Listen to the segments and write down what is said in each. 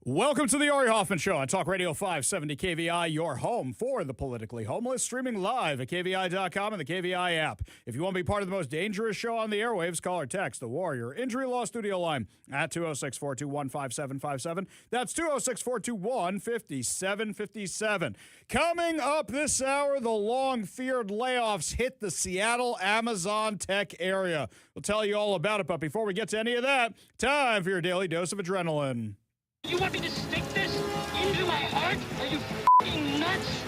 Welcome to the Ari Hoffman Show on Talk Radio 570 KVI, your home for the politically homeless, streaming live at KVI.com and the KVI app. If you want to be part of the most dangerous show on the airwaves, call or text the Warrior Injury Law Studio line at 206-421-5757. That's 206-421-5757. Coming up this hour, the long-feared layoffs hit the Seattle Amazon tech area. We'll tell you all about it, but before we get to any of that, time for your daily dose of adrenaline. You want me to stick this into my heart? Are you f***ing nuts?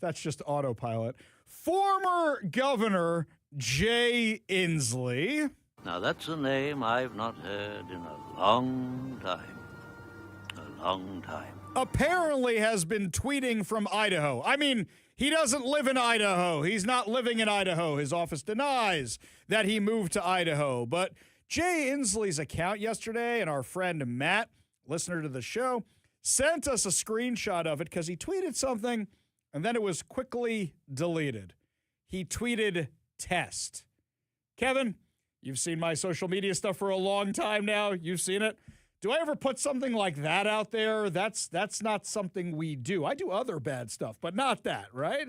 That's just autopilot. Former Governor Jay Inslee. Now that's a name I've not heard in a long time. A long time. Apparently has been tweeting from Idaho. I mean, he doesn't live in Idaho. He's not living in Idaho. His office denies that he moved to Idaho, but Jay Inslee's account yesterday, and our friend Matt, listener to the show, sent us a screenshot of it because he tweeted something, and then it was quickly deleted. He tweeted test. Kevin, you've seen my social media stuff for a long time now. You've seen it. Do I ever put something like that out there? That's not something we do. I do other bad stuff, but not that, right?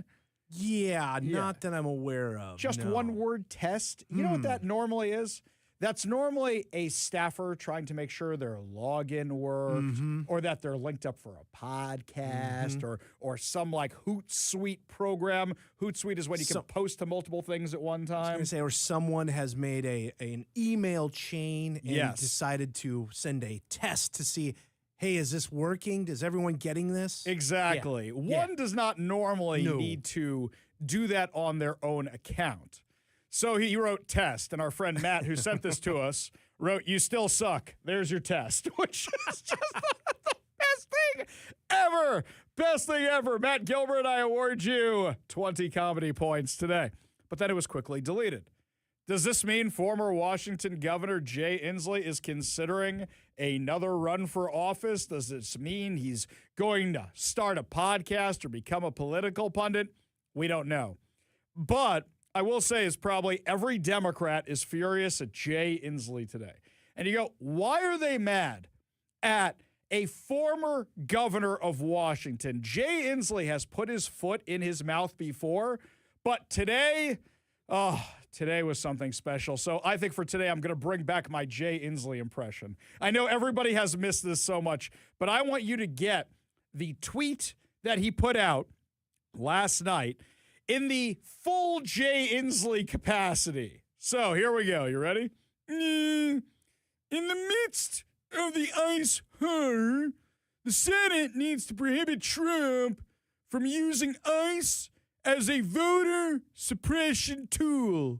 Yeah, not that I'm aware of. Just no. one word test. You know what that normally is? That's normally a staffer trying to make sure their login worked or that they're linked up for a podcast or some like Hootsuite program. Hootsuite is when you can post to multiple things at one time. I was going to say, or someone has made an email chain and decided to send a test to see, hey, is this working? Is everyone getting this? Exactly. One does not normally need to do that on their own account. So he wrote test, and our friend Matt, who sent this to us, wrote, "You still suck. There's your test," which is just the best thing ever. Best thing ever. Matt Gilbert, I award you 20 comedy points today. But then it was quickly deleted. Does this mean former Washington Governor Jay Inslee is considering another run for office? Does this mean he's going to start a podcast or become a political pundit? We don't know. But I will say is probably every Democrat is furious at Jay Inslee today. And you go, why are they mad at a former governor of Washington? Jay Inslee has put his foot in his mouth before, but today was something special. So I think for today, I'm going to bring back my Jay Inslee impression. I know everybody has missed this so much, but I want you to get the tweet that he put out last night in the full Jay Inslee capacity. So here we go. You ready? In the midst of the ICE horror, the Senate needs to prohibit Trump from using ICE as a voter suppression tool.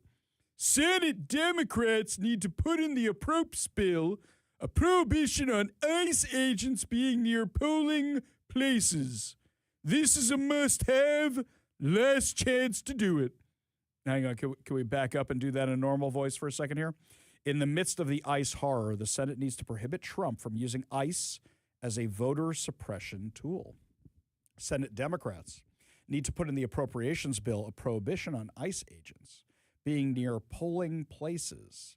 Senate Democrats need to put in the Appropes bill a prohibition on ICE agents being near polling places. This is a must-have. Last chance to do it. Hang on, can we back up and do that in a normal voice for a second here? In the midst of the ICE horror, the Senate needs to prohibit Trump from using ICE as a voter suppression tool. Senate Democrats need to put in the appropriations bill a prohibition on ICE agents being near polling places.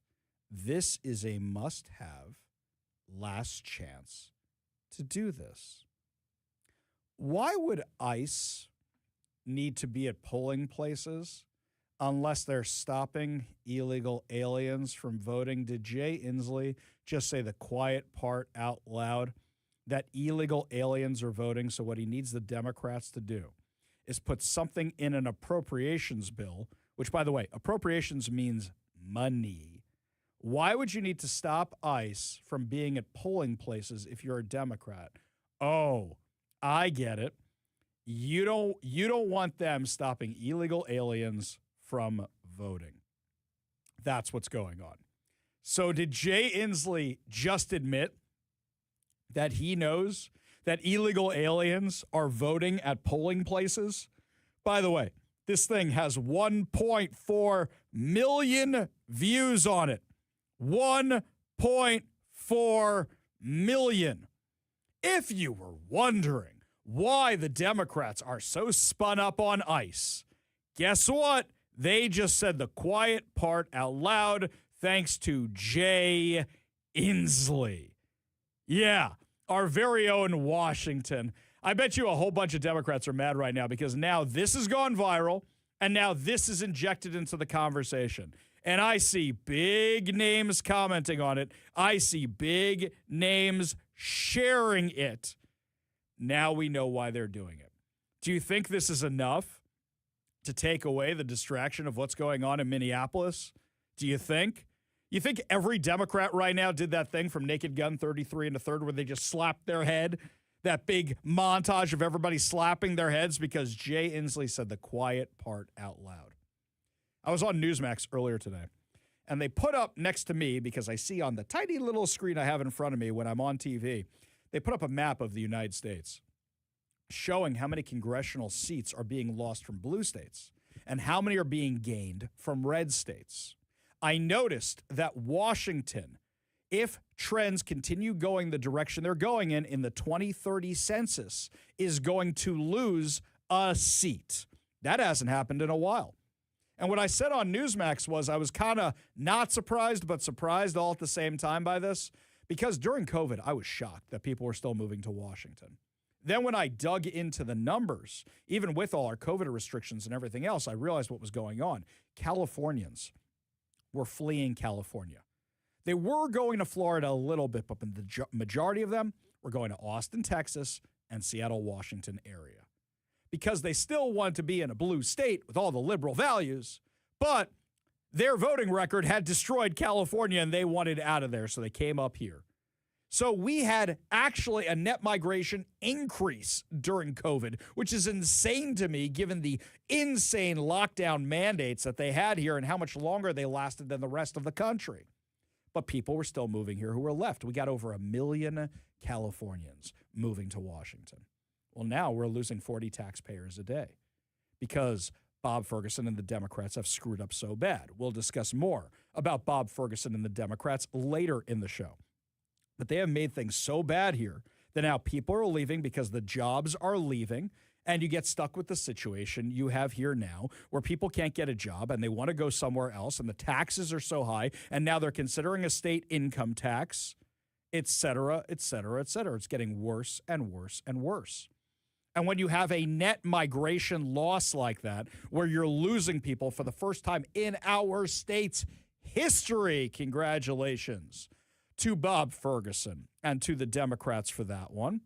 This is a must-have, last chance to do this. Why would ICE need to be at polling places unless they're stopping illegal aliens from voting? Did Jay Inslee just say the quiet part out loud that illegal aliens are voting? So what he needs the Democrats to do is put something in an appropriations bill, which, by the way, appropriations means money. Why would you need to stop ICE from being at polling places if you're a Democrat? Oh, I get it. You don't want them stopping illegal aliens from voting. That's what's going on. So did Jay Inslee just admit that he knows that illegal aliens are voting at polling places? By the way, this thing has 1.4 million views on it. 1.4 million. If you were wondering why the Democrats are so spun up on ICE, guess what? They just said the quiet part out loud thanks to Jay Inslee. Yeah, our very own Washington. I bet you a whole bunch of Democrats are mad right now because now this has gone viral and now this is injected into the conversation. And I see big names commenting on it. I see big names sharing it. Now we know why they're doing it. Do you think this is enough to take away the distraction of what's going on in Minneapolis? Do you think? You think every Democrat right now did that thing from Naked Gun 33 and the third where they just slapped their head? That big montage of everybody slapping their heads because Jay Inslee said the quiet part out loud. I was on Newsmax earlier today, and they put up next to me, because I see on the tiny little screen I have in front of me when I'm on TV, they put up a map of the United States showing how many congressional seats are being lost from blue states and how many are being gained from red states. I noticed that Washington, if trends continue going the direction they're going in the 2030 census, is going to lose a seat. That hasn't happened in a while. And what I said on Newsmax was I was kind of not surprised, but surprised all at the same time by this, because during COVID, I was shocked that people were still moving to Washington. Then when I dug into the numbers, even with all our COVID restrictions and everything else, I realized what was going on. Californians were fleeing California. They were going to Florida a little bit, but the majority of them were going to Austin, Texas, and Seattle, Washington area, because they still wanted to be in a blue state with all the liberal values, but their voting record had destroyed California and they wanted out of there, so they came up here. So we had actually a net migration increase during COVID, which is insane to me given the insane lockdown mandates that they had here and how much longer they lasted than the rest of the country. But people were still moving here who were left. We got over 1 million Californians moving to Washington. Well, now we're losing 40 taxpayers a day because Bob Ferguson and the Democrats have screwed up so bad. We'll discuss more about Bob Ferguson and the Democrats later in the show. But they have made things so bad here that now people are leaving because the jobs are leaving, and you get stuck with the situation you have here now where people can't get a job and they want to go somewhere else, and the taxes are so high, and now they're considering a state income tax, et cetera, et cetera, et cetera. It's getting worse and worse and worse. And when you have a net migration loss like that, where you're losing people for the first time in our state's history, congratulations to Bob Ferguson and to the Democrats for that one,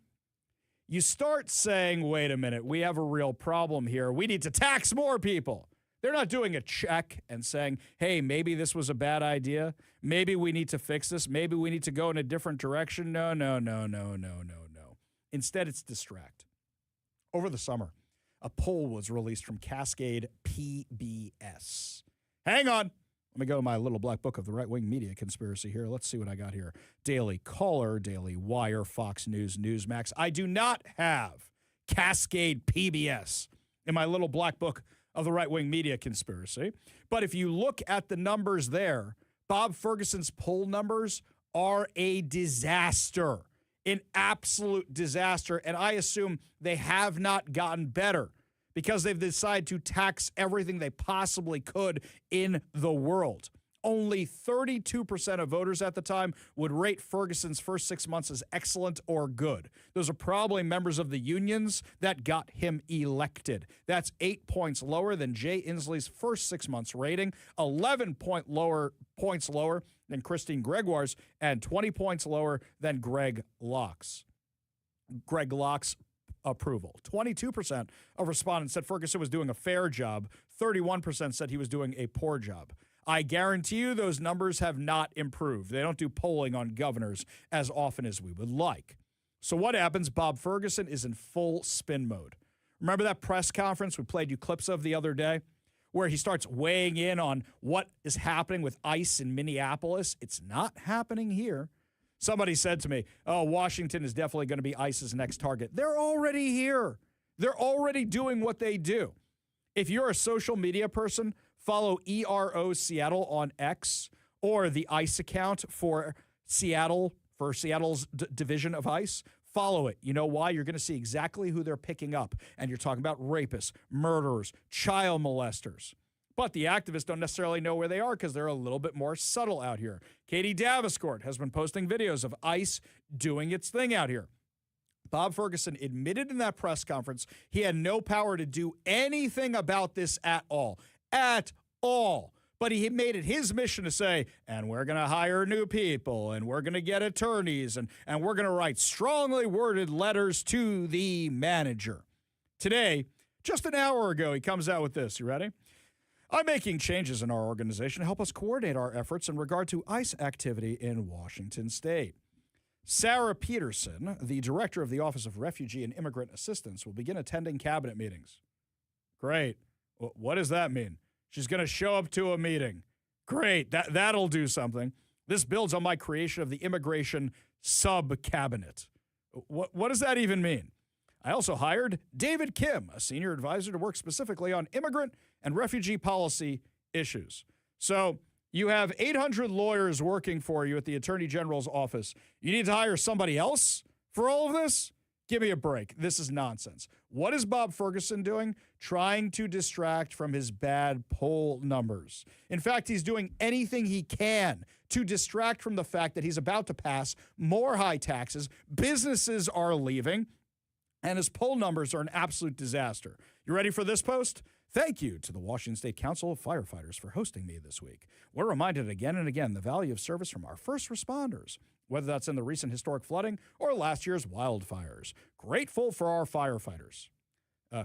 you start saying, wait a minute, we have a real problem here. We need to tax more people. They're not doing a check and saying, hey, maybe this was a bad idea. Maybe we need to fix this. Maybe we need to go in a different direction. No. Instead, it's distract. Over the summer, a poll was released from Cascade PBS. Hang on. Let me go to my little black book of the right-wing media conspiracy here. Let's see what I got here. Daily Caller, Daily Wire, Fox News, Newsmax. I do not have Cascade PBS in my little black book of the right-wing media conspiracy. But if you look at the numbers there, Bob Ferguson's poll numbers are a disaster, an absolute disaster. And I assume they have not gotten better, because they've decided to tax everything they possibly could in the world. Only 32% of voters at the time would rate Ferguson's first 6 months as excellent or good. Those are probably members of the unions that got him elected. That's 8 points lower than Jay Inslee's first 6 months rating, 11 points lower than Christine Gregoire's, and 20 points lower than Greg Locke's approval. 22% of respondents said Ferguson was doing a fair job. 31% said he was doing a poor job. I guarantee you those numbers have not improved. They don't do polling on governors as often as we would like. So what happens? Bob Ferguson is in full spin mode. Remember that press conference we played you clips of the other day, where he starts weighing in on what is happening with ICE in Minneapolis? It's not happening here. Somebody said to me, oh, Washington is definitely going to be ICE's next target. They're already here. They're already doing what they do. If you're a social media person, follow ERO Seattle on X or the ICE account for Seattle's division of ICE. Follow it. You know why? You're going to see exactly who they're picking up. And you're talking about rapists, murderers, child molesters. But the activists don't necessarily know where they are because they're a little bit more subtle out here. Katie Daviscourt has been posting videos of ICE doing its thing out here. Bob Ferguson admitted in that press conference he had no power to do anything about this at all. At all. But he made it his mission to say, and we're going to hire new people, and we're going to get attorneys, and we're going to write strongly worded letters to the manager. Today, just an hour ago, he comes out with this. You ready? I'm making changes in our organization to help us coordinate our efforts in regard to ICE activity in Washington State. Sarah Peterson, the director of the Office of Refugee and Immigrant Assistance, will begin attending cabinet meetings. Great. What does that mean? She's going to show up to a meeting. Great. That'll do something. This builds on my creation of the Immigration Sub-Cabinet. What does that even mean? I also hired David Kim, a senior advisor, to work specifically on immigrant and refugee policy issues. So you have 800 lawyers working for you at the Attorney General's office. You need to hire somebody else for all of this? Give me a break. This is nonsense. What is Bob Ferguson doing? Trying to distract from his bad poll numbers. In fact, he's doing anything he can to distract from the fact that he's about to pass more high taxes, businesses are leaving, and his poll numbers are an absolute disaster. You ready for this post? Thank you to the Washington State Council of Firefighters for hosting me this week. We're reminded again and again the value of service from our first responders, whether that's in the recent historic flooding or last year's wildfires. Grateful for our firefighters.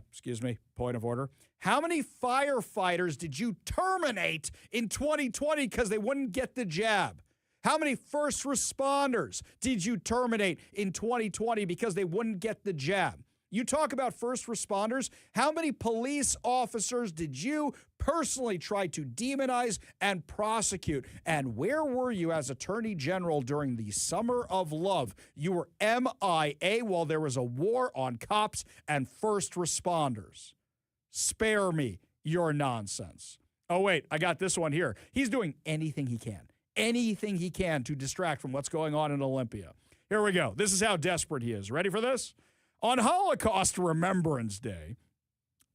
Excuse me, point of order. How many firefighters did you terminate in 2020 because they wouldn't get the jab? How many first responders did you terminate in 2020 because they wouldn't get the jab? You talk about first responders. How many police officers did you personally try to demonize and prosecute? And where were you as Attorney General during the summer of love? You were MIA while there was a war on cops and first responders. Spare me your nonsense. Oh, wait, I got this one here. He's doing anything he can to distract from what's going on in Olympia. Here we go. This is how desperate he is. Ready for this? On Holocaust Remembrance Day,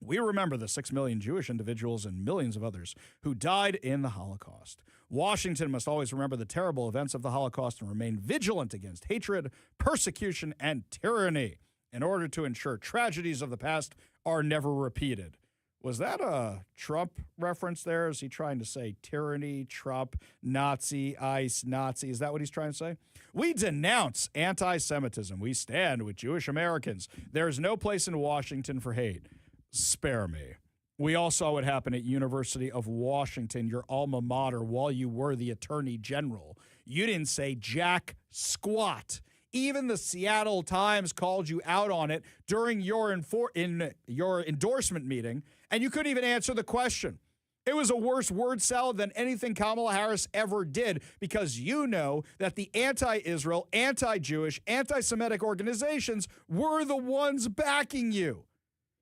we remember the 6 million Jewish individuals and millions of others who died in the Holocaust. Washington must always remember the terrible events of the Holocaust and remain vigilant against hatred, persecution, and tyranny in order to ensure tragedies of the past are never repeated. Was that a Trump reference there? Is he trying to say tyranny, Trump, Nazi, ICE, Nazi? Is that what he's trying to say? We denounce anti-Semitism. We stand with Jewish Americans. There is no place in Washington for hate. Spare me. We all saw what happened at University of Washington, your alma mater, while you were the Attorney General. You didn't say jack squat. Even the Seattle Times called you out on it during your endorsement meeting, and you couldn't even answer the question. It was a worse word salad than anything Kamala Harris ever did because you know that the anti-Israel, anti-Jewish, anti-Semitic organizations were the ones backing you.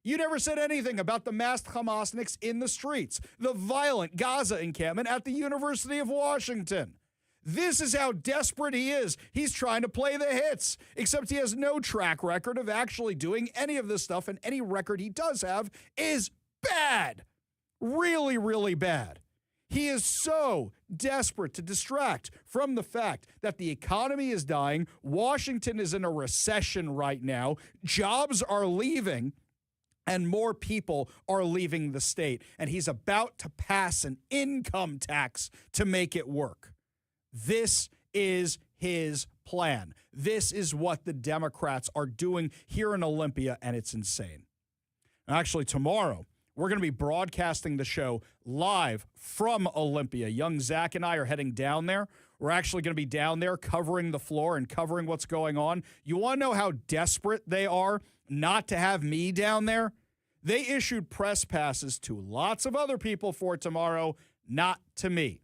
You never said anything about the masked Hamasniks in the streets, the violent Gaza encampment at the University of Washington. This is how desperate he is. He's trying to play the hits, except he has no track record of actually doing any of this stuff, and any record he does have is bad. Really, really bad. He is so desperate to distract from the fact that the economy is dying, Washington is in a recession right now, jobs are leaving, and more people are leaving the state, and he's about to pass an income tax to make it work. This is his plan. This is what the Democrats are doing here in Olympia, and it's insane. Actually, tomorrow, we're going to be broadcasting the show live from Olympia. Young Zach and I are heading down there. We're actually going to be down there covering the floor and covering what's going on. You want to know how desperate they are not to have me down there? They issued press passes to lots of other people for tomorrow, not to me.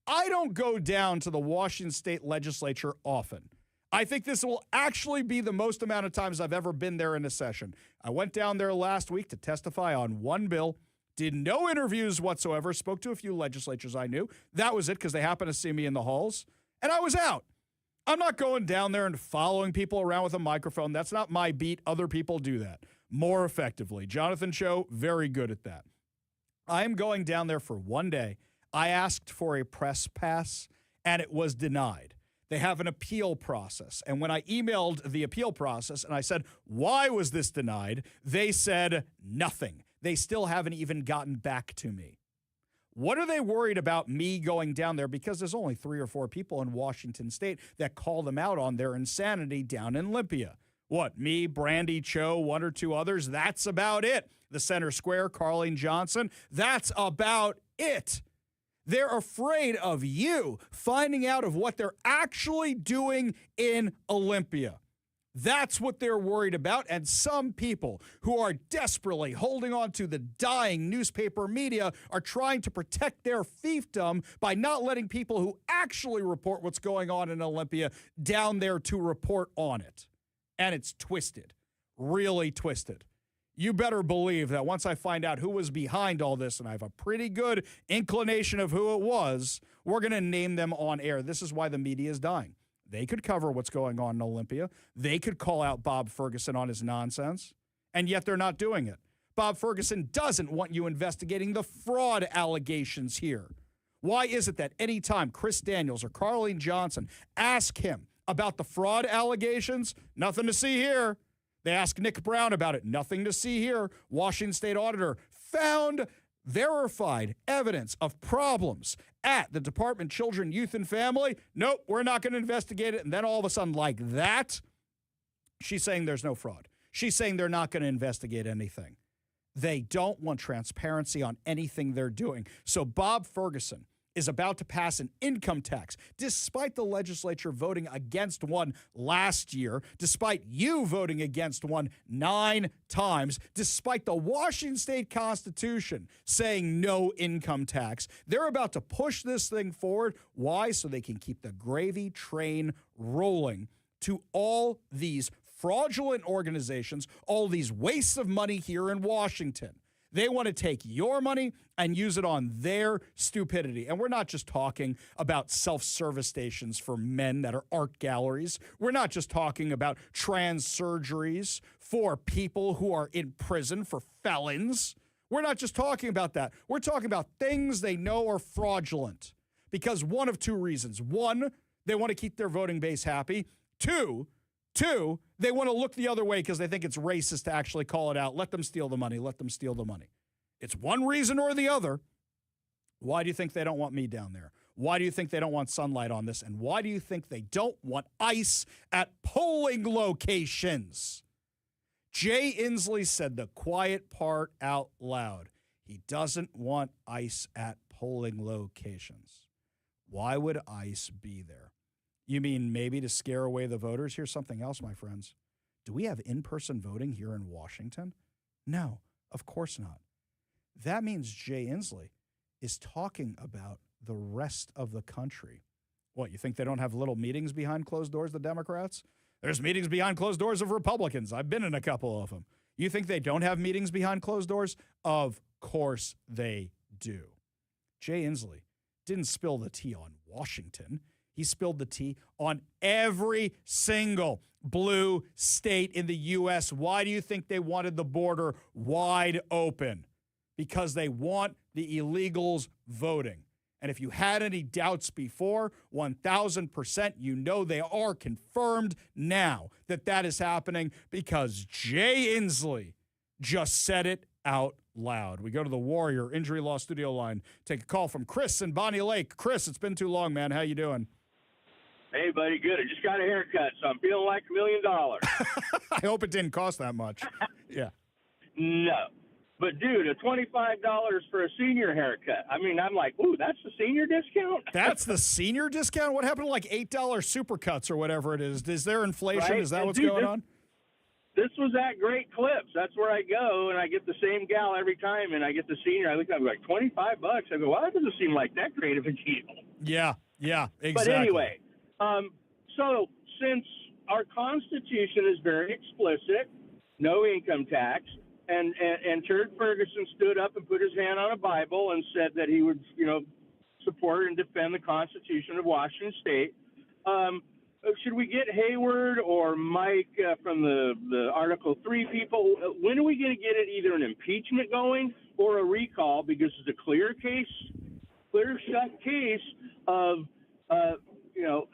I don't go down to the Washington State Legislature often. I think this will actually be the most amount of times I've ever been there in a session. I went down there last week to testify on one bill, did no interviews whatsoever, spoke to a few legislators I knew. That was it because they happened to see me in the halls, and I was out. I'm not going down there and following people around with a microphone. That's not my beat. Other people do that more effectively. Jonathan Cho, very good at that. I am going down there for one day. I asked for a press pass, and it was denied. They have an appeal process. And when I emailed the appeal process and I said, why was this denied? They said nothing. They still haven't even gotten back to me. What are they worried about me going down there? Because there's only 3 or 4 people in Washington State that call them out on their insanity down in Olympia. What, me, Brandy, Cho, 1 or 2 others? That's about it. The Center Square, Carleen Johnson, that's about it. They're afraid of you finding out of what they're actually doing in Olympia. That's what they're worried about. And some people who are desperately holding on to the dying newspaper media are trying to protect their fiefdom by not letting people who actually report what's going on in Olympia down there to report on it. And it's twisted, really twisted. You better believe that once I find out who was behind all this, and I have a pretty good inclination of who it was, we're going to name them on air. This is why the media is dying. They could cover what's going on in Olympia. They could call out Bob Ferguson on his nonsense, and yet they're not doing it. Bob Ferguson doesn't want you investigating the fraud allegations here. Why is it that anytime Chris Daniels or Carleen Johnson ask him about the fraud allegations, nothing to see here. They ask Nick Brown about it. Nothing to see here. Washington State Auditor found verified evidence of problems at the Department of Children, Youth, and Family. Nope, we're not going to investigate it. And then all of a sudden, like that, she's saying there's no fraud. She's saying they're not going to investigate anything. They don't want transparency on anything they're doing. So Bob Ferguson is about to pass an income tax, despite the legislature voting against one last year, despite you voting against one 9 times, despite the Washington State Constitution saying no income tax. They're about to push this thing forward. Why? So they can keep the gravy train rolling to all these fraudulent organizations, all these wastes of money here in Washington. They want to take your money and use it on their stupidity. And we're not just talking about self-service stations for men that are art galleries. We're not just talking about trans surgeries for people who are in prison for felons. We're not just talking about that. We're talking about things they know are fraudulent because one of 2 reasons. 1, they want to keep their voting base happy. Two, they want to look the other way because they think it's racist to actually call it out. Let them steal the money. Let them steal the money. It's one reason or the other. Why do you think they don't want me down there? Why do you think they don't want sunlight on this? And why do you think they don't want ICE at polling locations? Jay Inslee said the quiet part out loud. He doesn't want ICE at polling locations. Why would ICE be there? You mean maybe to scare away the voters? Here's something else, my friends. Do we have in-person voting here in Washington? No, of course not. That means Jay Inslee is talking about the rest of the country. What, you think they don't have little meetings behind closed doors, the Democrats? There's meetings behind closed doors of Republicans. I've been in a couple of them. You think they don't have meetings behind closed doors? Of course they do. Jay Inslee didn't spill the tea on Washington. He spilled the tea on every single blue state in the U.S. Why do you think they wanted the border wide open? Because they want the illegals voting. And if you had any doubts before, 1,000%, you know they are confirmed now that that is happening because Jay Inslee just said it out loud. We go to the Warrior Injury Law Studio line. Take a call from Chris in Bonnie Lake. Chris, it's been too long, man. How you doing? Hey, buddy, good. I just got a haircut, so I'm feeling like $1 million. I hope it didn't cost that much. Yeah. No. But, dude, a $25 for a senior haircut. I mean, I'm like, ooh, that's the senior discount? That's the senior discount? What happened to like $8 supercuts or whatever it is? Is there inflation? Right? Is that what's dude, going on? This was at Great Clips. That's where I go, and I get the same gal every time, and I get the senior. I look at it, I'm like, $25? I go, well, that doesn't seem like that great of a deal. Yeah, exactly. But anyway, so since our Constitution is very explicit, no income tax, and Turd Ferguson stood up and put his hand on a Bible and said that he would, support and defend the Constitution of Washington State. Should we get Hayward or Mike from the Article 3 people? When are we going to get it either an impeachment going or a recall because it's a clear shut case of,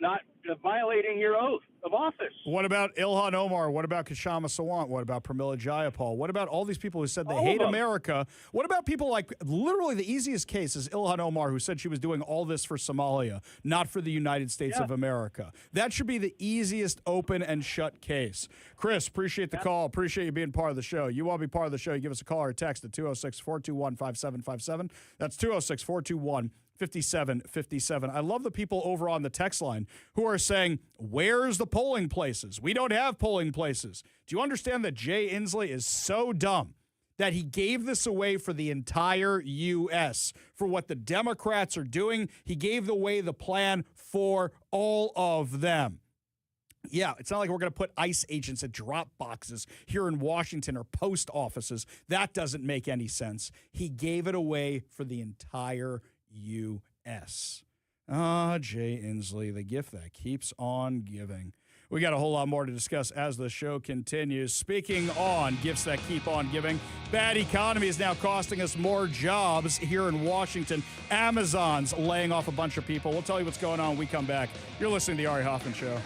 not violating your oath of office. What about Ilhan Omar? What about Kashama Sawant? What about Pramila Jayapal? What about all these people who said they hate America? What about people like literally the easiest case is Ilhan Omar, who said she was doing all this for Somalia, not for the United States of America? That should be the easiest open and shut case. Chris, appreciate the call. Appreciate you being part of the show. You want to be part of the show, you give us a call or a text at 206-421-5757. That's 206-421-5757. 5757. I love the people over on the text line who are saying, where's the polling places? We don't have polling places. Do you understand that Jay Inslee is so dumb that he gave this away for the entire U.S. for what the Democrats are doing? He gave away the plan for all of them. Yeah, it's not like we're going to put ICE agents at drop boxes here in Washington or post offices. That doesn't make any sense. He gave it away for the entire U.S. Jay Inslee, the gift that keeps on giving. We got a whole lot more to discuss as the show continues. Speaking on gifts that keep on giving, bad economy is now costing us more jobs here in Washington. Amazon's laying off a bunch of people. We'll tell you what's going on when we come back. You're listening to the Ari Hoffman Show.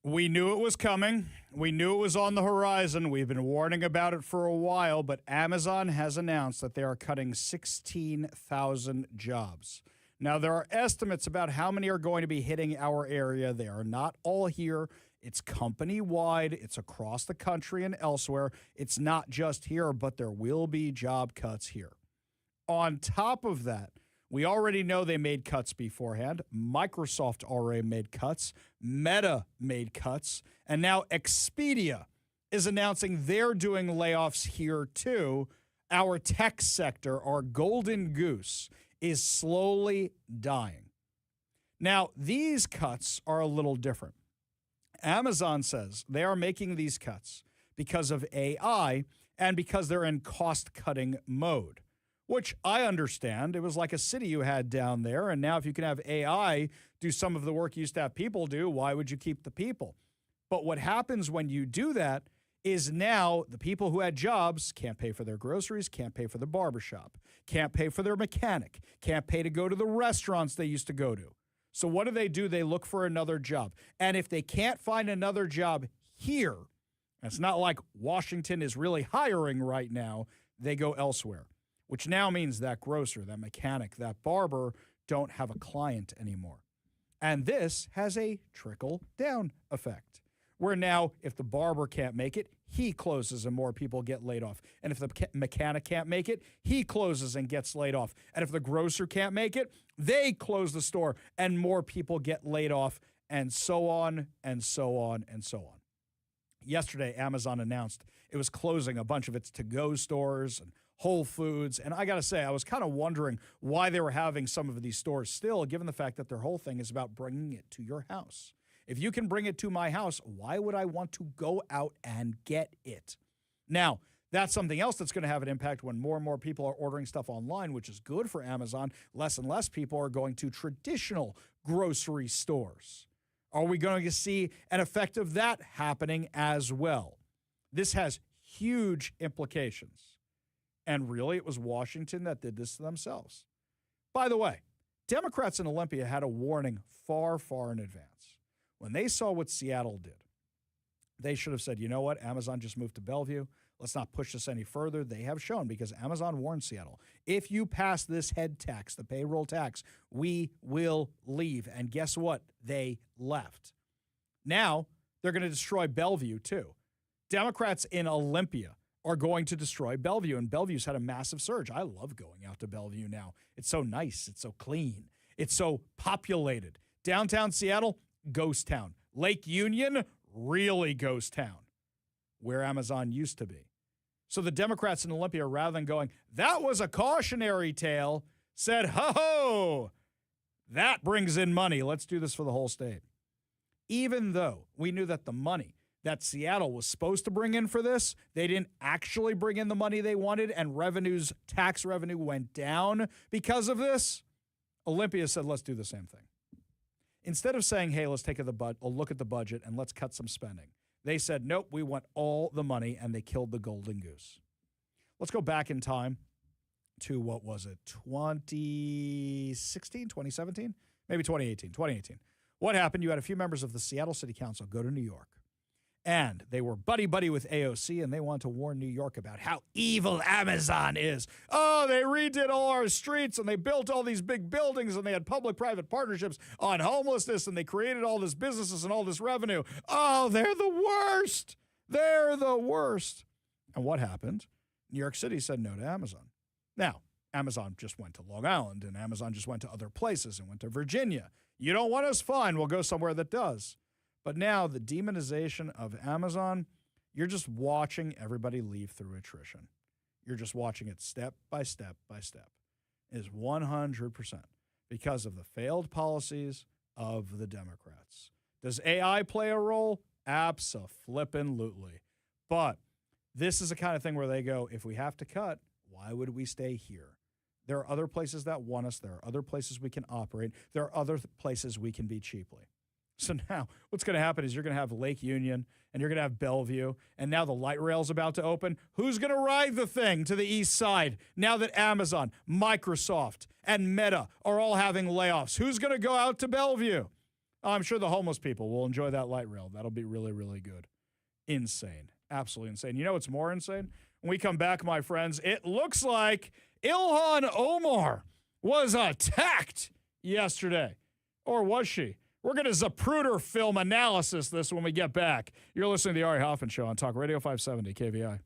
We knew it was coming. We knew it was on the horizon. We've been warning about it for a while, but Amazon has announced that they are cutting 16,000 jobs. Now, there are estimates about how many are going to be hitting our area. They are not all here. It's company-wide. It's across the country and elsewhere. It's not just here, but there will be job cuts here. On top of that, we already know they made cuts beforehand. Microsoft already made cuts. Meta made cuts. And now Expedia is announcing they're doing layoffs here too. Our tech sector, our golden goose, is slowly dying. Now, these cuts are a little different. Amazon says they are making these cuts because of AI and because they're in cost-cutting mode, which I understand. It was like a city you had down there, and now if you can have AI do some of the work you used to have people do, why would you keep the people? But what happens when you do that is now the people who had jobs can't pay for their groceries, can't pay for the barbershop, can't pay for their mechanic, can't pay to go to the restaurants they used to go to. So what do? They look for another job. And if they can't find another job here, it's not like Washington is really hiring right now, they go elsewhere, which now means that grocer, that mechanic, that barber don't have a client anymore. And this has a trickle-down effect, where now if the barber can't make it, he closes and more people get laid off. And if the mechanic can't make it, he closes and gets laid off. And if the grocer can't make it, they close the store and more people get laid off, and so on and so on and so on. Yesterday, Amazon announced it was closing a bunch of its to-go stores and Whole Foods. And I got to say, I was kind of wondering why they were having some of these stores still, given the fact that their whole thing is about bringing it to your house. If you can bring it to my house, why would I want to go out and get it? Now, that's something else that's going to have an impact when more and more people are ordering stuff online, which is good for Amazon. Less and less people are going to traditional grocery stores. Are we going to see an effect of that happening as well? This has huge implications. And really, it was Washington that did this to themselves. By the way, Democrats in Olympia had a warning far, far in advance. When they saw what Seattle did, they should have said, you know what, Amazon just moved to Bellevue. Let's not push this any further. They have shown, because Amazon warned Seattle, if you pass this head tax, the payroll tax, we will leave. And guess what? They left. Now they're going to destroy Bellevue too. Democrats in Olympia are going to destroy Bellevue, and Bellevue's had a massive surge. I love going out to Bellevue now. It's so nice. It's so clean. It's so populated. Downtown Seattle, ghost town. Lake Union, really ghost town, where Amazon used to be. So the Democrats in Olympia, rather than going, that was a cautionary tale, said, ho-ho, that brings in money. Let's do this for the whole state. Even though we knew that the money that Seattle was supposed to bring in for this, they didn't actually bring in the money they wanted, and tax revenue went down because of this, Olympia said, let's do the same thing. Instead of saying, hey, let's take a look at the budget and let's cut some spending, they said, nope, we want all the money, and they killed the golden goose. Let's go back in time to, 2016, 2017? Maybe 2018. What happened? You had a few members of the Seattle City Council go to New York, and they were buddy-buddy with AOC, and they wanted to warn New York about how evil Amazon is. Oh, they redid all our streets, and they built all these big buildings, and they had public-private partnerships on homelessness, and they created all this businesses and all this revenue. Oh, they're the worst. They're the worst. And what happened? New York City said no to Amazon. Now, Amazon just went to Long Island, and Amazon just went to other places and went to Virginia. You don't want us? Fine, we'll go somewhere that does. But now the demonization of Amazon, you're just watching everybody leave through attrition. You're just watching it step by step by step. It is 100% because of the failed policies of the Democrats. Does AI play a role? Abso-flippin-lutely. But this is the kind of thing where they go, if we have to cut, why would we stay here? There are other places that want us. There are other places we can operate. There are other places we can be cheaply. So now what's going to happen is you're going to have Lake Union and you're going to have Bellevue, and now the light rail's about to open. Who's going to ride the thing to the east side now that Amazon, Microsoft, and Meta are all having layoffs? Who's going to go out to Bellevue? I'm sure the homeless people will enjoy that light rail. That'll be really, really good. Insane. Absolutely insane. You know what's more insane? When we come back, my friends, it looks like Ilhan Omar was attacked yesterday. Or was she? We're going to Zapruder film analysis this when we get back. You're listening to the Ari Hoffman Show on Talk Radio 570 KVI.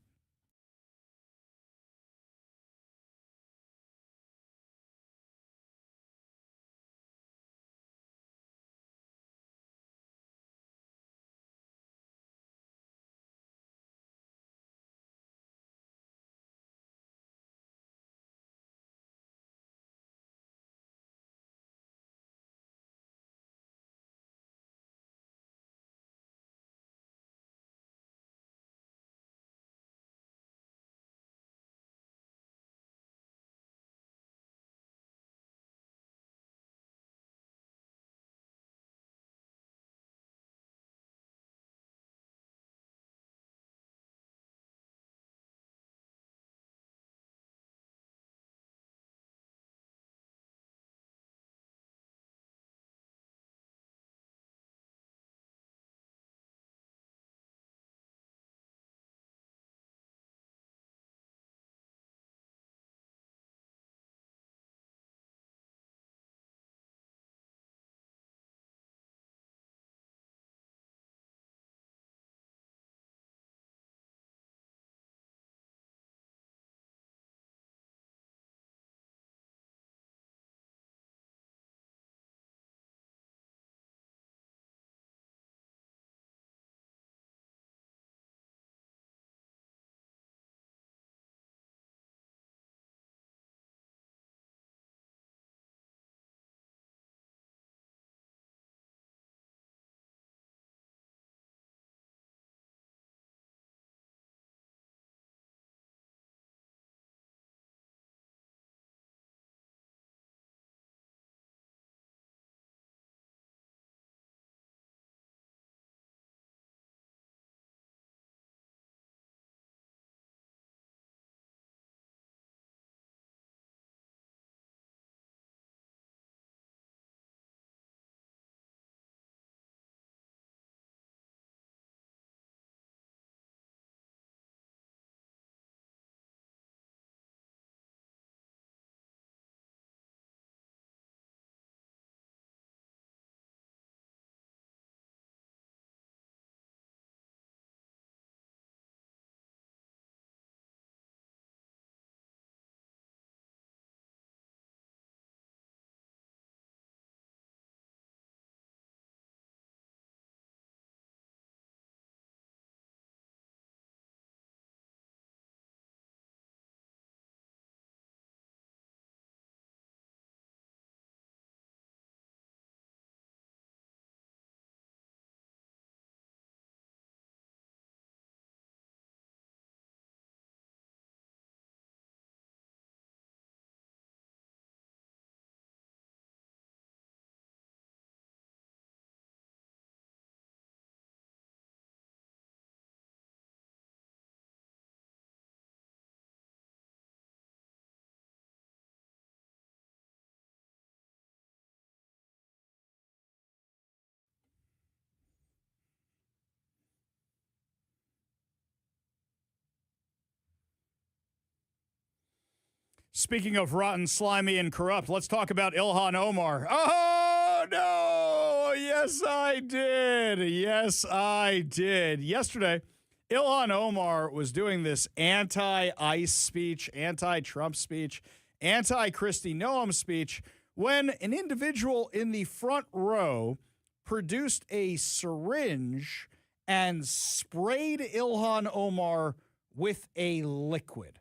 Speaking of rotten, slimy, and corrupt, let's talk about Ilhan Omar. Oh, no! Yes, I did. Yes, I did. Yesterday, Ilhan Omar was doing this anti-ICE speech, anti-Trump speech, anti-Kristi Noem speech when an individual in the front row produced a syringe and sprayed Ilhan Omar with a liquid.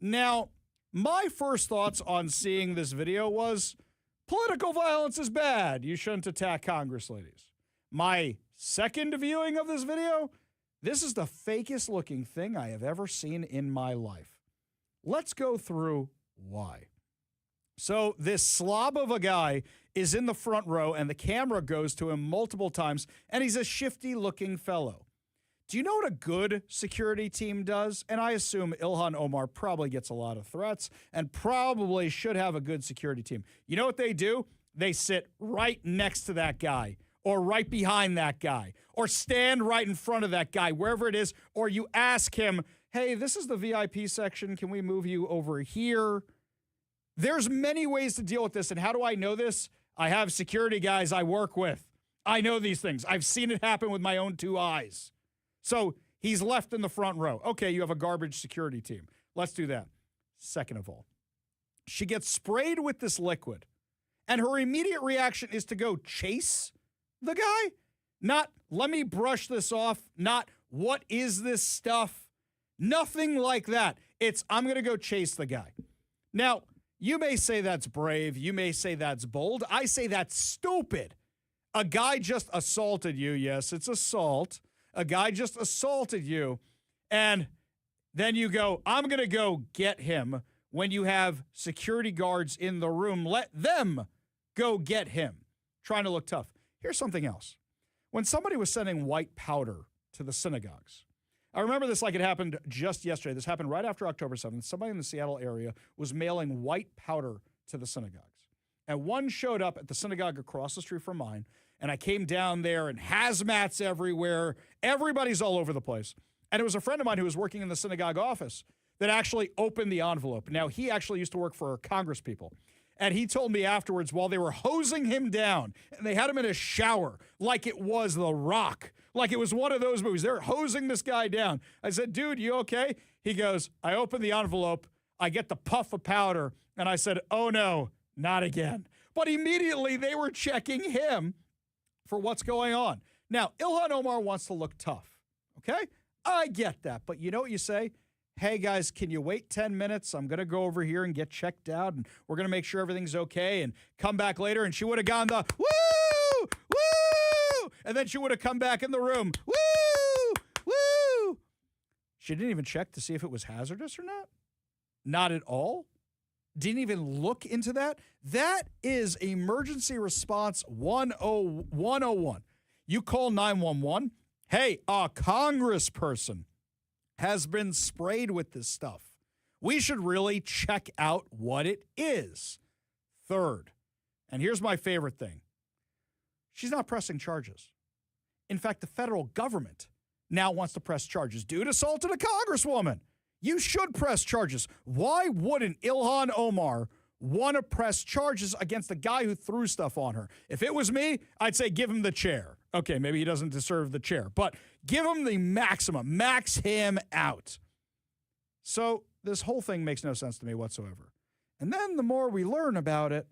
Now, my first thoughts on seeing this video was, political violence is bad. You shouldn't attack Congress, ladies. My second viewing of this video, this is the fakest looking thing I have ever seen in my life. Let's go through why. So this slob of a guy is in the front row and the camera goes to him multiple times and he's a shifty looking fellow. Do you know what a good security team does? And I assume Ilhan Omar probably gets a lot of threats and probably should have a good security team. You know what they do? They sit right next to that guy, or right behind that guy, or stand right in front of that guy, wherever it is, or you ask him, hey, this is the VIP section. Can we move you over here? There's many ways to deal with this, and how do I know this? I have security guys I work with. I know these things. I've seen it happen with my own 2 eyes. So he's left in the front row. Okay, you have a garbage security team. Let's do that. Second of all, she gets sprayed with this liquid, and her immediate reaction is to go chase the guy. Not, let me brush this off. Not, what is this stuff? Nothing like that. It's, I'm going to go chase the guy. Now, you may say that's brave. You may say that's bold. I say that's stupid. A guy just assaulted you. Yes, it's assault. A guy just assaulted you. And then you go, I'm going to go get him. When you have security guards in the room, let them go get him. Trying to look tough. Here's something else. When somebody was sending white powder to the synagogues, I remember this like it happened just yesterday. This happened right after October 7th. Somebody in the Seattle area was mailing white powder to the synagogues. And one showed up at the synagogue across the street from mine, and I came down there, and hazmats everywhere. Everybody's all over the place. And it was a friend of mine who was working in the synagogue office that actually opened the envelope. Now, he actually used to work for Congress people. And he told me afterwards, while they were hosing him down, and they had him in a shower like it was The Rock, like it was one of those movies. They're hosing this guy down. I said, dude, you okay? He goes, I open the envelope, I get the puff of powder, and I said, oh no, not again. But immediately they were checking him for what's going on. Now, Ilhan Omar wants to look tough, okay? I get that, but you know what you say? Hey, guys, can you wait 10 minutes? I'm going to go over here and get checked out, and we're going to make sure everything's okay and come back later. And she would have gone the, woo, woo, and then she would have come back in the room, woo, woo. She didn't even check to see if it was hazardous or not. Not at all. Didn't even look into that. That is emergency response 101. You call 911. Hey, a congressperson has been sprayed with this stuff. We should really check out what it is. Third, and here's my favorite thing. She's not pressing charges. In fact, the federal government now wants to press charges. Dude assaulted a congresswoman. You should press charges. Why wouldn't Ilhan Omar want to press charges against the guy who threw stuff on her? If it was me, I'd say give him the chair. Okay, maybe he doesn't deserve the chair, but give him the maximum. Max him out. So this whole thing makes no sense to me whatsoever. And then the more we learn about it,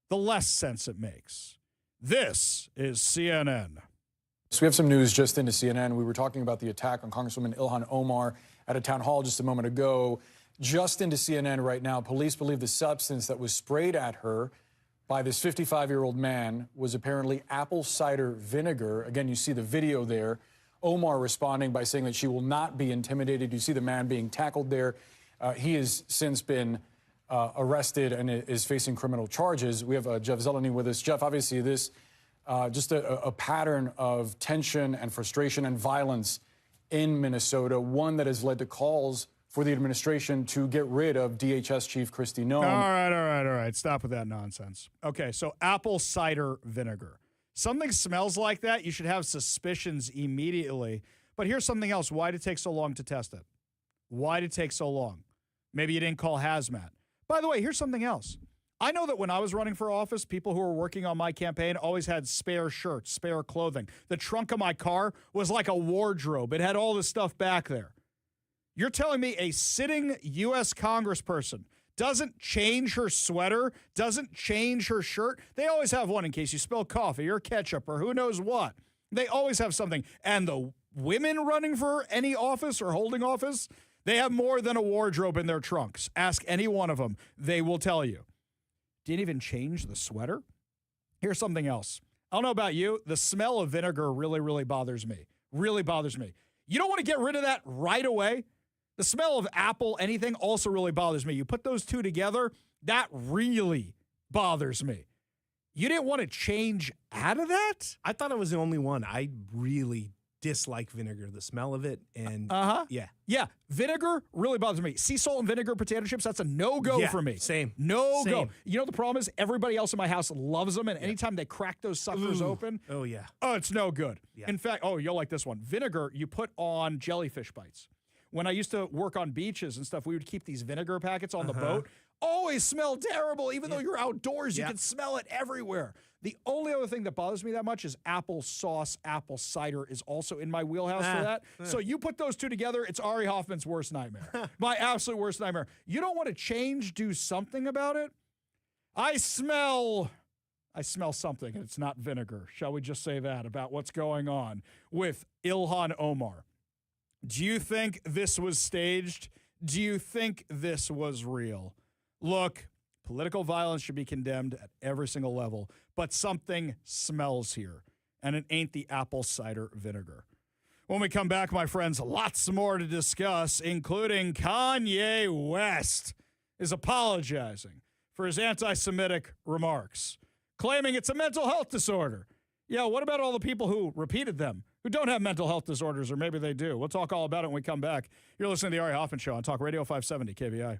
the less sense it makes. This is CNN. So we have some news just into CNN. We were talking about the attack on Congresswoman Ilhan Omar at a town hall just a moment ago. Just into CNN right now, police believe the substance that was sprayed at her by this 55-year-old man was apparently apple cider vinegar. Again, you see the video there. Omar responding by saying that she will not be intimidated. You see the man being tackled there. He has since been arrested and is facing criminal charges. We have Jeff Zeleny with us. Jeff, obviously this just a pattern of tension and frustration and violence in Minnesota, one that has led to calls for the administration to get rid of DHS Chief Kristi Noem. All right. Stop with that nonsense. Okay, so apple cider vinegar. Something smells like that, you should have suspicions immediately. But here's something else. Why did it take so long to test it? Why did it take so long? Maybe you didn't call hazmat. By the way, here's something else. I know that when I was running for office, people who were working on my campaign always had spare shirts, spare clothing. The trunk of my car was like a wardrobe. It had all this stuff back there. You're telling me a sitting U.S. congressperson doesn't change her sweater, doesn't change her shirt? They always have one in case you spill coffee or ketchup or who knows what. They always have something. And the women running for any office or holding office, they have more than a wardrobe in their trunks. Ask any one of them. They will tell you. Didn't even change the sweater? Here's something else. I don't know about you. The smell of vinegar really, really bothers me. Really bothers me. You don't want to get rid of that right away? The smell of apple, anything, also really bothers me. You put those two together, that really bothers me. You didn't want to change out of that? I thought I was the only one. I really dislike vinegar, the smell of it, and Yeah, vinegar really bothers me. Sea salt and vinegar potato chips, that's a no-go for me. Same. No-go. You know the problem is everybody else in my house loves them, and anytime they crack those suckers open, oh yeah, it's no good. Yeah. In fact, you'll like this one. Vinegar you put on jellyfish bites. When I used to work on beaches and stuff, we would keep these vinegar packets on the boat. Always smell terrible, even though you're outdoors. You can smell it everywhere. The only other thing that bothers me that much is apple sauce, apple cider is also in my wheelhouse for that. So you put those two together, it's Ari Hoffman's worst nightmare. My absolute worst nightmare. You don't want to change, do something about it? I smell something, and it's not vinegar. Shall we just say that about what's going on with Ilhan Omar? Do you think this was staged? Do you think this was real? Look, political violence should be condemned at every single level, but something smells here, and it ain't the apple cider vinegar. When we come back, my friends, lots more to discuss, including Kanye West is apologizing for his anti-Semitic remarks, claiming it's a mental health disorder. Yeah, what about all the people who repeated them, who don't have mental health disorders, or maybe they do? We'll talk all about it when we come back. You're listening to the Ari Hoffman Show on Talk Radio 570 KBI.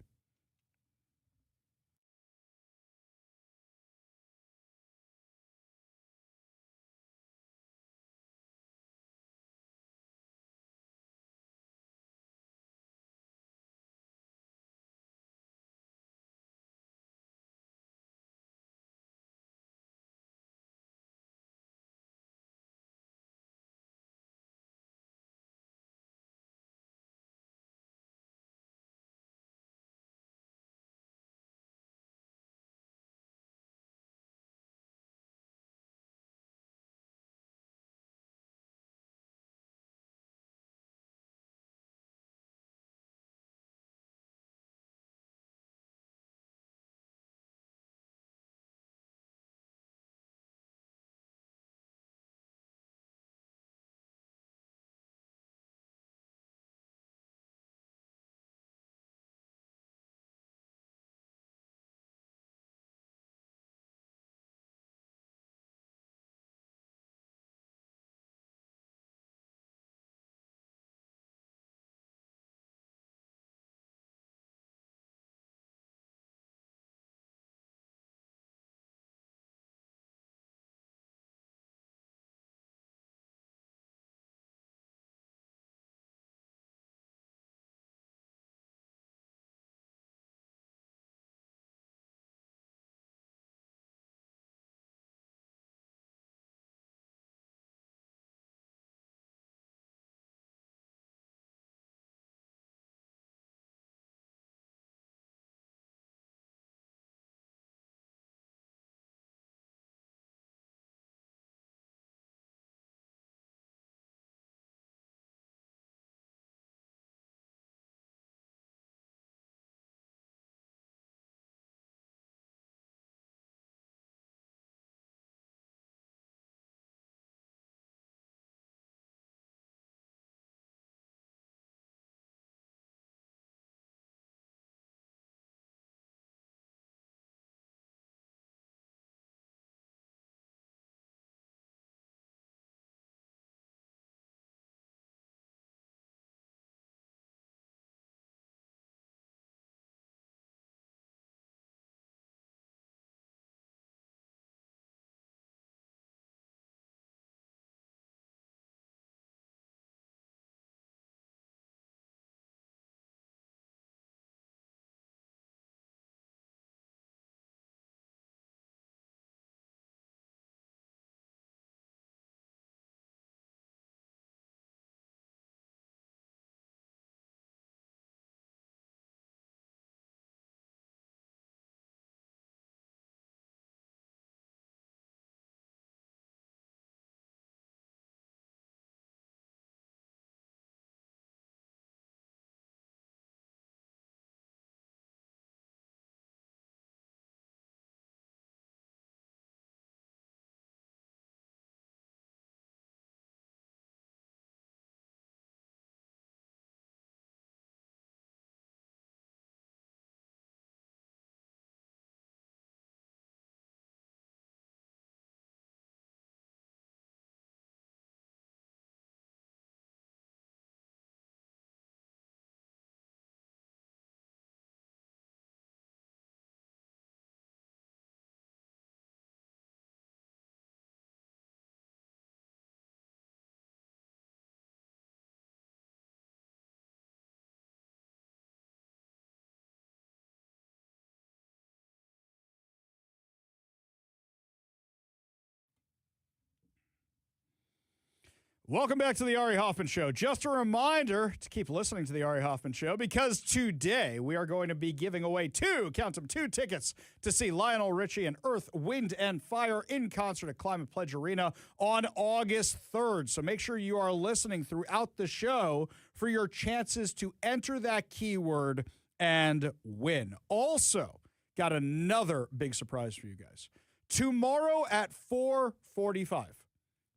Welcome back to the Ari Hoffman Show. Just a reminder to keep listening to the Ari Hoffman Show because today we are going to be giving away two tickets to see Lionel Richie and Earth, Wind, and Fire in concert at Climate Pledge Arena on August 3rd. So make sure you are listening throughout the show for your chances to enter that keyword and win. Also, got another big surprise for you guys. Tomorrow at 4:45.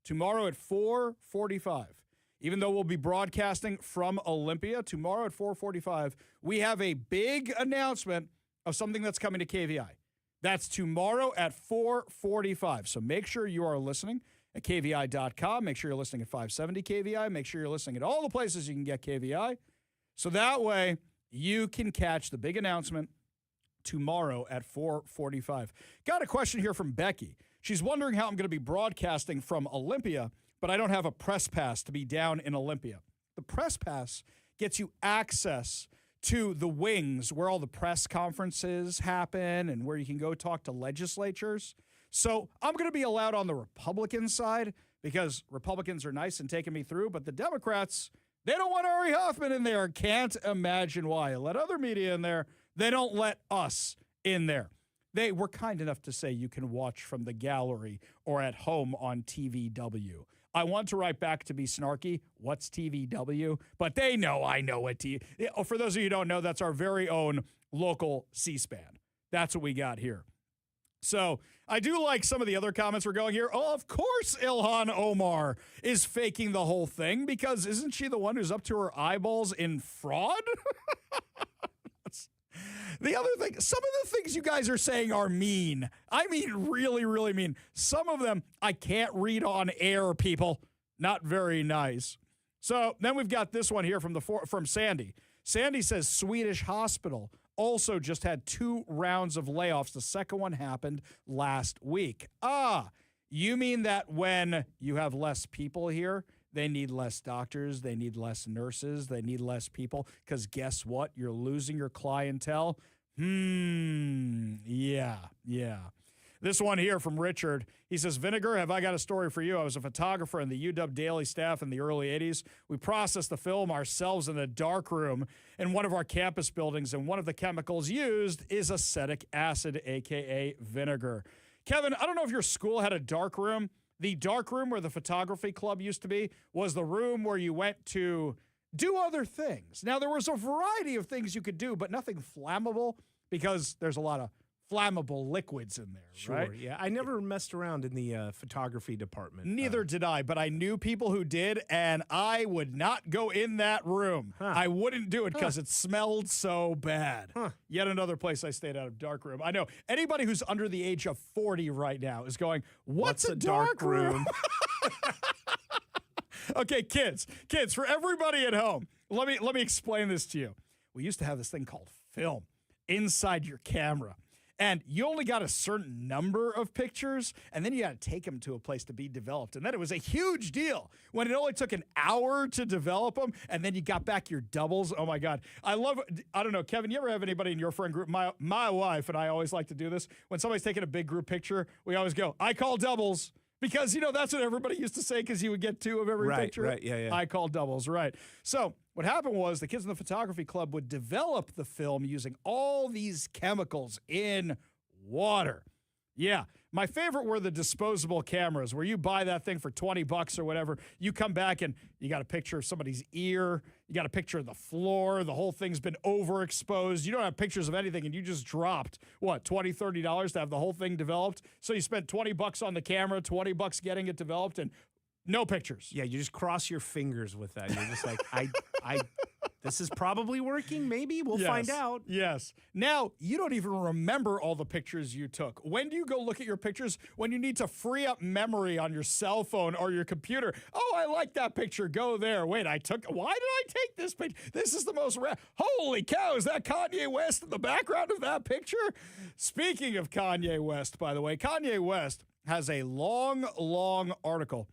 Tomorrow at 4:45, even though we'll be broadcasting from Olympia, tomorrow at 4:45, we have a big announcement of something that's coming to KVI. That's tomorrow at 4:45. So make sure you are listening at KVI.com. Make sure you're listening at 570 KVI. Make sure you're listening at all the places you can get KVI. So that way you can catch the big announcement tomorrow at 4:45. Got a question here from Becky. She's wondering how I'm going to be broadcasting from Olympia, but I don't have a press pass to be down in Olympia. The press pass gets you access to the wings where all the press conferences happen and where you can go talk to legislatures. So I'm going to be allowed on the Republican side because Republicans are nice and taking me through, but the Democrats, they don't want Ari Hoffman in there. Can't imagine why. I let other media in there. They don't let us in there. They were kind enough to say you can watch from the gallery or at home on TVW. I want to write back to be snarky, what's TVW? But they know I know what for those of you who don't know, that's our very own local C-SPAN. That's what we got here. So I do like some of the other comments we're going here. Oh, of course Ilhan Omar is faking the whole thing because isn't she the one who's up to her eyeballs in fraud? The other thing, some of the things you guys are saying are mean. I mean, really, really mean. Some of them I can't read on air, people. Not very nice. So then we've got this one here from Sandy. Sandy says Swedish hospital also just had 2 rounds of layoffs. The second one happened last week. You mean that when you have less people here, they need less doctors, they need less nurses, they need less people, because guess what? You're losing your clientele. Yeah. This one here from Richard. He says, Vinegar, have I got a story for you? I was a photographer in the UW Daily staff in the early 80s. We processed the film ourselves in a dark room in one of our campus buildings, and one of the chemicals used is acetic acid, a.k.a. vinegar. Kevin, I don't know if your school had a dark room. The dark room where the photography club used to be was the room where you went to do other things. Now, there was a variety of things you could do, but nothing flammable because there's a lot of flammable liquids in there, sure, right? Yeah, I never messed around in the photography department. Neither did I, but I knew people who did, and I would not go in that room. I wouldn't do it because it smelled so bad. Yet another place I stayed out of dark room. I know anybody who's under the age of 40 right now is going, what's a dark room? Okay, kids, for everybody at home, let me explain this to you. We used to have this thing called film inside your camera. And you only got a certain number of pictures, and then you got to take them to a place to be developed. And then it was a huge deal when it only took an hour to develop them, and then you got back your doubles. Oh, my God. I don't know, Kevin, you ever have anybody in your friend group? My wife and I always like to do this. When somebody's taking a big group picture, we always go, I call doubles. Because, that's what everybody used to say because you would get 2 of every picture. Right, yeah. I call doubles, right. So what happened was the kids in the photography club would develop the film using all these chemicals in water. Yeah. My favorite were the disposable cameras where you buy that thing for $20 or whatever. You come back and you got a picture of somebody's ear. You got a picture of the floor. The whole thing's been overexposed. You don't have pictures of anything, and you just dropped, what, $20, $30 to have the whole thing developed? So you spent $20 on the camera, $20 getting it developed, and no pictures. Yeah, you just cross your fingers with that. You're just like, this is probably working. Maybe we'll find out. Yes. Now, you don't even remember all the pictures you took. When do you go look at your pictures? When you need to free up memory on your cell phone or your computer. Oh, I like that picture. Go there. Wait, why did I take this picture? This is the most holy cow. Is that Kanye West in the background of that picture? Speaking of Kanye West, by the way, Kanye West has a long article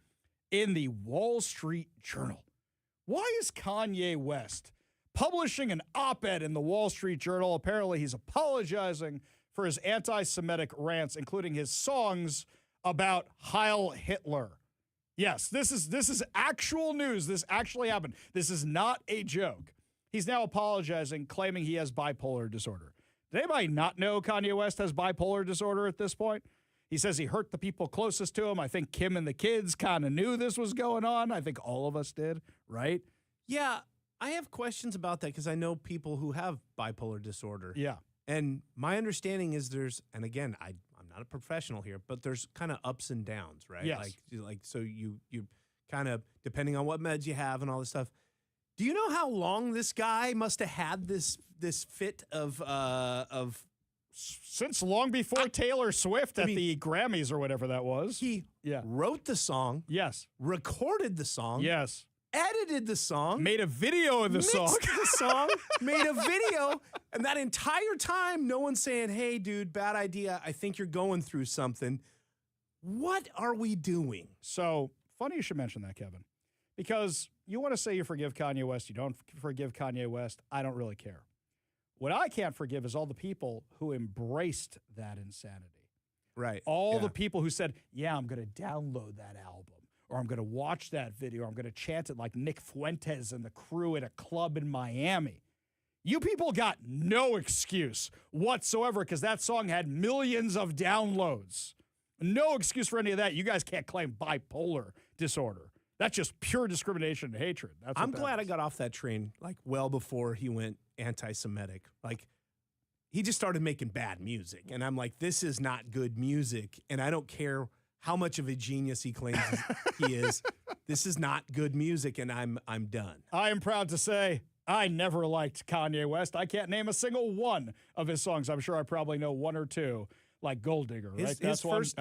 in the Wall Street Journal. Why is Kanye West publishing an op-ed in the Wall Street Journal? Apparently, he's apologizing for his anti-Semitic rants, including his songs about Heil Hitler. Yes, this is actual news. This actually happened. This is not a joke. He's now apologizing, claiming he has bipolar disorder. Did anybody not know Kanye West has bipolar disorder at this point? He says he hurt the people closest to him. I think Kim and the kids kind of knew this was going on. I think all of us did, right? Yeah, I have questions about that because I know people who have bipolar disorder. Yeah. And my understanding is and again, I'm not a professional here, but there's kind of ups and downs, right? Yes. Like so you kind of, depending on what meds you have and all this stuff. Do you know how long this guy must have had this fit of since long before Taylor Swift at the Grammys or whatever that was? He wrote the song. Yes. Recorded the song. Yes. Edited the song. Made a video of the song. Mixed the song. Made a video. And that entire time, no one's saying, hey, dude, bad idea. I think you're going through something. What are we doing? So, funny you should mention that, Kevin. Because you want to say you forgive Kanye West, you don't forgive Kanye West. I don't really care. What I can't forgive is all the people who embraced that insanity. Right. All the people who said, yeah, I'm going to download that album, or I'm going to watch that video, or I'm going to chant it like Nick Fuentes and the crew at a club in Miami. You people got no excuse whatsoever because that song had millions of downloads. No excuse for any of that. You guys can't claim bipolar disorder. That's just pure discrimination and hatred. I'm glad I got off that train like well before he went anti-Semitic. Like he just started making bad music, and I'm like, this is not good music, and I don't care how much of a genius he claims he is. This is not good music, and I'm done. I am proud to say I never liked Kanye West. I can't name a single one of his songs. I'm sure I probably know one or two, like Gold Digger, right? His first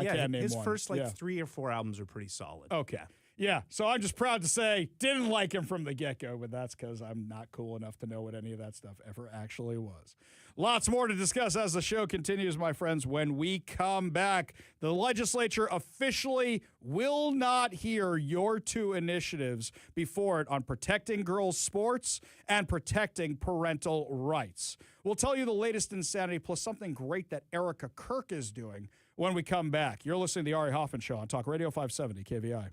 3 or 4 albums are pretty solid. Okay. Yeah, so I'm just proud to say, didn't like him from the get-go, but that's because I'm not cool enough to know what any of that stuff ever actually was. Lots more to discuss as the show continues, my friends. When we come back, the legislature officially will not hear your two initiatives before it on protecting girls' sports and protecting parental rights. We'll tell you the latest insanity, plus something great that Erica Kirk is doing when we come back. You're listening to the Ari Hoffman Show on Talk Radio 570 KVI.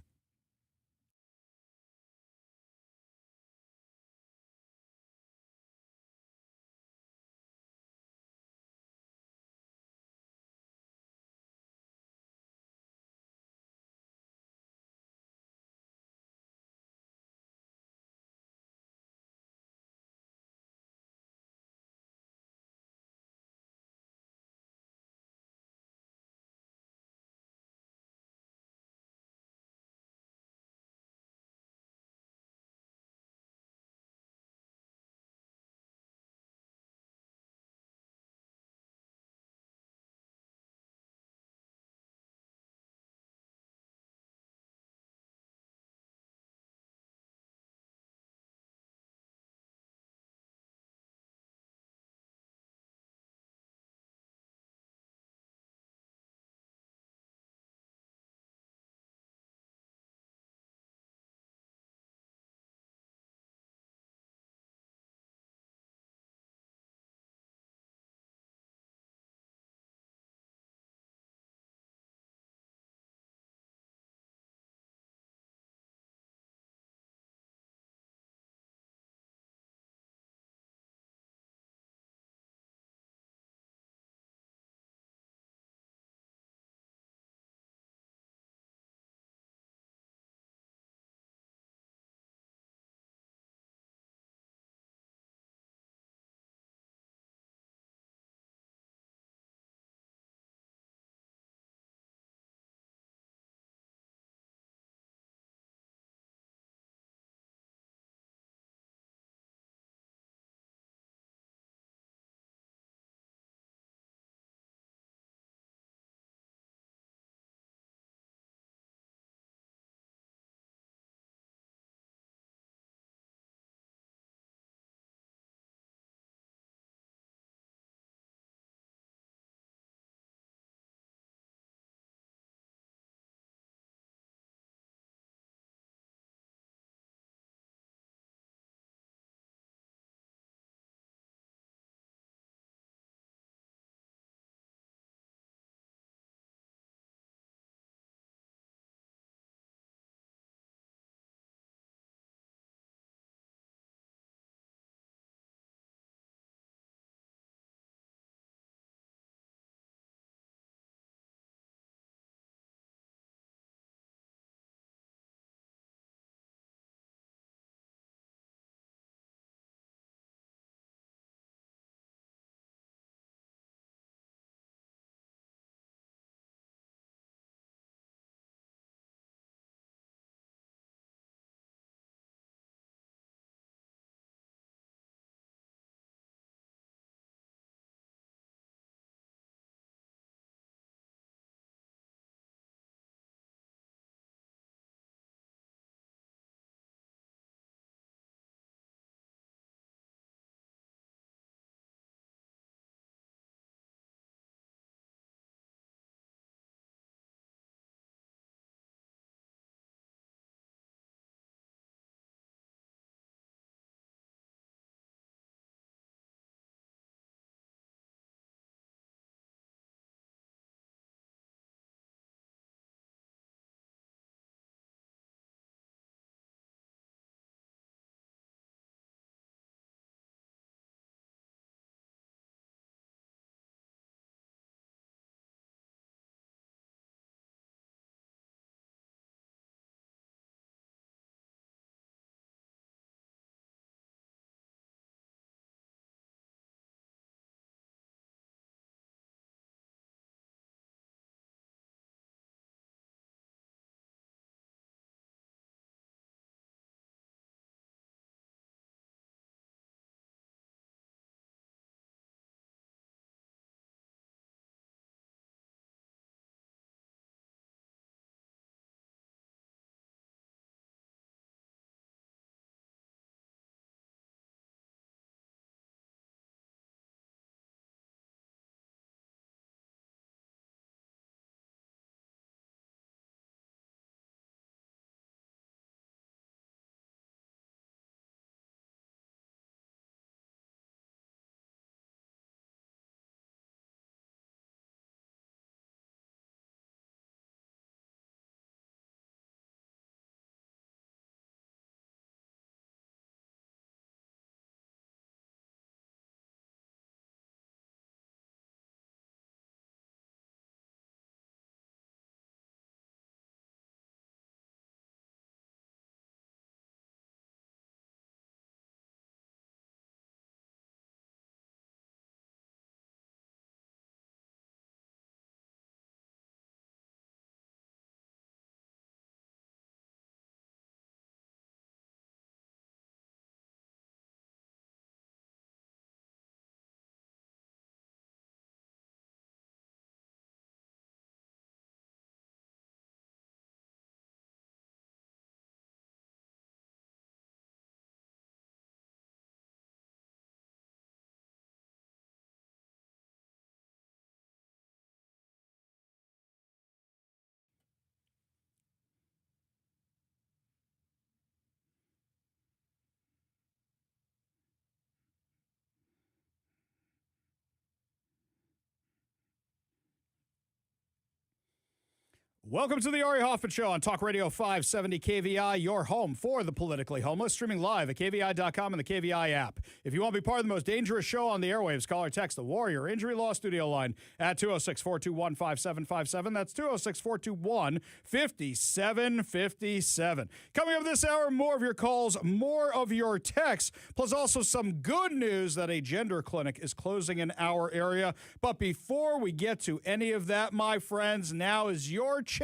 Welcome to the Ari Hoffman Show on Talk Radio 570 KVI, your home for the politically homeless, streaming live at KVI.com and the KVI app. If you want to be part of the most dangerous show on the airwaves, call or text the Warrior Injury Law Studio line at 206-421-5757. That's 206-421-5757. Coming up this hour, more of your calls, more of your texts, plus also some good news that a gender clinic is closing in our area. But before we get to any of that, my friends, now is your chance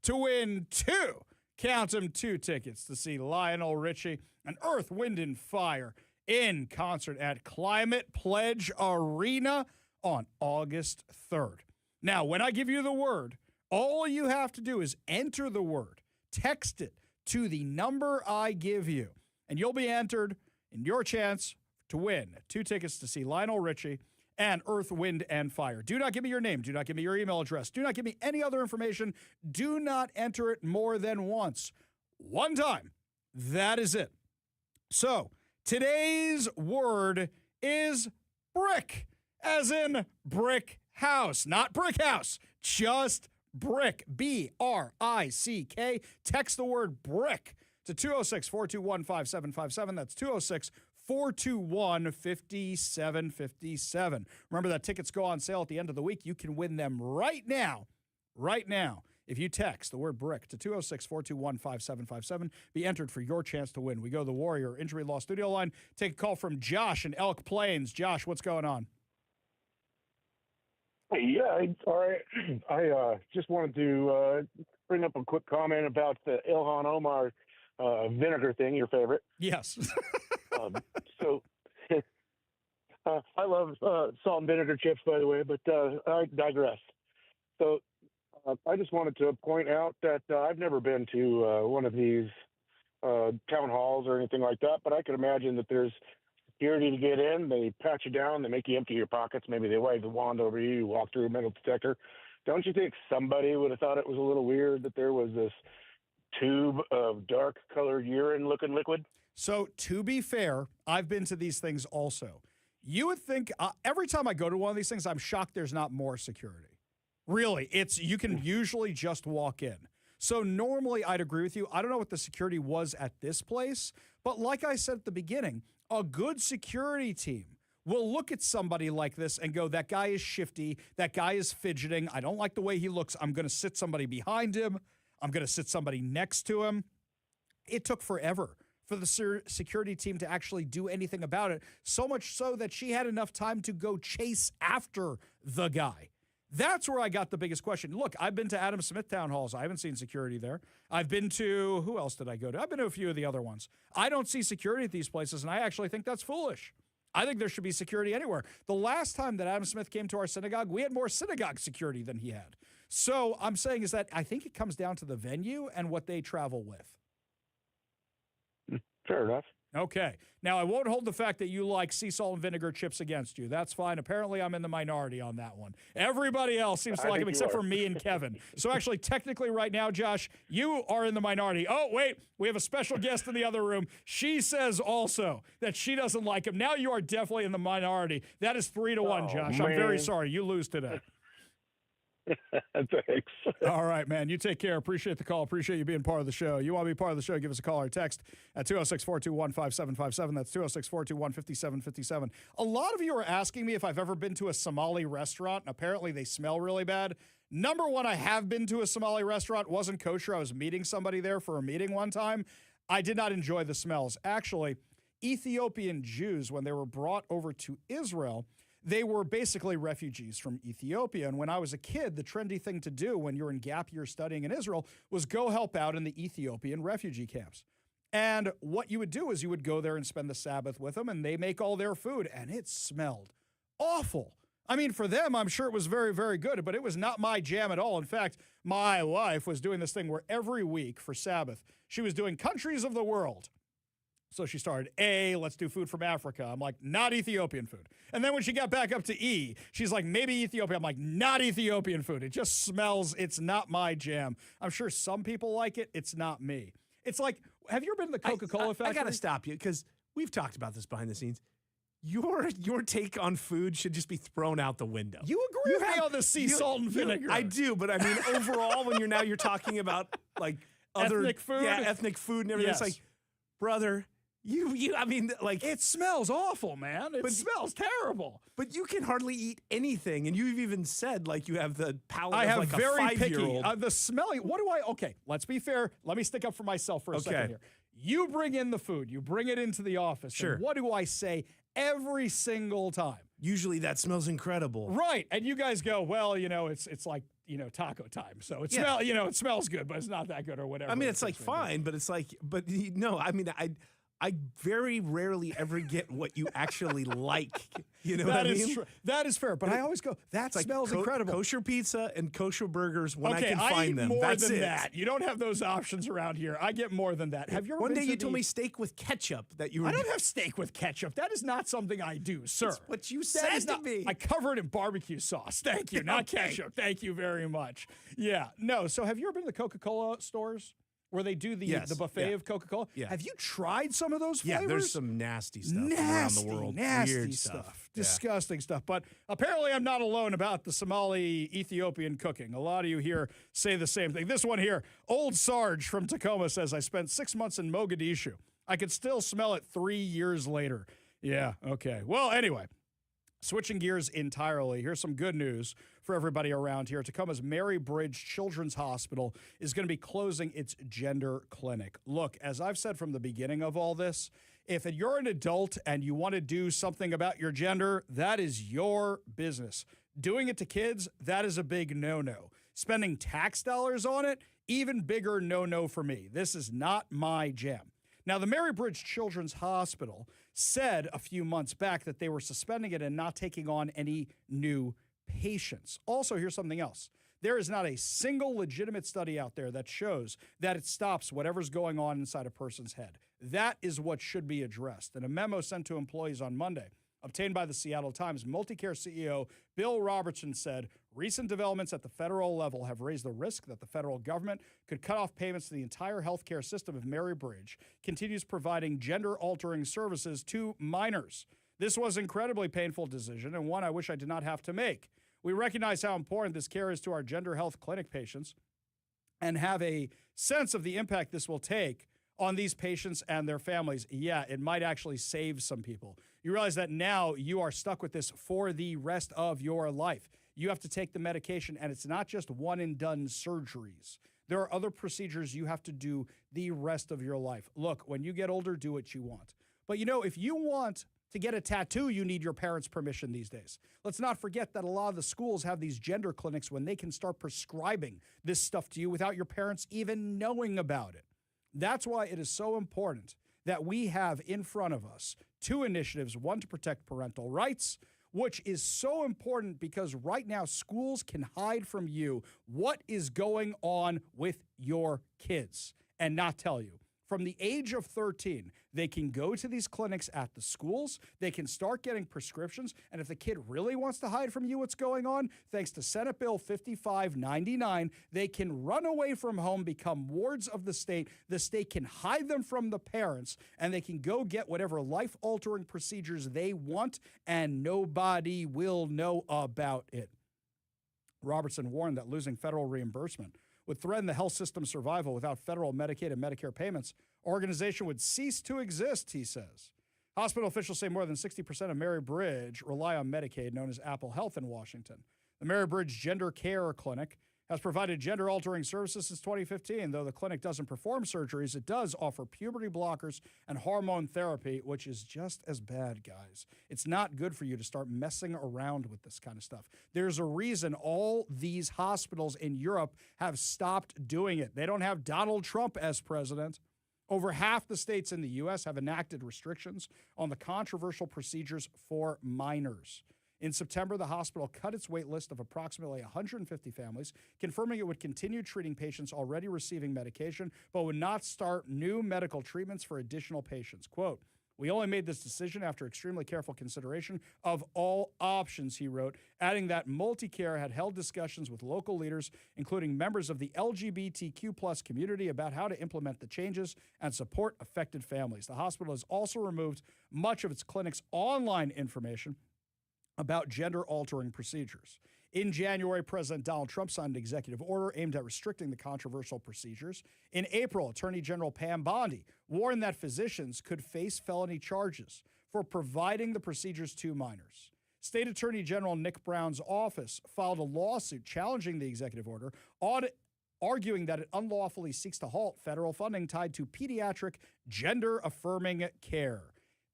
to win count them, 2 tickets to see Lionel Richie and Earth, Wind, and Fire in concert at Climate Pledge Arena on August 3rd. Now, when I give you the word, all you have to do is enter the word, text it to the number I give you, and you'll be entered in your chance to win 2 tickets to see Lionel Richie and Earth, Wind, and Fire. Do not give me your name. Do not give me your email address. Do not give me any other information. Do not enter it more than once. One time. That is it. So, today's word is brick, as in brick house. Not brick house, just brick. B-R-I-C-K. Text the word brick to 206-421-5757. That's 206-421-5757. Remember that tickets go on sale at the end of the week. You can win them right now. If you text the word brick to 206-421-5757, be entered for your chance to win. We go to the Warrior Injury Law Studio line. Take a call from Josh in Elk Plains. Josh, what's going on? Yeah, all right. I just wanted to bring up a quick comment about the Ilhan Omar vinegar thing, your favorite. Yes. I love salt and vinegar chips, by the way, but I digress. So I just wanted to point out that I've never been to one of these town halls or anything like that, but I can imagine that there's security to get in. They pat you down. They make you empty your pockets. Maybe they wave the wand over you. You walk through a metal detector. Don't you think somebody would have thought it was a little weird that there was this tube of dark-colored urine-looking liquid? So, to be fair, I've been to these things also. You would think every time I go to one of these things, I'm shocked there's not more security. Really, you can usually just walk in. So normally I'd agree with you. I don't know what the security was at this place, but like I said at the beginning, a good security team will look at somebody like this and go, that guy is shifty, that guy is fidgeting, I don't like the way he looks, I'm going to sit somebody behind him, I'm going to sit somebody next to him. It took forever for the security team to actually do anything about it, so much so that she had enough time to go chase after the guy. That's where I got the biggest question. Look, I've been to Adam Smith town halls. I haven't seen security there. I've been to, who else did I go to? I've been to a few of the other ones. I don't see security at these places, and I actually think that's foolish. I think there should be security anywhere. The last time that Adam Smith came to our synagogue, we had more synagogue security than he had. So I'm saying is that I think it comes down to the venue and what they travel with. Fair enough. Okay. Now, I won't hold the fact that you like sea salt and vinegar chips against you. That's fine. Apparently, I'm in the minority on that one. Everybody else seems to like them except for me and Kevin. So actually, technically right now, Josh, you are in the minority. Oh, wait. We have a special guest in the other room. She says also that she doesn't like them. Now you are definitely in the minority. That is 3-1, Josh. Man. I'm very sorry. You lose today. Thanks. All right, man. You take care. Appreciate the call. Appreciate you being part of the show. You want to be part of the show, give us a call or text at 206-421-5757. That's 206-421-5757. A lot of you are asking me if I've ever been to a Somali restaurant, and apparently they smell really bad. Number one, I have been to a Somali restaurant. Wasn't kosher. I was meeting somebody there for a meeting one time. I did not enjoy the smells. Actually, Ethiopian Jews, when they were brought over to Israel, they were basically refugees from Ethiopia. And when I was a kid, the trendy thing to do when you're in gap year studying in Israel was go help out in the Ethiopian refugee camps. And what you would do is you would go there and spend the Sabbath with them, and they make all their food, and it smelled awful. I mean, for them, I'm sure it was very, very good, but it was not my jam at all. In fact, my wife was doing this thing where every week for Sabbath, she was doing countries of the world. So she started A, let's do food from Africa. I'm like, not Ethiopian food. And then when she got back up to E, she's like, maybe Ethiopia. I'm like, not Ethiopian food. It just smells. It's not my jam. I'm sure some people like it. It's not me. It's like, have you ever been to the Coca-Cola factory? I got to stop you because we've talked about this behind the scenes. your take on food should just be thrown out the window. You agree with me on the sea salt and vinegar. I do, but I mean, overall, when you're talking about like other ethnic food, ethnic food and everything, yes. It's like, brother, I mean, like it smells awful, man. It smells terrible. But you can hardly eat anything, and you've even said like you have the palate. I of have like very a picky. 5-year-old. The smelling. What do I? Okay, let's be fair. Let me stick up for myself for a second here. You bring in the food. You bring it into the office. Sure. And what do I say every single time? Usually that smells incredible. Right. And you guys go, well, it's like, taco time. So it smells good, but it's not that good or whatever. I mean, it's like fine, but it's like, but no, I mean, I very rarely ever get what you actually like. You know what I mean? That is fair. But I always go, that smells incredible. Kosher pizza and kosher burgers when I can I find eat them. more That's than it. that. You don't have those options around here. I get more than that. Have you ever One been day to you told me steak with ketchup that you were. I don't have steak with ketchup. That is not something I do, sir. That's what you said to me. I cover it in barbecue sauce. Thank you, not ketchup. Thank you very much. Yeah, no. So have you ever been to the Coca-Cola stores where they do the buffet of Coca-Cola? Yeah. Have you tried some of those flavors? Yeah, there's some nasty stuff from around the world. Nasty Weird stuff. Disgusting stuff. But apparently I'm not alone about the Somali Ethiopian cooking. A lot of you here say the same thing. This one here, Old Sarge from Tacoma says, I spent 6 months in Mogadishu. I could still smell it 3 years later. Yeah, okay. Well, anyway, switching gears entirely, here's some good news for everybody around here. Tacoma's Mary Bridge Children's Hospital is going to be closing its gender clinic. Look, as I've said from the beginning of all this, if you're an adult and you want to do something about your gender, that is your business. Doing it to kids, that is a big no-no. Spending tax dollars on it, even bigger no-no for me. This is not my jam. Now, the Mary Bridge Children's Hospital said a few months back that they were suspending it and not taking on any new patients. Also, here's something else. There is not a single legitimate study out there that shows that it stops whatever's going on inside a person's head. That is what should be addressed. In a memo sent to employees on Monday, obtained by the Seattle Times, Multicare CEO Bill Robertson said, recent developments at the federal level have raised the risk that the federal government could cut off payments to the entire healthcare system if Mary Bridge continues providing gender-altering services to minors. This was an incredibly painful decision and one I wish I did not have to make. We recognize how important this care is to our gender health clinic patients and have a sense of the impact this will take on these patients and their families. Yeah, it might actually save some people. You realize that now you are stuck with this for the rest of your life. You have to take the medication, and it's not just one-and-done surgeries. There are other procedures you have to do the rest of your life. Look, when you get older, do what you want. But, if you want to get a tattoo, you need your parents' permission these days. Let's not forget that a lot of the schools have these gender clinics when they can start prescribing this stuff to you without your parents even knowing about it. That's why it is so important that we have in front of us two initiatives, one to protect parental rights, which is so important because right now schools can hide from you what is going on with your kids and not tell you. From the age of 13, they can go to these clinics at the schools. They can start getting prescriptions. And if the kid really wants to hide from you what's going on, thanks to Senate Bill 5599, they can run away from home, become wards of the state. The state can hide them from the parents, and they can go get whatever life-altering procedures they want, and nobody will know about it. Robertson warned that losing federal reimbursement would threaten the health system's survival without federal Medicaid and Medicare payments. Organization would cease to exist, he says. Hospital officials say more than 60% of Mary Bridge rely on Medicaid, known as Apple Health in Washington. The Mary Bridge Gender Care Clinic has provided gender-altering services since 2015. Though the clinic doesn't perform surgeries, it does offer puberty blockers and hormone therapy, which is just as bad, guys. It's not good for you to start messing around with this kind of stuff. There's a reason all these hospitals in Europe have stopped doing it. They don't have Donald Trump as president. Over half the states in the U.S. have enacted restrictions on the controversial procedures for minors. In September, the hospital cut its wait list of approximately 150 families, confirming it would continue treating patients already receiving medication, but would not start new medical treatments for additional patients. Quote, We only made this decision after extremely careful consideration of all options, he wrote, adding that MultiCare had held discussions with local leaders, including members of the LGBTQ plus community, about how to implement the changes and support affected families. The hospital has also removed much of its clinic's online information about gender-altering procedures. In January, President Donald Trump signed an executive order aimed at restricting the controversial procedures. In April, Attorney General Pam Bondi warned that physicians could face felony charges for providing the procedures to minors. State Attorney General Nick Brown's office filed a lawsuit challenging the executive order, arguing that it unlawfully seeks to halt federal funding tied to pediatric gender-affirming care.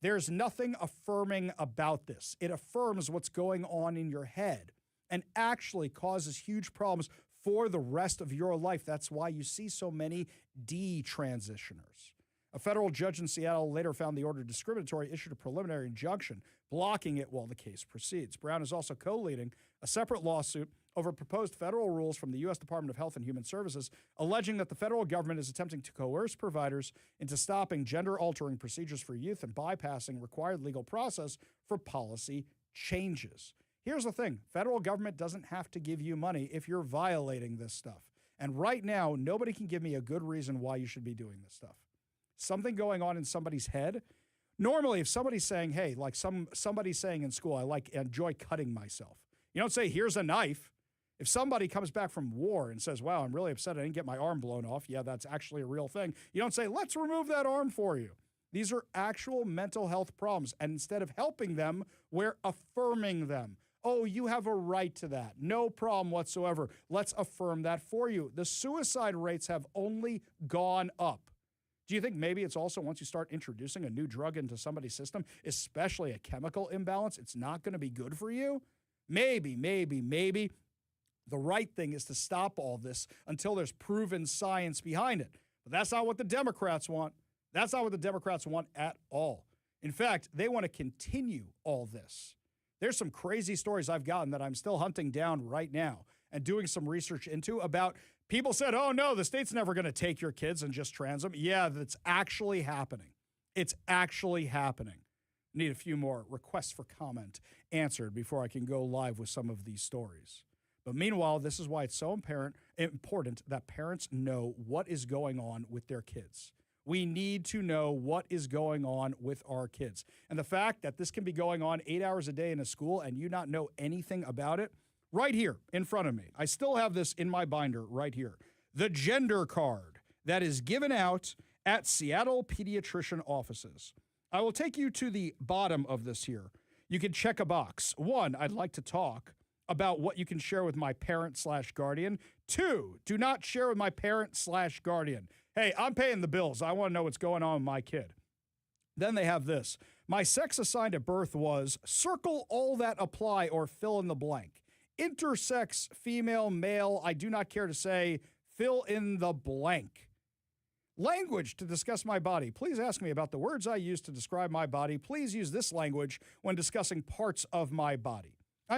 There's nothing affirming about this. It affirms what's going on in your head and actually causes huge problems for the rest of your life. That's why you see so many detransitioners. A federal judge in Seattle later found the order discriminatory, issued a preliminary injunction blocking it while the case proceeds. Brown is also co-leading a separate lawsuit over proposed federal rules from the U.S. Department of Health and Human Services, alleging that the federal government is attempting to coerce providers into stopping gender-altering procedures for youth and bypassing required legal process for policy changes. Here's the thing. Federal government doesn't have to give you money if you're violating this stuff. And right now, nobody can give me a good reason why you should be doing this stuff. Something going on in somebody's head. Normally, if somebody's saying, hey, like somebody's saying in school, I enjoy cutting myself. You don't say, here's a knife. If somebody comes back from war and says, wow, I'm really upset I didn't get my arm blown off. Yeah, that's actually a real thing. You don't say, let's remove that arm for you. These are actual mental health problems. And instead of helping them, we're affirming them. Oh, you have a right to that. No problem whatsoever. Let's affirm that for you. The suicide rates have only gone up. Do you think maybe it's also once you start introducing a new drug into somebody's system, especially a chemical imbalance, it's not going to be good for you? Maybe. The right thing is to stop all this until there's proven science behind it. But that's not what the Democrats want. That's not what the Democrats want at all. In fact, they want to continue all this. There's some crazy stories I've gotten that I'm still hunting down right now and doing some research into about people said, oh, no, the state's never going to take your kids and just trans them. Yeah, that's actually happening. It's actually happening. Need a few more requests for comment answered before I can go live with some of these stories. But meanwhile, this is why it's so important that parents know what is going on with their kids. We need to know what is going on with our kids. And the fact that this can be going on 8 hours a day in a school and you not know anything about it, right here in front of me. I still have this in my binder right here. The gender card that is given out at Seattle pediatrician offices. I will take you to the bottom of this here. You can check a box. 1, I'd like to talk about what you can share with my parent/guardian. 2, do not share with my parent/guardian. Hey, I'm paying the bills. I want to know what's going on with my kid. Then they have this. My sex assigned at birth was circle all that apply or fill in the blank. Intersex, female, male, I do not care to say, fill in the blank. Language to discuss my body. Please ask me about the words I use to describe my body. Please use this language when discussing parts of my body.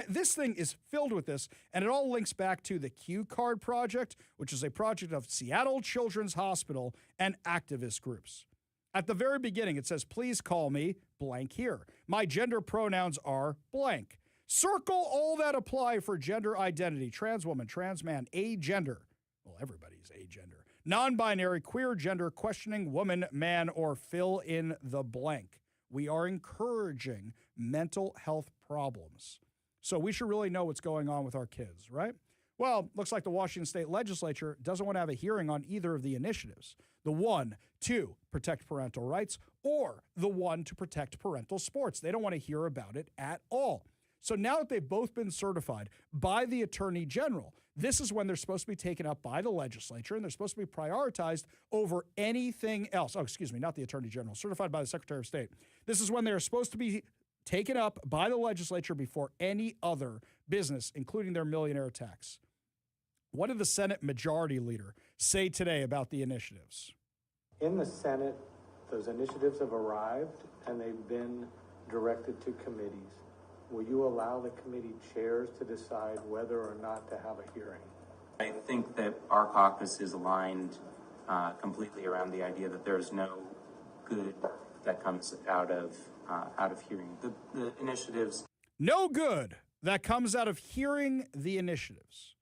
This thing is filled with this, and it all links back to the Q Card Project, which is a project of Seattle Children's Hospital and activist groups. At the very beginning, it says, please call me blank here. My gender pronouns are blank. Circle all that apply for gender identity, trans woman, trans man, agender. Well, everybody's agender. Non-binary, queer gender, questioning woman, man, or fill in the blank. We are encouraging mental health problems. So we should really know what's going on with our kids, right? Well, looks like the Washington State Legislature doesn't want to have a hearing on either of the initiatives. The one to protect parental rights or the one to protect parental sports. They don't want to hear about it at all. So now that they've both been certified by the Attorney General, this is when they're supposed to be taken up by the legislature and they're supposed to be prioritized over anything else. Oh, excuse me, not the Attorney General, certified by the Secretary of State. This is when they're supposed to be taken up by the legislature before any other business, including their millionaire tax. What did the Senate Majority Leader say today about the initiatives? In the Senate, those initiatives have arrived and they've been directed to committees. Will you allow the committee chairs to decide whether or not to have a hearing? I think that our caucus is aligned completely around the idea that there's no good that comes out of hearing the initiatives. No good that comes out of hearing the initiatives.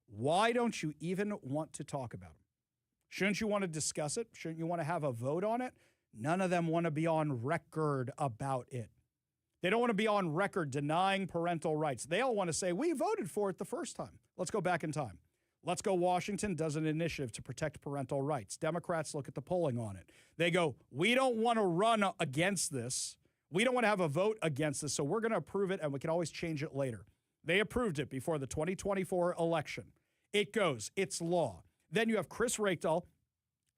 Why don't you even want to talk about them? Shouldn't you want to discuss it? Shouldn't you want to have a vote on it? None of them want to be on record about it. They don't want to be on record denying parental rights. They all want to say, we voted for it the first time. Let's go back in time. Let's Go Washington does an initiative to protect parental rights. Democrats look at the polling on it. They go, we don't want to run against this. We don't want to have a vote against this, so we're going to approve it, and we can always change it later. They approved it before the 2024 election. It goes. It's law. Then you have Chris Rakedal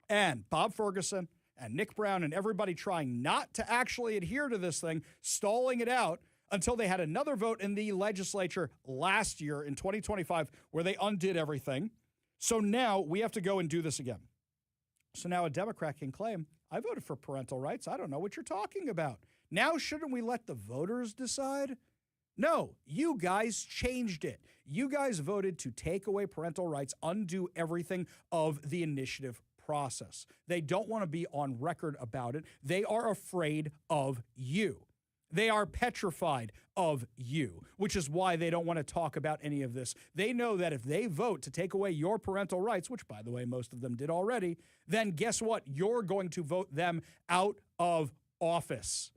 and Bob Ferguson and Nick Brown and everybody trying not to actually adhere to this thing, stalling it out until they had another vote in the legislature last year in 2025 where they undid everything. So now we have to go and do this again. So now a Democrat can claim, I voted for parental rights. I don't know what you're talking about. Now shouldn't we let the voters decide? No, you guys changed it. You guys voted to take away parental rights, undo everything of the initiative process. They don't want to be on record about it. They are afraid of you. They are petrified of you, which is why they don't want to talk about any of this. They know that if they vote to take away your parental rights, which, by the way, most of them did already, then guess what? You're going to vote them out of office.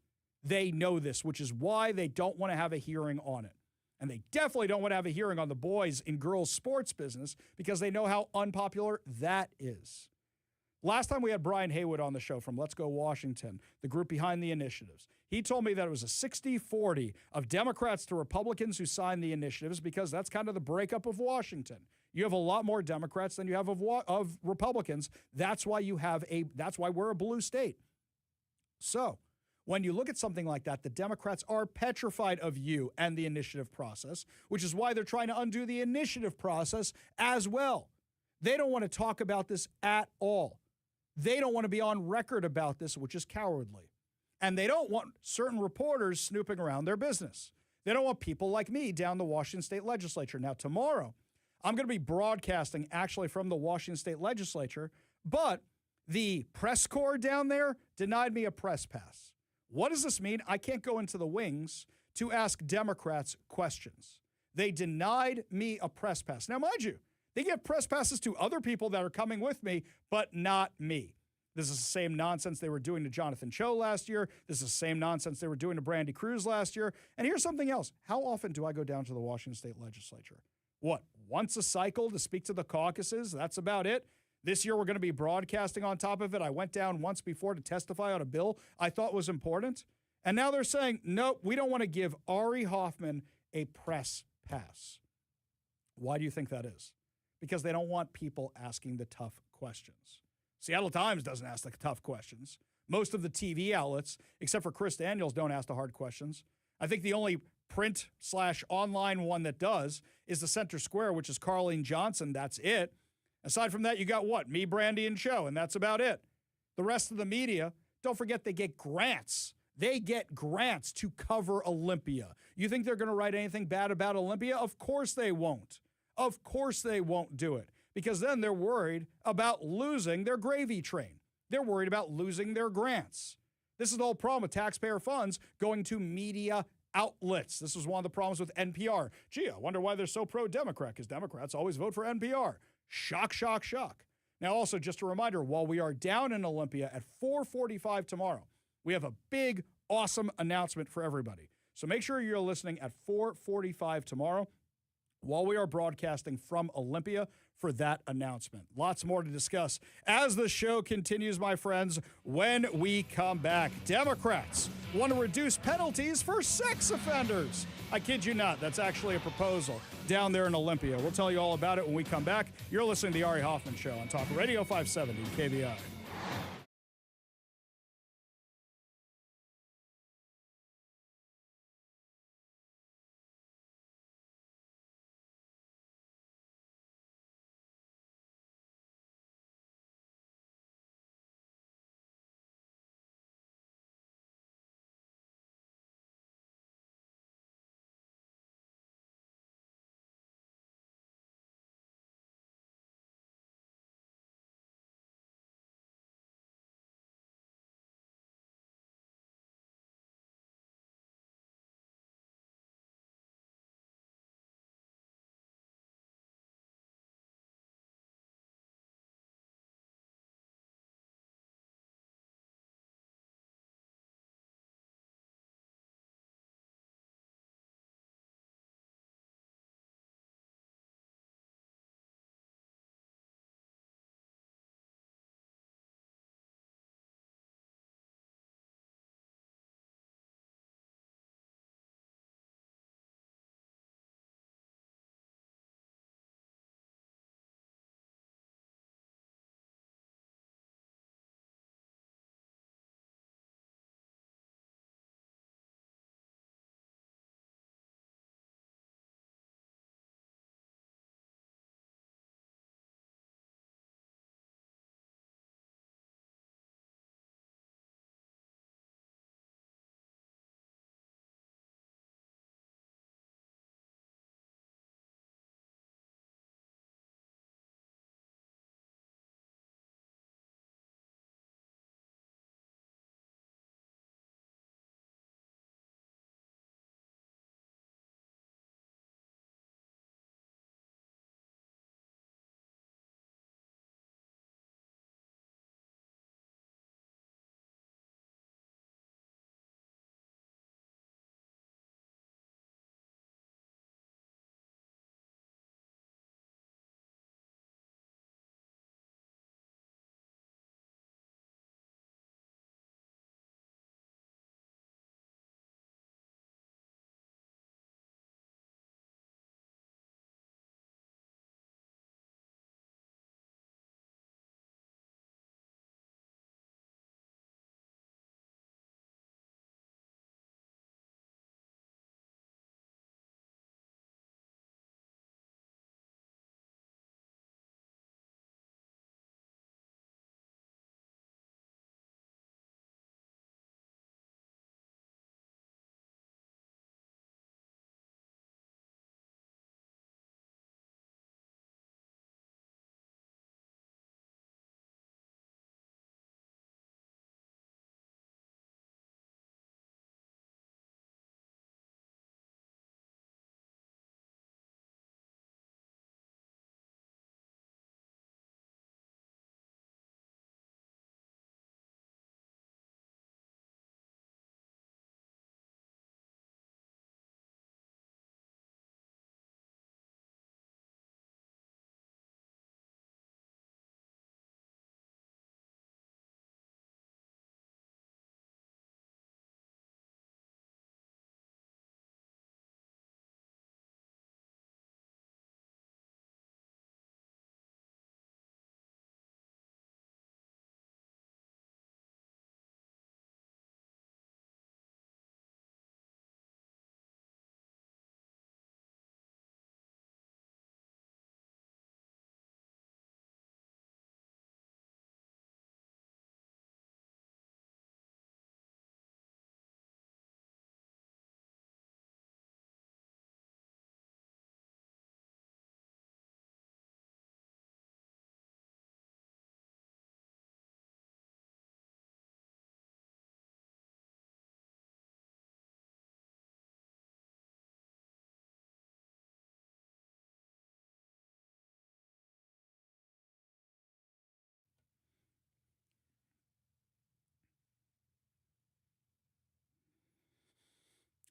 They know this, which is why they don't want to have a hearing on it. And they definitely don't want to have a hearing on the boys and girls sports business because they know how unpopular that is. Last time we had Brian Haywood on the show from Let's Go Washington, the group behind the initiatives. He told me that it was a 60-40 of Democrats to Republicans who signed the initiatives because that's kind of the breakup of Washington. You have a lot more Democrats than you have of Republicans. That's why we're a blue state. So when you look at something like that, the Democrats are petrified of you and the initiative process, which is why they're trying to undo the initiative process as well. They don't want to talk about this at all. They don't want to be on record about this, which is cowardly. And they don't want certain reporters snooping around their business. They don't want people like me down the Washington State Legislature. Now, tomorrow, I'm going to be broadcasting actually from the Washington State Legislature, but the press corps down there denied me a press pass. What does this mean? I can't go into the wings to ask Democrats questions. They denied me a press pass. Now, mind you, they give press passes to other people that are coming with me, but not me. This is the same nonsense they were doing to Jonathan Cho last year. This is the same nonsense they were doing to Brandy Cruz last year. And here's something else. How often do I go down to the Washington State Legislature? What, once a cycle to speak to the caucuses? That's about it. This year we're going to be broadcasting on top of it. I went down once before to testify on a bill I thought was important. And now they're saying, nope, we don't want to give Ari Hoffman a press pass. Why do you think that is? Because they don't want people asking the tough questions. Seattle Times doesn't ask the tough questions. Most of the TV outlets, except for Chris Daniels, don't ask the hard questions. I think the only print/online one that does is the Center Square, which is Carlene Johnson. That's it. Aside from that, you got what? Me, Brandy, and Cho, and that's about it. The rest of the media, don't forget they get grants. They get grants to cover Olympia. You think they're going to write anything bad about Olympia? Of course they won't. Of course they won't do it because then they're worried about losing their gravy train. They're worried about losing their grants. This is the whole problem with taxpayer funds going to media outlets. This was one of the problems with NPR. Gee, I wonder why they're so pro-Democrat because Democrats always vote for NPR. Shock, shock, shock. Now, also, just a reminder, while we are down in Olympia at 4:45 tomorrow, we have a big, awesome announcement for everybody. So make sure you're listening at 4:45 tomorrow while we are broadcasting from Olympia for that announcement. Lots more to discuss as the show continues, my friends, when we come back. Democrats want to reduce penalties for sex offenders. I kid you not, that's actually a proposal down there in Olympia. We'll tell you all about it when we come back. You're listening to the Ari Hoffman Show on Talk Radio 570 KBI.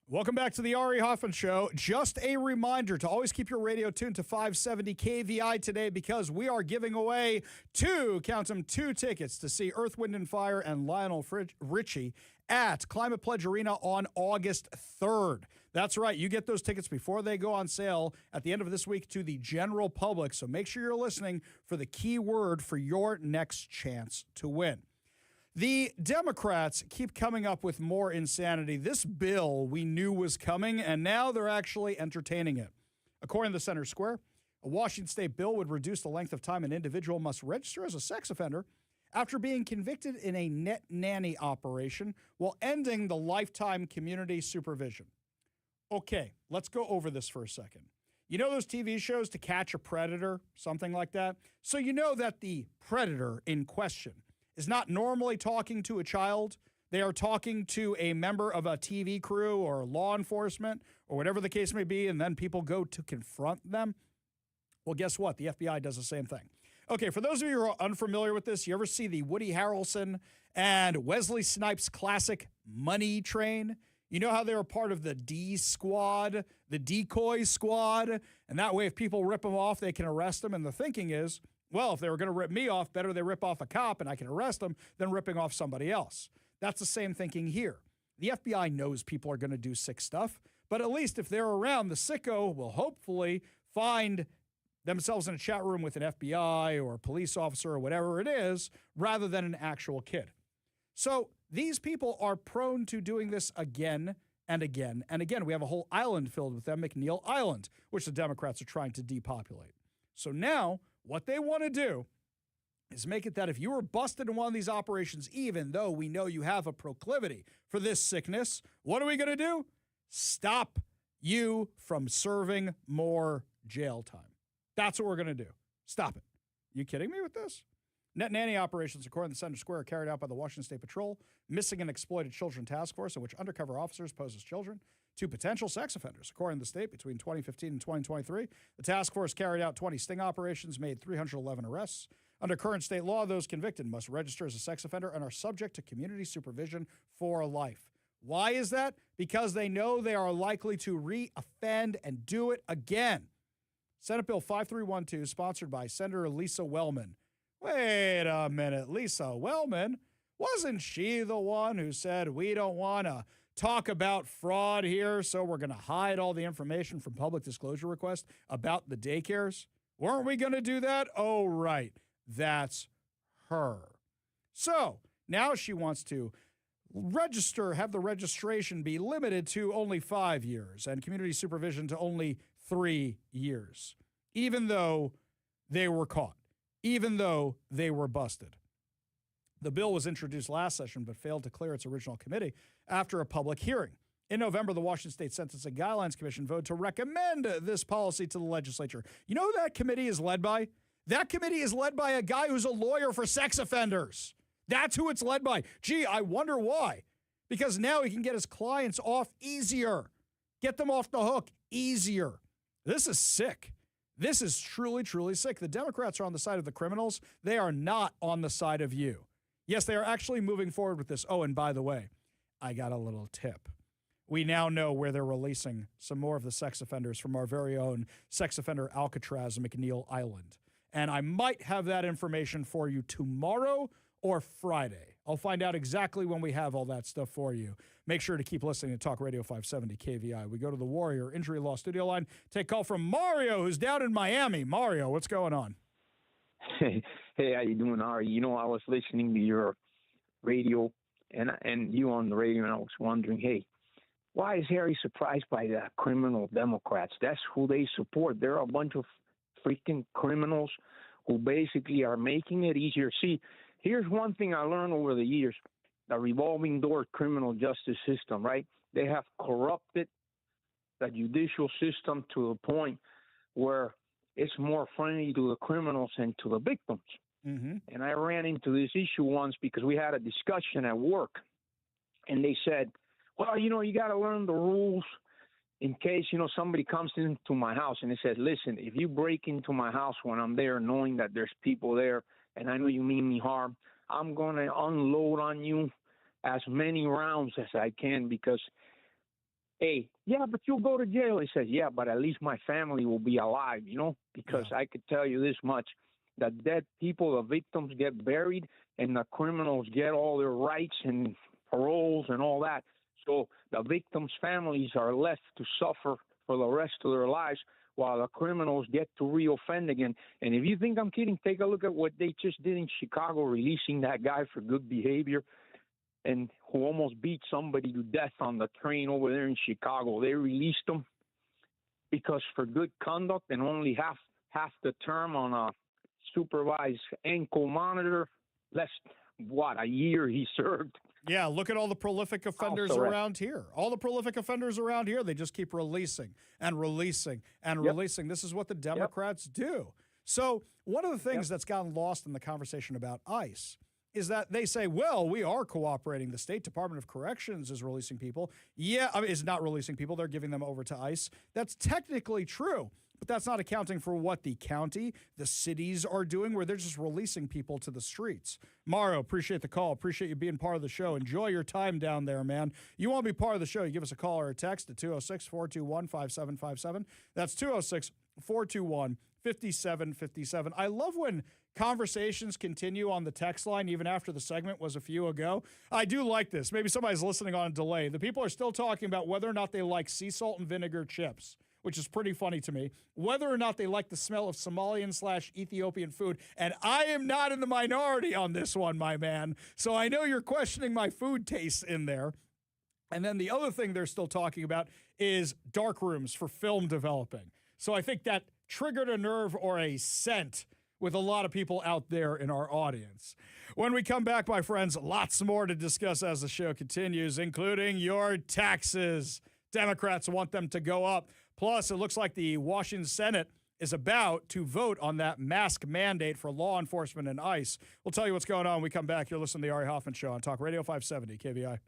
Welcome back to the Ari Hoffman Show. Just a reminder to always keep your radio tuned to 570 KVI today because we are giving away two tickets to see Earth, Wind & Fire and Lionel Richie at Climate Pledge Arena on August 3rd. That's right. You get those tickets before they go on sale at the end of this week to the general public. So make sure you're listening for the key word for your next chance to win. The Democrats keep coming up with more insanity. This bill we knew was coming, and now they're actually entertaining it. According to the Center Square, a Washington state bill would reduce the length of time an individual must register as a sex offender after being convicted in a net nanny operation while ending the lifetime community supervision. Okay, let's go over this for a second. You know those TV shows To Catch a Predator, something like that? So you know that the predator in question is not normally talking to a child. They are talking to a member of a TV crew or law enforcement or whatever the case may be, and then people go to confront them. Well, guess what? The FBI does the same thing. Okay, for those of you who are unfamiliar with this, you ever see the Woody Harrelson and Wesley Snipes classic Money Train? You know how they were part of the D Squad, the decoy squad, and that way if people rip them off, they can arrest them, and the thinking is, well, if they were going to rip me off, better they rip off a cop and I can arrest them than ripping off somebody else. That's the same thinking here. The FBI knows people are going to do sick stuff, but at least if they're around, the sicko will hopefully find themselves in a chat room with an FBI or a police officer or whatever it is, rather than an actual kid. So these people are prone to doing this again and again and again. We have a whole island filled with them, McNeil Island, which the Democrats are trying to depopulate. So now what they want to do is make it that if you were busted in one of these operations, even though we know you have a proclivity for this sickness, what are we going to do? Stop you from serving more jail time. That's what we're going to do. Stop it. You kidding me with this? Net nanny operations, according to Center Square, are carried out by the Washington State Patrol Missing and Exploited Children Task Force, in which undercover officers pose as children to potential sex offenders. According to the state, between 2015 and 2023, the task force carried out 20 sting operations, made 311 arrests. Under current state law, those convicted must register as a sex offender and are subject to community supervision for life. Why is that? Because they know they are likely to re-offend and do it again. Senate Bill 5312, sponsored by Senator Lisa Wellman. Wait a minute, Lisa Wellman? Wasn't she the one who said we don't want to talk about fraud here, so we're going to hide all the information from public disclosure requests about the daycares? Weren't we going to do that? Oh, right. That's her. So now she wants to have the registration be limited to only 5 years and community supervision to only 3 years, even though they were caught, even though they were busted. The bill was introduced last session but failed to clear its original committee after a public hearing. In November, the Washington State Sentencing Guidelines Commission voted to recommend this policy to the legislature. You know who that committee is led by? That committee is led by a guy who's a lawyer for sex offenders. That's who it's led by. Gee, I wonder why. Because now he can get his clients off easier. Get them off the hook easier. This is sick. This is truly, truly sick. The Democrats are on the side of the criminals. They are not on the side of you. Yes, they are actually moving forward with this. Oh, and by the way, I got a little tip. We now know where they're releasing some more of the sex offenders from our very own sex offender Alcatraz, McNeil Island. And I might have that information for you tomorrow or Friday. I'll find out exactly when we have all that stuff for you. Make sure to keep listening to Talk Radio 570 KVI. We go to the Warrior Injury Law Studio line. Take call from Mario, who's down in Miami. Mario, what's going on? Hey, how you doing, Ari? You know, I was listening to your radio and you on the radio, and I was wondering, hey, why is Harry surprised by the criminal Democrats? That's who they support. They're a bunch of freaking criminals who basically are making it easier. See, here's one thing I learned over the years, the revolving door criminal justice system, right? They have corrupted the judicial system to the point where it's more friendly to the criminals and to the victims. Mm-hmm. And I ran into this issue once because we had a discussion at work, and they said, well, you know, you got to learn the rules in case, you know, somebody comes into my house. And they said, listen, if you break into my house when I'm there knowing that there's people there and I know you mean me harm, I'm going to unload on you as many rounds as I can, because hey, yeah, but you'll go to jail. He says, yeah, but at least my family will be alive, because I could tell you this much. The dead people, the victims get buried, and the criminals get all their rights and paroles and all that. So the victims' families are left to suffer for the rest of their lives while the criminals get to reoffend again. And if you think I'm kidding, take a look at what they just did in Chicago, releasing that guy for good behavior and who almost beat somebody to death on the train over there in Chicago. They released him because for good conduct and only half the term on a supervised ankle monitor, less, a year he served. Yeah, look at all the prolific offenders around here. All the prolific offenders around here, they just keep releasing and releasing and releasing. This is what the Democrats do. So one of the things that's gotten lost in the conversation about ICE is that they say, well, we are cooperating. The State Department of Corrections is releasing people. Yeah, I mean, is not releasing people. They're giving them over to ICE. That's technically true. But that's not accounting for what the county, the cities are doing, where they're just releasing people to the streets. Mario, appreciate the call. Appreciate you being part of the show. Enjoy your time down there, man. You want to be part of the show, you give us a call or a text at 206-421-5757. That's 206-421-5757. I love when conversations continue on the text line, even after the segment was a few ago. I do like this. Maybe somebody's listening on a delay. The people are still talking about whether or not they like sea salt and vinegar chips, which is pretty funny to me, whether or not they like the smell of Somalian/Ethiopian food. And I am not in the minority on this one, my man. So I know you're questioning my food tastes in there. And then the other thing they're still talking about is dark rooms for film developing. So I think that triggered a nerve or a scent with a lot of people out there in our audience. When we come back, my friends, lots more to discuss as the show continues, including your taxes. Democrats want them to go up. Plus, it looks like the Washington Senate is about to vote on that mask mandate for law enforcement and ICE. We'll tell you what's going on when we come back. You're listening to the Ari Hoffman Show on Talk Radio 570 KVI.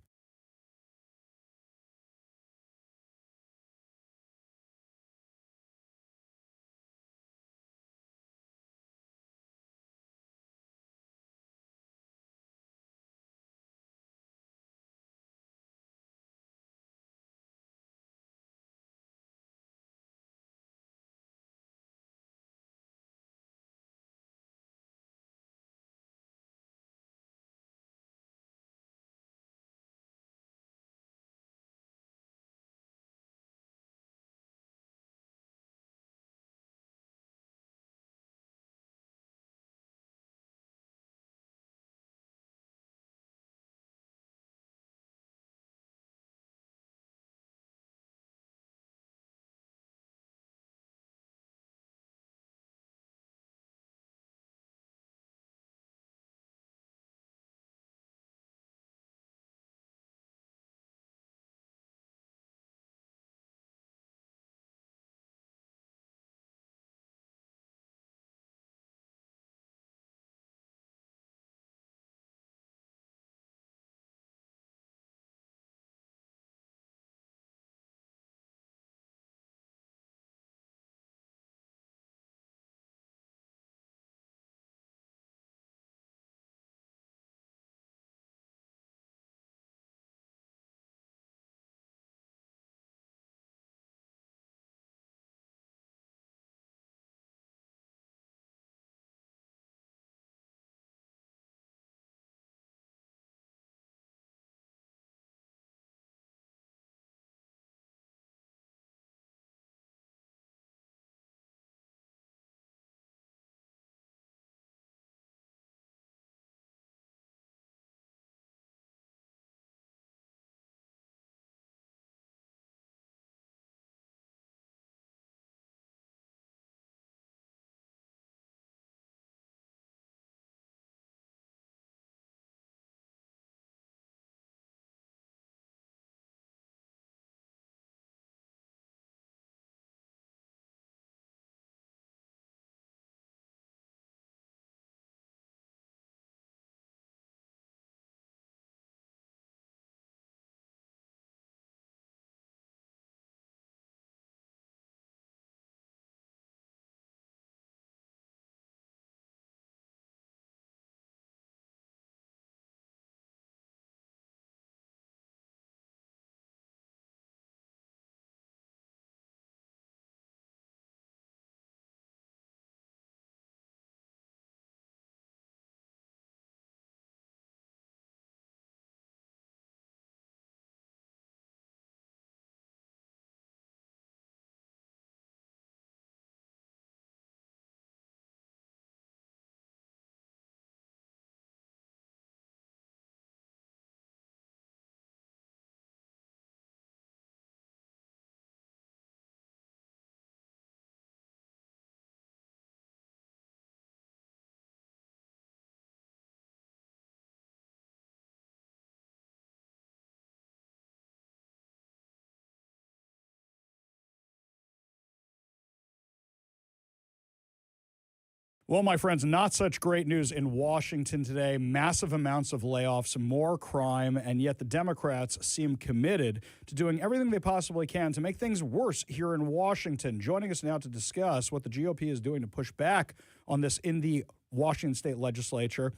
Well, my friends, not such great news in Washington today. Massive amounts of layoffs, more crime, and yet the Democrats seem committed to doing everything they possibly can to make things worse here in Washington. Joining us now to discuss what the GOP is doing to push back on this in the Washington State Legislature,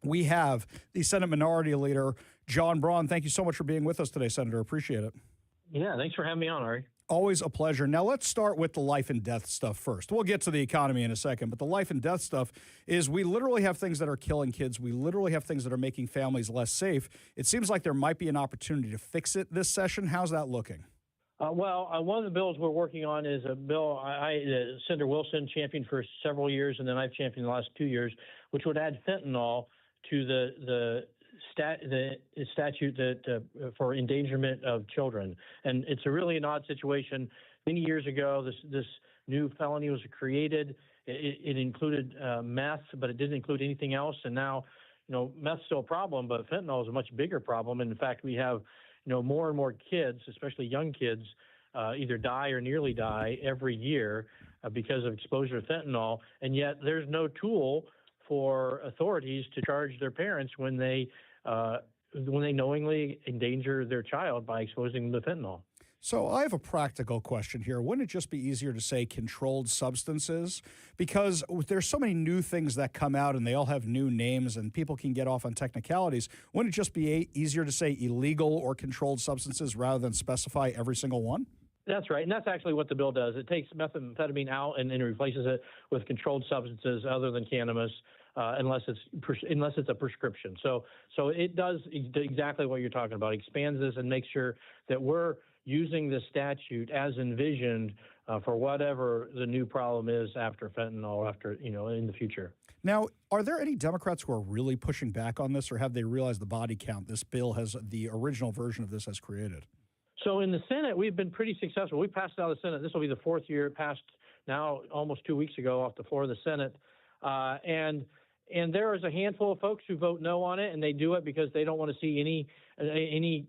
we have the Senate Minority Leader, John Braun. Thank you so much for being with us today, Senator. Appreciate it. Yeah, thanks for having me on, Ari. Always a pleasure. Now, let's start with the life and death stuff first. We'll get to the economy in a second, but the life and death stuff is we literally have things that are killing kids. We literally have things that are making families less safe. It seems like there might be an opportunity to fix it this session. How's that looking? One of the bills we're working on is a bill Senator Wilson championed for several years, and then I've championed the last 2 years, which would add fentanyl to the statute that for endangerment of children. And it's really an odd situation. Many years ago, this new felony was created. It included meth, but it didn't include anything else. And now, meth's still a problem, but fentanyl is a much bigger problem. And in fact, we have, more and more kids, especially young kids, either die or nearly die every year because of exposure to fentanyl. And yet there's no tool for authorities to charge their parents when they knowingly endanger their child by exposing them to fentanyl. So I have a practical question here. Wouldn't it just be easier to say controlled substances? Because there's so many new things that come out and they all have new names and people can get off on technicalities. Wouldn't it just be easier to say illegal or controlled substances rather than specify every single one? That's right, and that's actually what the bill does. It takes methamphetamine out and replaces it with controlled substances other than cannabis, unless it's a prescription. So it does exactly what you're talking about. It expands this and makes sure that we're using the statute as envisioned for whatever the new problem is after fentanyl, in the future. Now, are there any Democrats who are really pushing back on this, or have they realized the body count this bill has, the original version of this has created? So in the Senate, we've been pretty successful. We passed it out of the Senate. This will be the fourth year. It passed now almost 2 weeks ago off the floor of the Senate. And there is a handful of folks who vote no on it, and they do it because they don't want to see any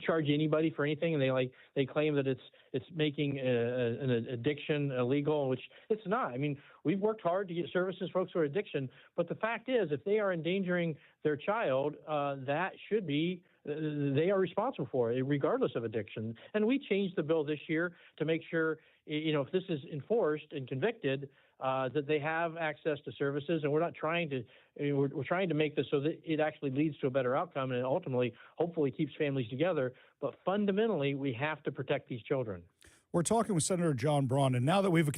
charge anybody for anything, and they claim that it's making an addiction illegal, which it's not. I mean, we've worked hard to get services for folks who are addiction, but the fact is, if they are endangering their child, that should be they are responsible for it, regardless of addiction. And we changed the bill this year to make sure, if this is enforced and convicted, that they have access to services. And we're not trying to, we're trying to make this so that it actually leads to a better outcome and ultimately, hopefully, keeps families together. But fundamentally, we have to protect these children. We're talking with Senator John Braun, and now that we've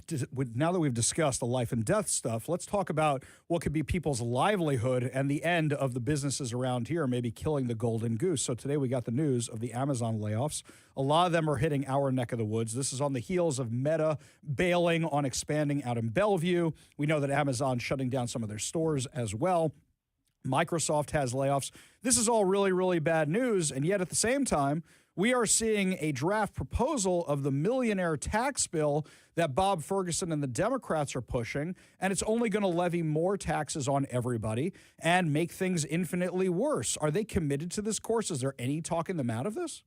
discussed the life and death stuff, let's talk about what could be people's livelihood and the end of the businesses around here, maybe killing the golden goose. So today we got the news of the Amazon layoffs. A lot of them are hitting our neck of the woods. This is on the heels of Meta bailing on expanding out in Bellevue. We know that Amazon's shutting down some of their stores as well. Microsoft has layoffs. This is all really, really bad news, and yet at the same time, we are seeing a draft proposal of the millionaire tax bill that Bob Ferguson and the Democrats are pushing, and it's only going to levy more taxes on everybody and make things infinitely worse. Are they committed to this course? Is there any talking them out of this?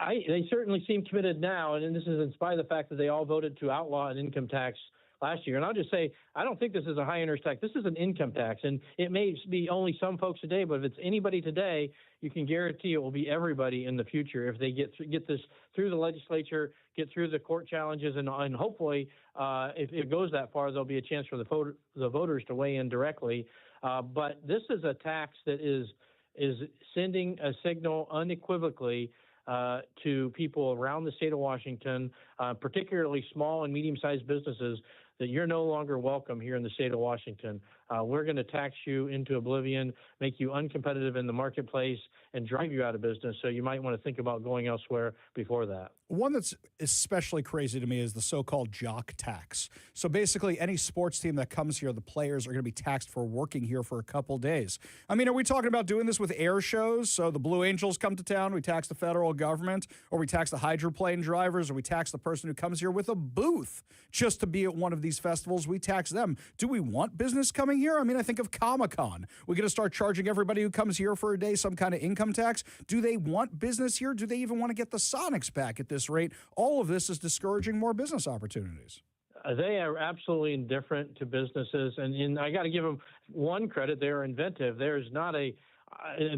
They certainly seem committed now, and this is in spite of the fact that they all voted to outlaw an income tax last year. And I'll just say, I don't think this is a high earners tax. This is an income tax, and it may be only some folks today, but if it's anybody today, you can guarantee it will be everybody in the future if they get this through the legislature, get through the court challenges, and hopefully, if it goes that far, there'll be a chance for the voters to weigh in directly. But this is a tax that is sending a signal unequivocally to people around the state of Washington, particularly small and medium-sized businesses, that you're no longer welcome here in the state of Washington. We're going to tax you into oblivion, make you uncompetitive in the marketplace, and drive you out of business. So you might want to think about going elsewhere before that. One that's especially crazy to me is the so-called jock tax. So basically, any sports team that comes here, the players are going to be taxed for working here for a couple days. I mean, are we talking about doing this with air shows? So the Blue Angels come to town, we tax the federal government, or we tax the hydroplane drivers, or we tax the person who comes here with a booth just to be at one of these festivals. We tax them. Do we want business coming here? I mean, I think of Comic-Con. We're going to start charging everybody who comes here for a day some kind of income tax. Do they want business here? Do they even want to get the Sonics back at this rate? All of this is discouraging more business opportunities. They are absolutely indifferent to businesses, and I got to give them one credit. They're inventive. There's not a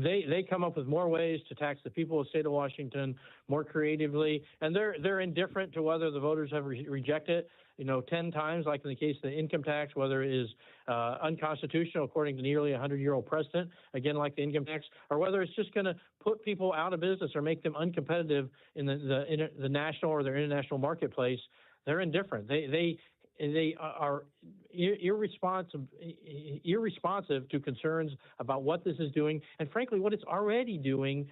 they come up with more ways to tax the people of the state of Washington more creatively, and they're indifferent to whether the voters have rejected it, 10 times, like in the case of the income tax, whether it is unconstitutional according to nearly 100-year-old precedent, again, like the income tax, or whether it's just going to put people out of business or make them uncompetitive in the national or their international marketplace. They're indifferent. They are irresponsive to concerns about what this is doing, and frankly, what it's already doing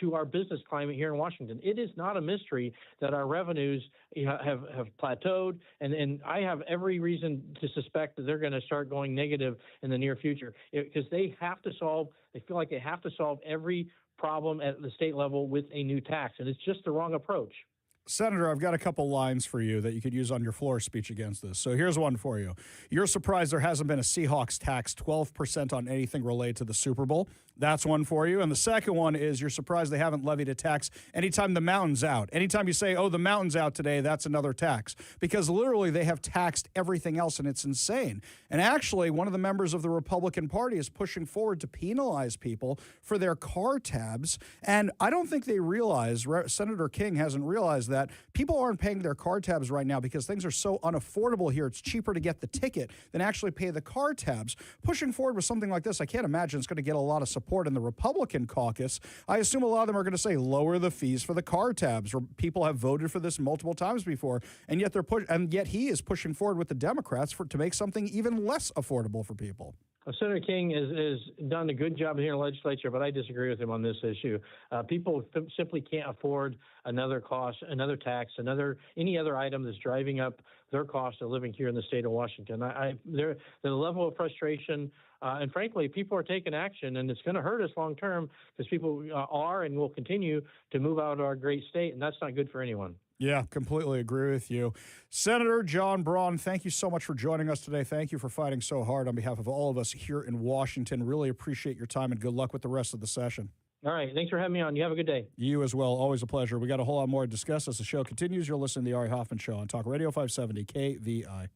to our business climate here in Washington. It is not a mystery that our revenues have plateaued, and I have every reason to suspect that they're going to start going negative in the near future because they feel like they have to solve every problem at the state level with a new tax, and it's just the wrong approach. Senator, I've got a couple lines for you that you could use on your floor speech against this. So here's one for you. You're surprised there hasn't been a Seahawks tax, 12% on anything related to the Super Bowl. That's one for you. And the second one is you're surprised they haven't levied a tax anytime the mountain's out. Anytime you say, oh, the mountain's out today, that's another tax. Because literally they have taxed everything else, and it's insane. And actually, one of the members of the Republican Party is pushing forward to penalize people for their car tabs. And I don't think they realize, Senator King hasn't realized that people aren't paying their car tabs right now because things are so unaffordable here. It's cheaper to get the ticket than actually pay the car tabs. Pushing forward with something like this, I can't imagine it's going to get a lot of support in the Republican caucus. I assume a lot of them are going to say lower the fees for the car tabs. People have voted for this multiple times before, and yet he is pushing forward with the Democrats to make something even less affordable for people. Senator King has done a good job here in the legislature, but I disagree with him on this issue. People simply can't afford another cost, another tax, any other item that's driving up their cost of living here in the state of Washington. The level of frustration, and frankly, people are taking action, and it's going to hurt us long term because people are and will continue to move out of our great state, and that's not good for anyone. Yeah, completely agree with you. Senator John Braun, thank you so much for joining us today. Thank you for fighting so hard on behalf of all of us here in Washington. Really appreciate your time, and good luck with the rest of the session. All right. Thanks for having me on. You have a good day. You as well. Always a pleasure. We got a whole lot more to discuss as the show continues. You're listening to The Ari Hoffman Show on Talk Radio 570 KVI.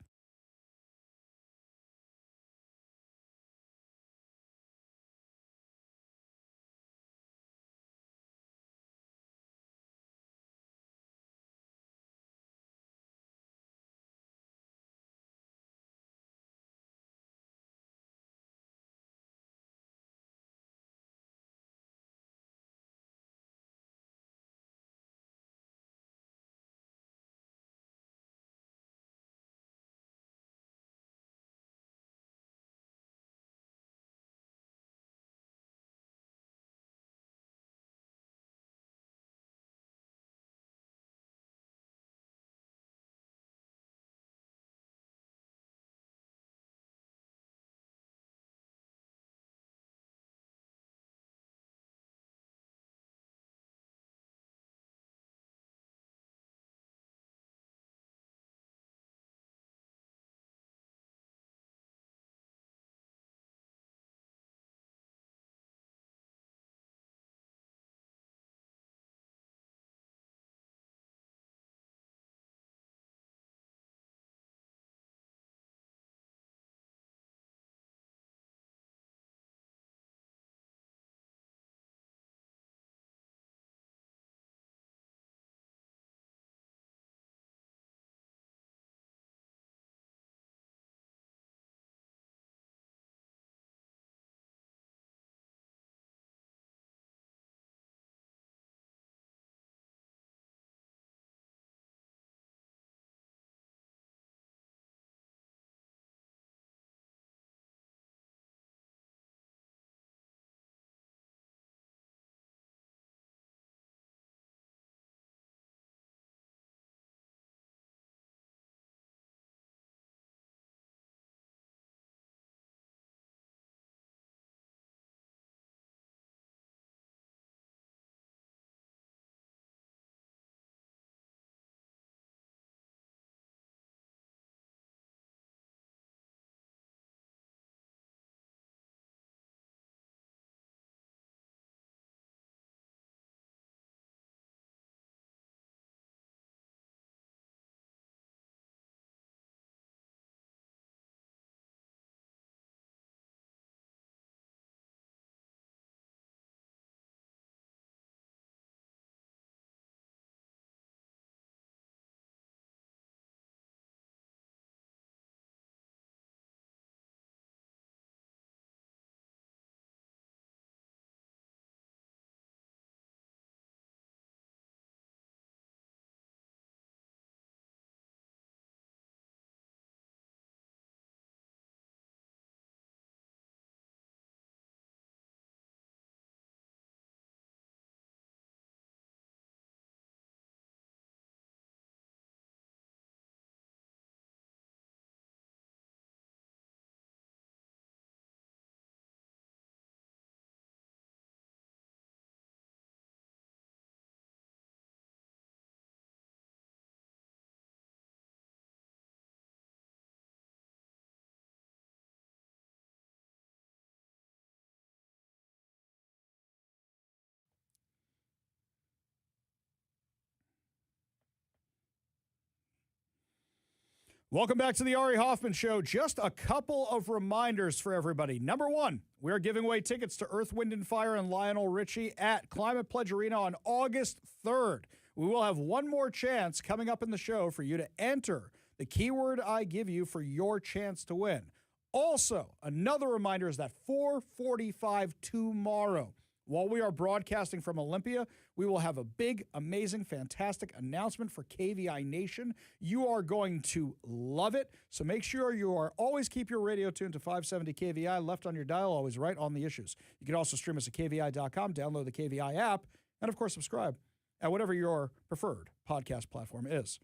Welcome back to the Ari Hoffman Show. Just a couple of reminders for everybody. Number one, we're giving away tickets to Earth, Wind, and Fire and Lionel Richie at Climate Pledge Arena on August 3rd. We will have one more chance coming up in the show for you to enter the keyword I give you for your chance to win. Also, another reminder is that 4:45 tomorrow, while we are broadcasting from Olympia, we will have a big, amazing, fantastic announcement for KVI Nation. You are going to love it. So make sure you are always keep your radio tuned to 570 KVI, left on your dial, always right on the issues. You can also stream us at KVI.com, download the KVI app, and of course, subscribe at whatever your preferred podcast platform is.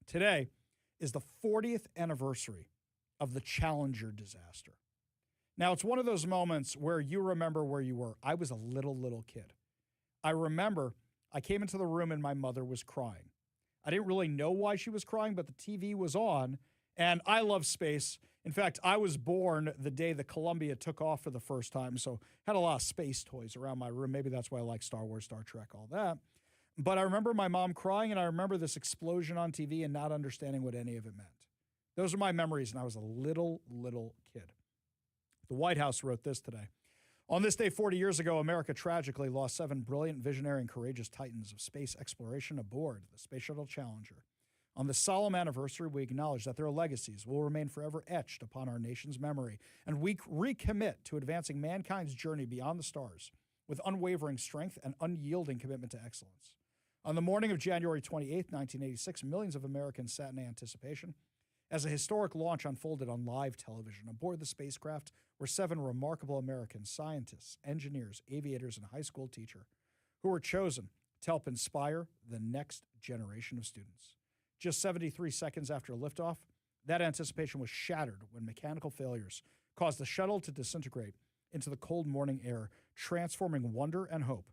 Today is the 40th anniversary of the Challenger disaster. Now, it's one of those moments where you remember where you were. I was a little kid. I remember I came into the room and my mother was crying. I didn't really know why she was crying, but the TV was on, and I love space. In fact, I was born the day the Columbia took off for the first time, so had a lot of space toys around my room. Maybe that's why I like Star Wars, Star Trek, all that. But I remember my mom crying, and I remember this explosion on TV and not understanding what any of it meant. Those are my memories, and I was a little kid. The White House wrote this today. On this day 40 years ago, America tragically lost 7 brilliant, visionary, and courageous titans of space exploration aboard the Space Shuttle Challenger. On this solemn anniversary, we acknowledge that their legacies will remain forever etched upon our nation's memory, and we recommit to advancing mankind's journey beyond the stars with unwavering strength and unyielding commitment to excellence. On the morning of January 28, 1986, millions of Americans sat in anticipation as a historic launch unfolded on live television. Aboard the spacecraft were 7 remarkable American scientists, engineers, aviators, and high school teachers who were chosen to help inspire the next generation of students. Just 73 seconds after liftoff, that anticipation was shattered when mechanical failures caused the shuttle to disintegrate into the cold morning air, transforming wonder and hope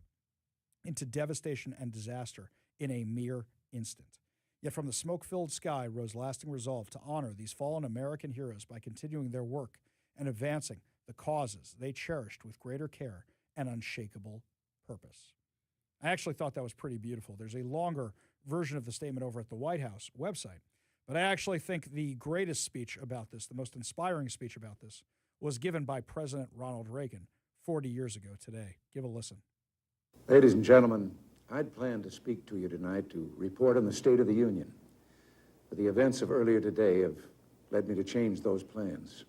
into devastation and disaster in a mere instant. Yet from the smoke-filled sky rose lasting resolve to honor these fallen American heroes by continuing their work and advancing the causes they cherished with greater care and unshakable purpose. I actually thought that was pretty beautiful. There's a longer version of the statement over at the White House website, but I actually think the greatest speech about this, the most inspiring speech about this, was given by President Ronald Reagan 40 years ago today. Give a listen. Ladies and gentlemen, I'd planned to speak to you tonight to report on the State of the Union. But the events of earlier today have led me to change those plans.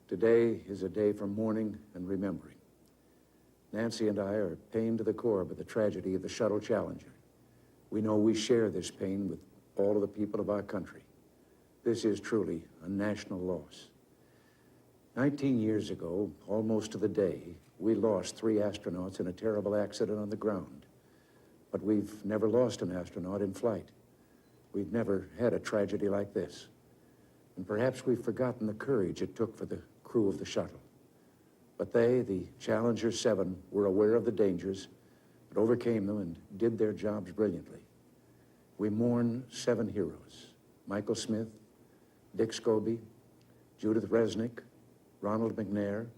Today is a day for mourning and remembering. Nancy and I are pained to the core by the tragedy of the Shuttle Challenger. We know we share this pain with all of the people of our country. This is truly a national loss. 19 years ago, almost to the day, we lost 3 astronauts in a terrible accident on the ground. But we've never lost an astronaut in flight. We've never had a tragedy like this. And perhaps we've forgotten the courage it took for the crew of the shuttle. But they, the Challenger 7, were aware of the dangers, but overcame them and did their jobs brilliantly. We mourn 7 heroes: Michael Smith, Dick Scobie, Judith Resnick, Ronald McNair,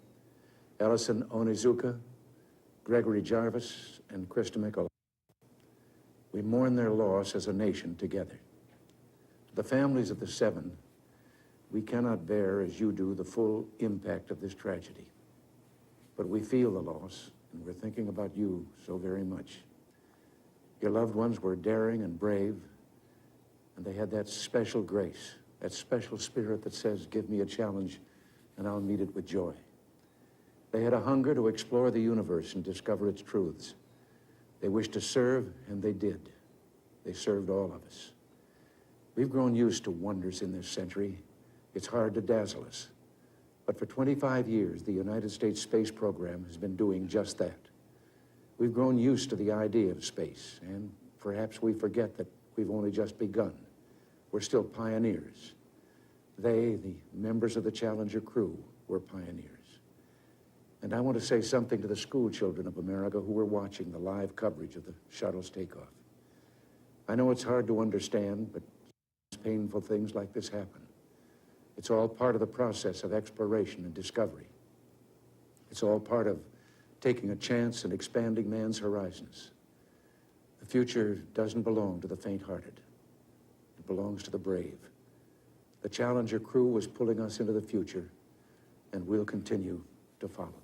Ellison Onizuka, Gregory Jarvis, and Krista McCullough. We mourn their loss as a nation together. To the families of the 7, we cannot bear, as you do, the full impact of this tragedy. But we feel the loss, and we're thinking about you so very much. Your loved ones were daring and brave, and they had that special grace, that special spirit that says, give me a challenge, and I'll meet it with joy. They had a hunger to explore the universe and discover its truths. They wished to serve, and they did. They served all of us. We've grown used to wonders in this century. It's hard to dazzle us. But for 25 years, the United States space program has been doing just that. We've grown used to the idea of space, and perhaps we forget that we've only just begun. We're still pioneers. They, the members of the Challenger crew, were pioneers. And I want to say something to the school children of America who were watching the live coverage of the shuttle's takeoff. I know it's hard to understand, but painful things like this happen. It's all part of the process of exploration and discovery. It's all part of taking a chance and expanding man's horizons. The future doesn't belong to the faint-hearted. It belongs to the brave. The Challenger crew was pulling us into the future, and we'll continue to follow them.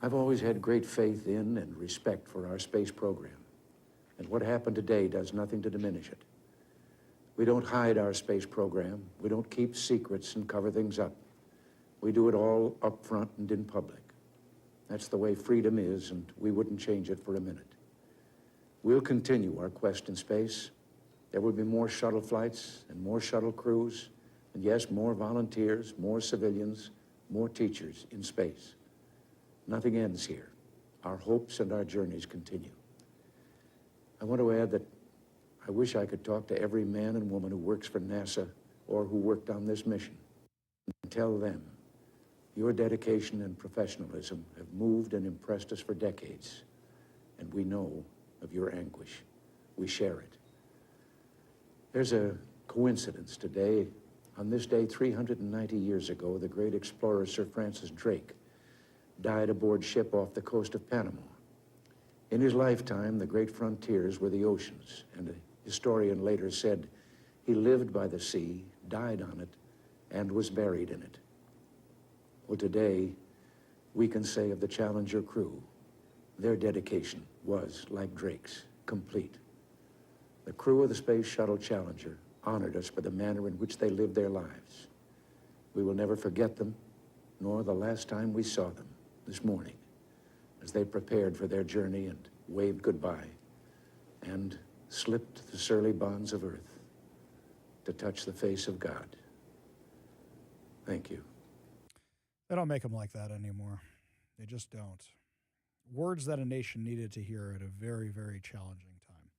I've always had great faith in and respect for our space program, and what happened today does nothing to diminish it. We don't hide our space program. We don't keep secrets and cover things up. We do it all up front and in public. That's the way freedom is, and we wouldn't change it for a minute. We'll continue our quest in space. There will be more shuttle flights and more shuttle crews, and yes, more volunteers, more civilians, more teachers in space. Nothing ends here. Our hopes and our journeys continue. I want to add that I wish I could talk to every man and woman who works for NASA or who worked on this mission and tell them your dedication and professionalism have moved and impressed us for decades, and we know of your anguish. We share it. There's a coincidence today. On this day, 390 years ago, the great explorer Sir Francis Drake died aboard ship off the coast of Panama. In his lifetime, the great frontiers were the oceans, and a historian later said he lived by the sea, died on it, and was buried in it. Well, today, we can say of the Challenger crew, their dedication was, like Drake's, complete. The crew of the Space Shuttle Challenger honored us for the manner in which they lived their lives. We will never forget them, nor the last time we saw them this morning, as they prepared for their journey and waved goodbye and slipped the surly bonds of earth to touch the face of God. Thank you. They don't make them like that anymore. They just don't. Words that a nation needed to hear at a very, very challenging time.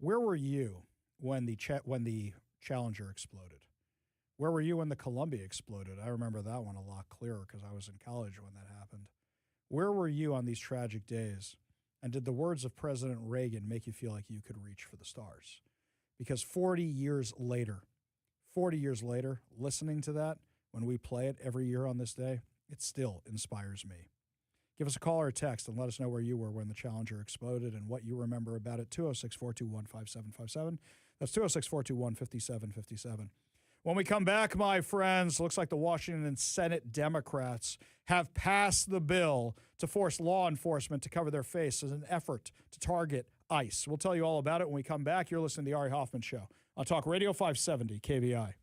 Where were you when the Challenger exploded? Where were you when the Columbia exploded? I remember that one a lot clearer because I was in college when that happened. Where were you on these tragic days? And did the words of President Reagan make you feel like you could reach for the stars? Because 40 years later, listening to that, when we play it every year on this day, it still inspires me. Give us a call or a text and let us know where you were when the Challenger exploded and what you remember about it. 206-421-5757. That's 206-421-5757. When we come back, my friends, looks like the Washington Senate Democrats have passed the bill to force law enforcement to cover their face as an effort to target ICE. We'll tell you all about it when we come back. You're listening to The Ari Hoffman Show on Talk Radio 570 KBI.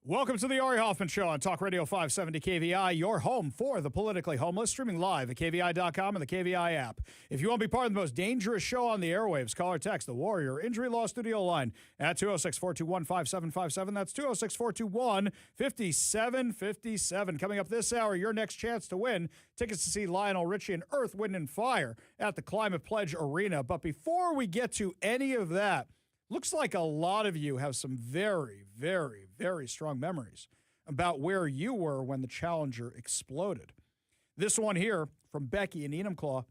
Welcome to the Ari Hoffman Show on Talk Radio 570 KVI, your home for the politically homeless, streaming live at KVI.com and the KVI app. If you want to be part of the most dangerous show on the airwaves, call or text the Warrior Injury Law Studio line at 206-421-5757. That's 206-421-5757. Coming up this hour, your next chance to win tickets to see Lionel Richie and Earth, Wind, and Fire at the Climate Pledge Arena. But before we get to any of that, looks like a lot of you have some very, very, very strong memories about where you were when the Challenger exploded. This one here from Becky in Enumclaw.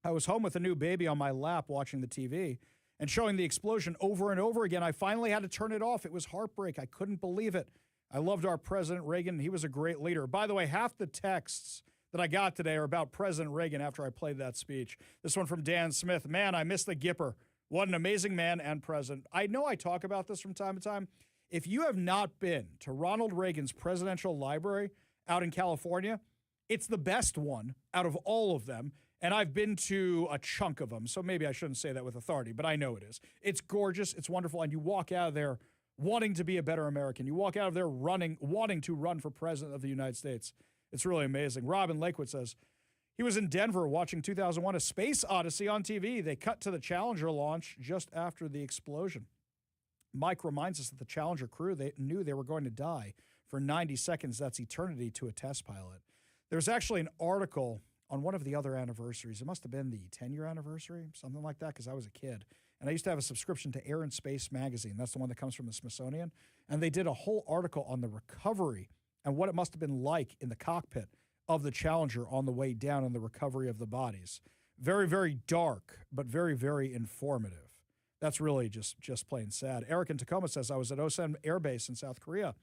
I was home with a new baby on my lap watching the TV and showing the explosion over and over again. I finally had to turn it off. It was heartbreak. I couldn't believe it. I loved our President Reagan. He was a great leader. By the way, half the texts that I got today are about President Reagan after I played that speech. This one from Dan Smith. Man, I miss the Gipper. What an amazing man and president. I know I talk about this from time to time. If you have not been to Ronald Reagan's presidential library out in California, it's the best one out of all of them. And I've been to a chunk of them, so maybe I shouldn't say that with authority, but I know it is. It's gorgeous. It's wonderful. And you walk out of there wanting to be a better American. You walk out of there wanting to run for president of the United States. It's really amazing. Robin Lakewood says, he was in Denver watching 2001 A Space Odyssey on TV. They cut to the Challenger launch just after the explosion. Mike reminds us that the Challenger crew, they knew they were going to die for 90 seconds. That's eternity to a test pilot. There's actually an article on one of the other anniversaries. It must have been the 10-year anniversary, something like that, because I was a kid. And I used to have a subscription to Air and Space magazine. That's the one that comes from the Smithsonian. And they did a whole article on the recovery and what it must have been like in the cockpit of the Challenger on the way down and the recovery of the bodies. Very, very dark, but very, very informative. That's really just plain sad. Eric in Tacoma says, I was at Osan Air Base in South Korea.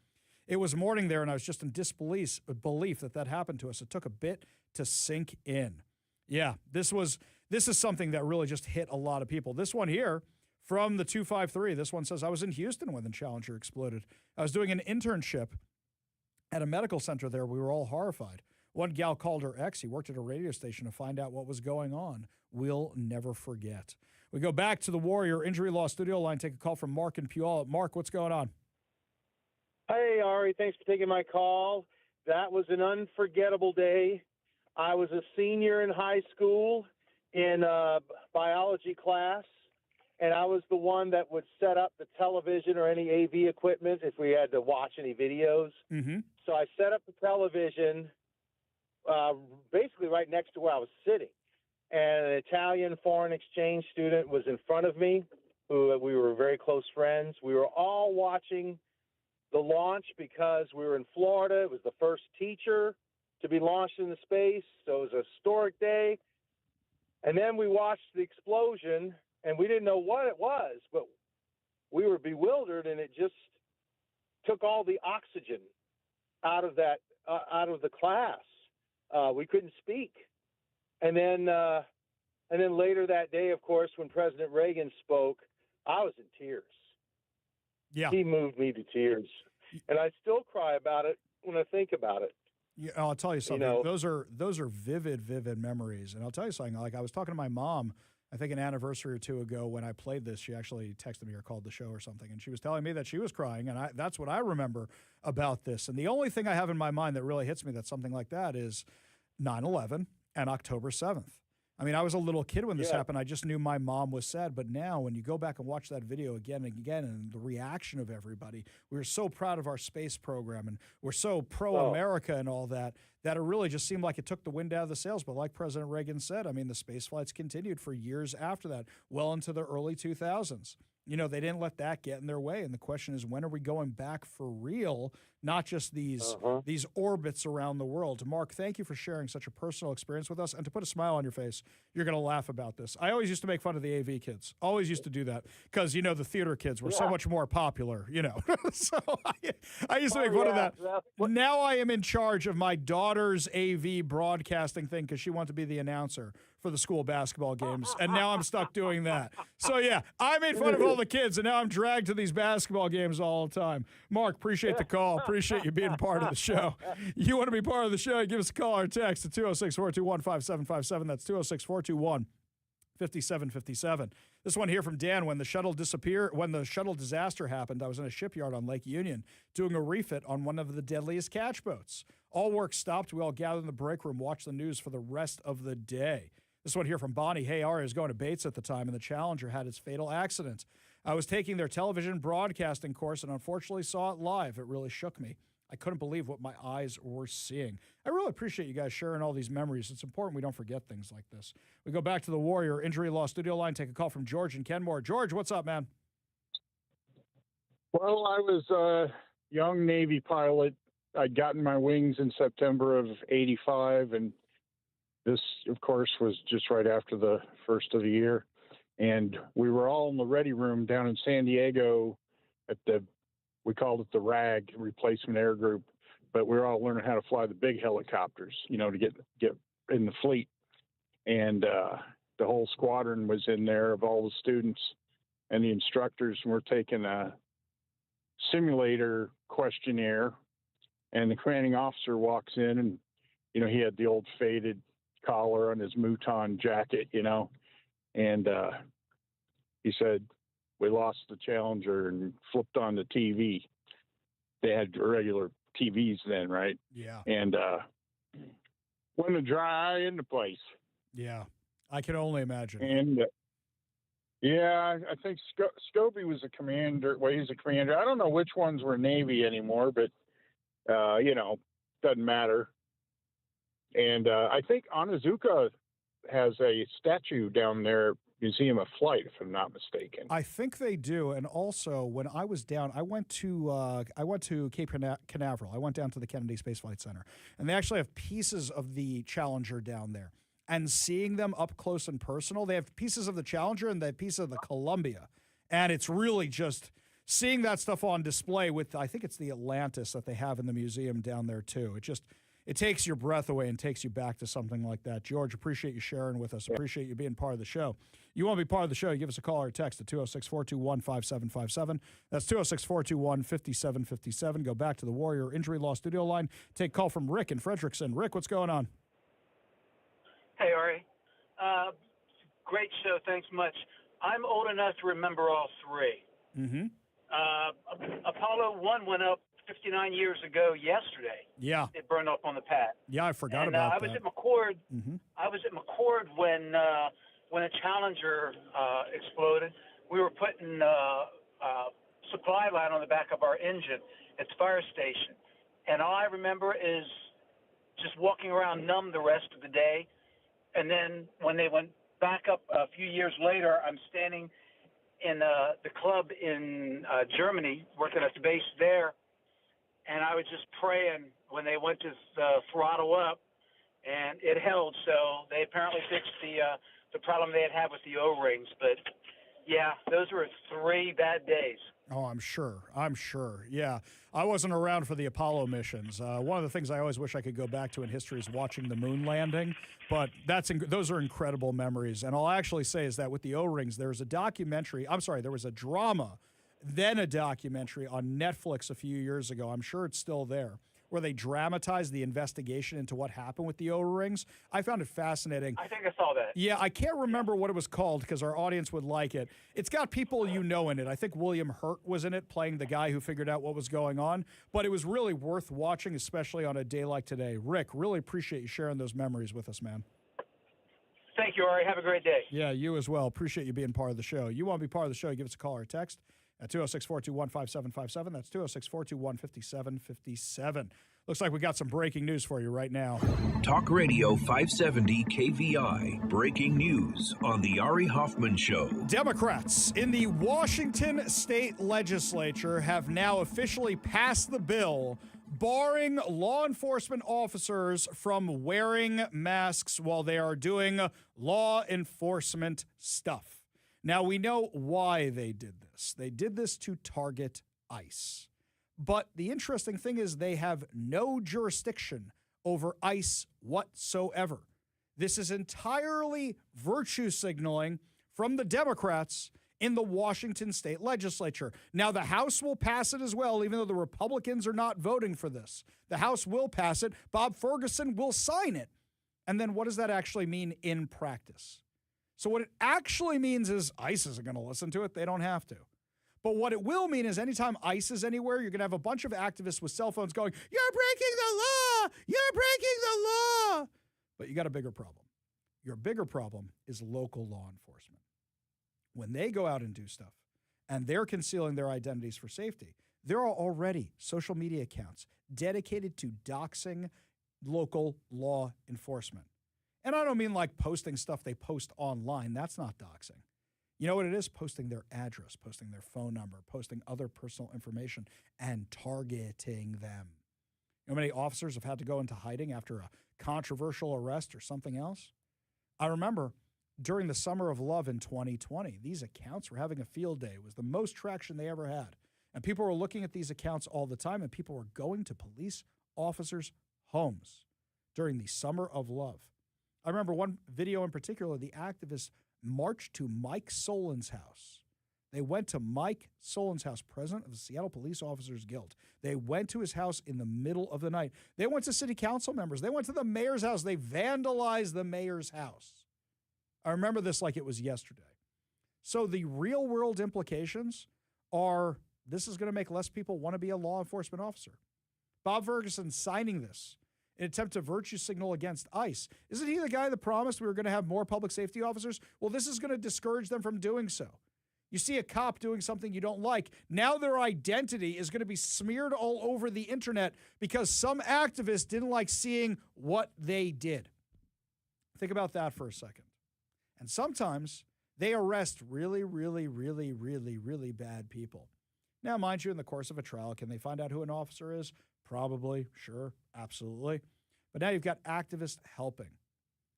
It was morning there, and I was just in disbelief that happened to us. It took a bit to sink in. Yeah, this is something that really just hit a lot of people. This one here from the 253, this one says, I was in Houston when the Challenger exploded. I was doing an internship at a medical center there. We were all horrified. One gal called her ex. He worked at a radio station to find out what was going on. We'll never forget. We go back to the Warrior Injury Law Studio line, take a call from Mark in Puyallup. Mark, what's going on? Hey, Ari, thanks for taking my call. That was an unforgettable day. I was a senior in high school in biology class, and I was the one that would set up the television or any AV equipment if we had to watch any videos. Mm-hmm. So I set up the television basically right next to where I was sitting. And an Italian foreign exchange student was in front of me, who we were very close friends. We were all watching the launch because we were in Florida. It was the first teacher to be launched into space, so it was a historic day. And then we watched the explosion, and we didn't know what it was, but we were bewildered, and it just took all the oxygen out of that out of the class. We couldn't speak. And then later that day, of course, when President Reagan spoke, I was in tears. Yeah. He moved me to tears. And I still cry about it when I think about it. Yeah, I'll tell you something. Those are vivid memories. And I'll tell you something. Like, I was talking to my mom, I think an anniversary or two ago when I played this. She actually texted me or called the show or something, and she was telling me that she was crying, and that's what I remember about this. And the only thing I have in my mind that really hits me that's something like that is 9/11 and October 7th. I mean, I was a little kid when this happened. I just knew my mom was sad. But now when you go back and watch that video again and again and the reaction of everybody, we were so proud of our space program and we're so pro-America and all that, that it really just seemed like it took the wind out of the sails. But like President Reagan said, I mean, the space flights continued for years after that, well into the early 2000s. You know, they didn't let that get in their way. And the question is, when are we going back for real, not just these orbits around the world? Mark, thank you for sharing such a personal experience with us. And to put a smile on your face, you're going to laugh about this. I always used to make fun of the AV kids. Always used to do that because, you know, the theater kids were so much more popular, you know. So I used to make fun of that. Now I am in charge of my daughter's AV broadcasting thing because she wanted to be the announcer for the school basketball games, and now I'm stuck doing that. So, yeah, I made fun of all the kids, and now I'm dragged to these basketball games all the time. Mark, appreciate the call. Appreciate you being part of the show. You want to be part of the show, give us a call or text at 206-421-5757. That's 206-421-5757. 5757. This one here from Dan. When the shuttle disaster happened, I was in a shipyard on Lake Union doing a refit on one of the deadliest catch boats. All work stopped. We all gathered in the break room, watched the news for the rest of the day. This one here from Bonnie. Hey, Ari, I was going to Bates at the time, and the Challenger had its fatal accident. I was taking their television broadcasting course and unfortunately saw it live. It really shook me. I couldn't believe what my eyes were seeing. I really appreciate you guys sharing all these memories. It's important we don't forget things like this. We go back to the Warrior Injury Law Studio line, take a call from George in Kenmore. George, what's up, man? Well, I was a young Navy pilot. I'd gotten my wings in September of '85, and this, of course, was just right after the first of the year. And we were all in the ready room down in San Diego at we called it the RAG, Replacement Air Group, but we were all learning how to fly the big helicopters, to get in the fleet. And the whole squadron was in there of all the students and the instructors, and we're taking a simulator questionnaire. And the commanding officer walks in, and, he had the old faded collar on his Mouton jacket, and he said, we lost the Challenger, and flipped on the TV. They had regular TVs then, right? Yeah. And went to dry into place. Yeah, I can only imagine. And I think Scobie was a commander. Well, he's a commander. I don't know which ones were Navy anymore, but doesn't matter. And I think Onizuka has a statue down there, Museum of Flight, if I'm not mistaken. I think they do. And also, when I was down, I went to Cape Canaveral. I went down to the Kennedy Space Flight Center, and they actually have pieces of the Challenger down there. And seeing them up close and personal, they have pieces of the Challenger and they have pieces of the Columbia, and it's really just seeing that stuff on display with, I think it's the Atlantis that they have in the museum down there too. It takes your breath away and takes you back to something like that. George, appreciate you sharing with us. Appreciate you being part of the show. You want to be part of the show, you give us a call or a text at 206-421-5757. That's 206-421-5757. Go back to the Warrior Injury Law Studio line. Take a call from Rick in Frederickson. Rick, what's going on? Hey, Ari. Great show. Thanks much. I'm old enough to remember all three. Mm-hmm. Apollo 1 went up 59 years ago yesterday. Yeah. It burned up on the pad. Yeah, I forgot about that. I was at McCord. Mm-hmm. I was at McCord when the Challenger exploded. We were putting supply line on the back of our engine at the fire station. And all I remember is just walking around numb the rest of the day. And then when they went back up a few years later, I'm standing in the club in Germany, working at the base there. And I was just praying when they went to throttle up, and it held. So they apparently fixed the problem they had with the O-rings. But, yeah, those were 3 bad days. Oh, I'm sure. Yeah. I wasn't around for the Apollo missions. One of the things I always wish I could go back to in history is watching the moon landing. But those are incredible memories. And all I actually say is that with the O-rings, there was a drama, then a documentary on Netflix a few years ago. I'm sure it's still there, where they dramatized the investigation into what happened with the O-rings. I found it fascinating. I think I saw that. Yeah, I can't remember what it was called because our audience would like it. It's got people in it. I think William Hurt was in it, playing the guy who figured out what was going on. But it was really worth watching, especially on a day like today. Rick, really appreciate you sharing those memories with us, man. Thank you, Ari. Have a great day. Yeah, you as well. Appreciate you being part of the show. You want to be part of the show, give us a call or a text at 206-421-5757. That's 206-421-5757. Looks like we got some breaking news for you right now. Talk Radio 570 KVI. Breaking news on the Ari Hoffman Show. Democrats in the Washington state legislature have now officially passed the bill barring law enforcement officers from wearing masks while they are doing law enforcement stuff. Now, we know why they did this. They did this to target ICE. But the interesting thing is they have no jurisdiction over ICE whatsoever. This is entirely virtue signaling from the Democrats in the Washington state legislature. Now, the House will pass it as well, even though the Republicans are not voting for this. The House will pass it. Bob Ferguson will sign it. And then what does that actually mean in practice? So what it actually means is ICE isn't going to listen to it. They don't have to. But what it will mean is anytime ICE is anywhere, you're going to have a bunch of activists with cell phones going, "You're breaking the law! You're breaking the law!" But you got a bigger problem. Your bigger problem is local law enforcement. When they go out and do stuff, and they're concealing their identities for safety, there are already social media accounts dedicated to doxing local law enforcement. And I don't mean like posting stuff they post online. That's not doxing. You know what it is? Posting their address, posting their phone number, posting other personal information, and targeting them. You know how many officers have had to go into hiding after a controversial arrest or something else? I remember during the Summer of Love in 2020, these accounts were having a field day. It was the most traction they ever had. And people were looking at these accounts all the time, and people were going to police officers' homes during the Summer of Love. I remember one video in particular, the activists marched to Mike Solin's house. They went to Mike Solin's house, president of the Seattle Police Officers Guild. They went to his house in the middle of the night. They went to city council members. They went to the mayor's house. They vandalized the mayor's house. I remember this like it was yesterday. So the real world implications are this is going to make less people want to be a law enforcement officer. Bob Ferguson signing this in an attempt to virtue signal against ICE. Isn't he the guy that promised we were going to have more public safety officers? Well, this is going to discourage them from doing so. You see a cop doing something you don't like, now their identity is going to be smeared all over the internet because some activist didn't like seeing what they did. Think about that for a second. And sometimes they arrest really, really, really, really, really bad people. Now, mind you, in the course of a trial, can they find out who an officer is? Probably, sure, absolutely. But now you've got activists helping.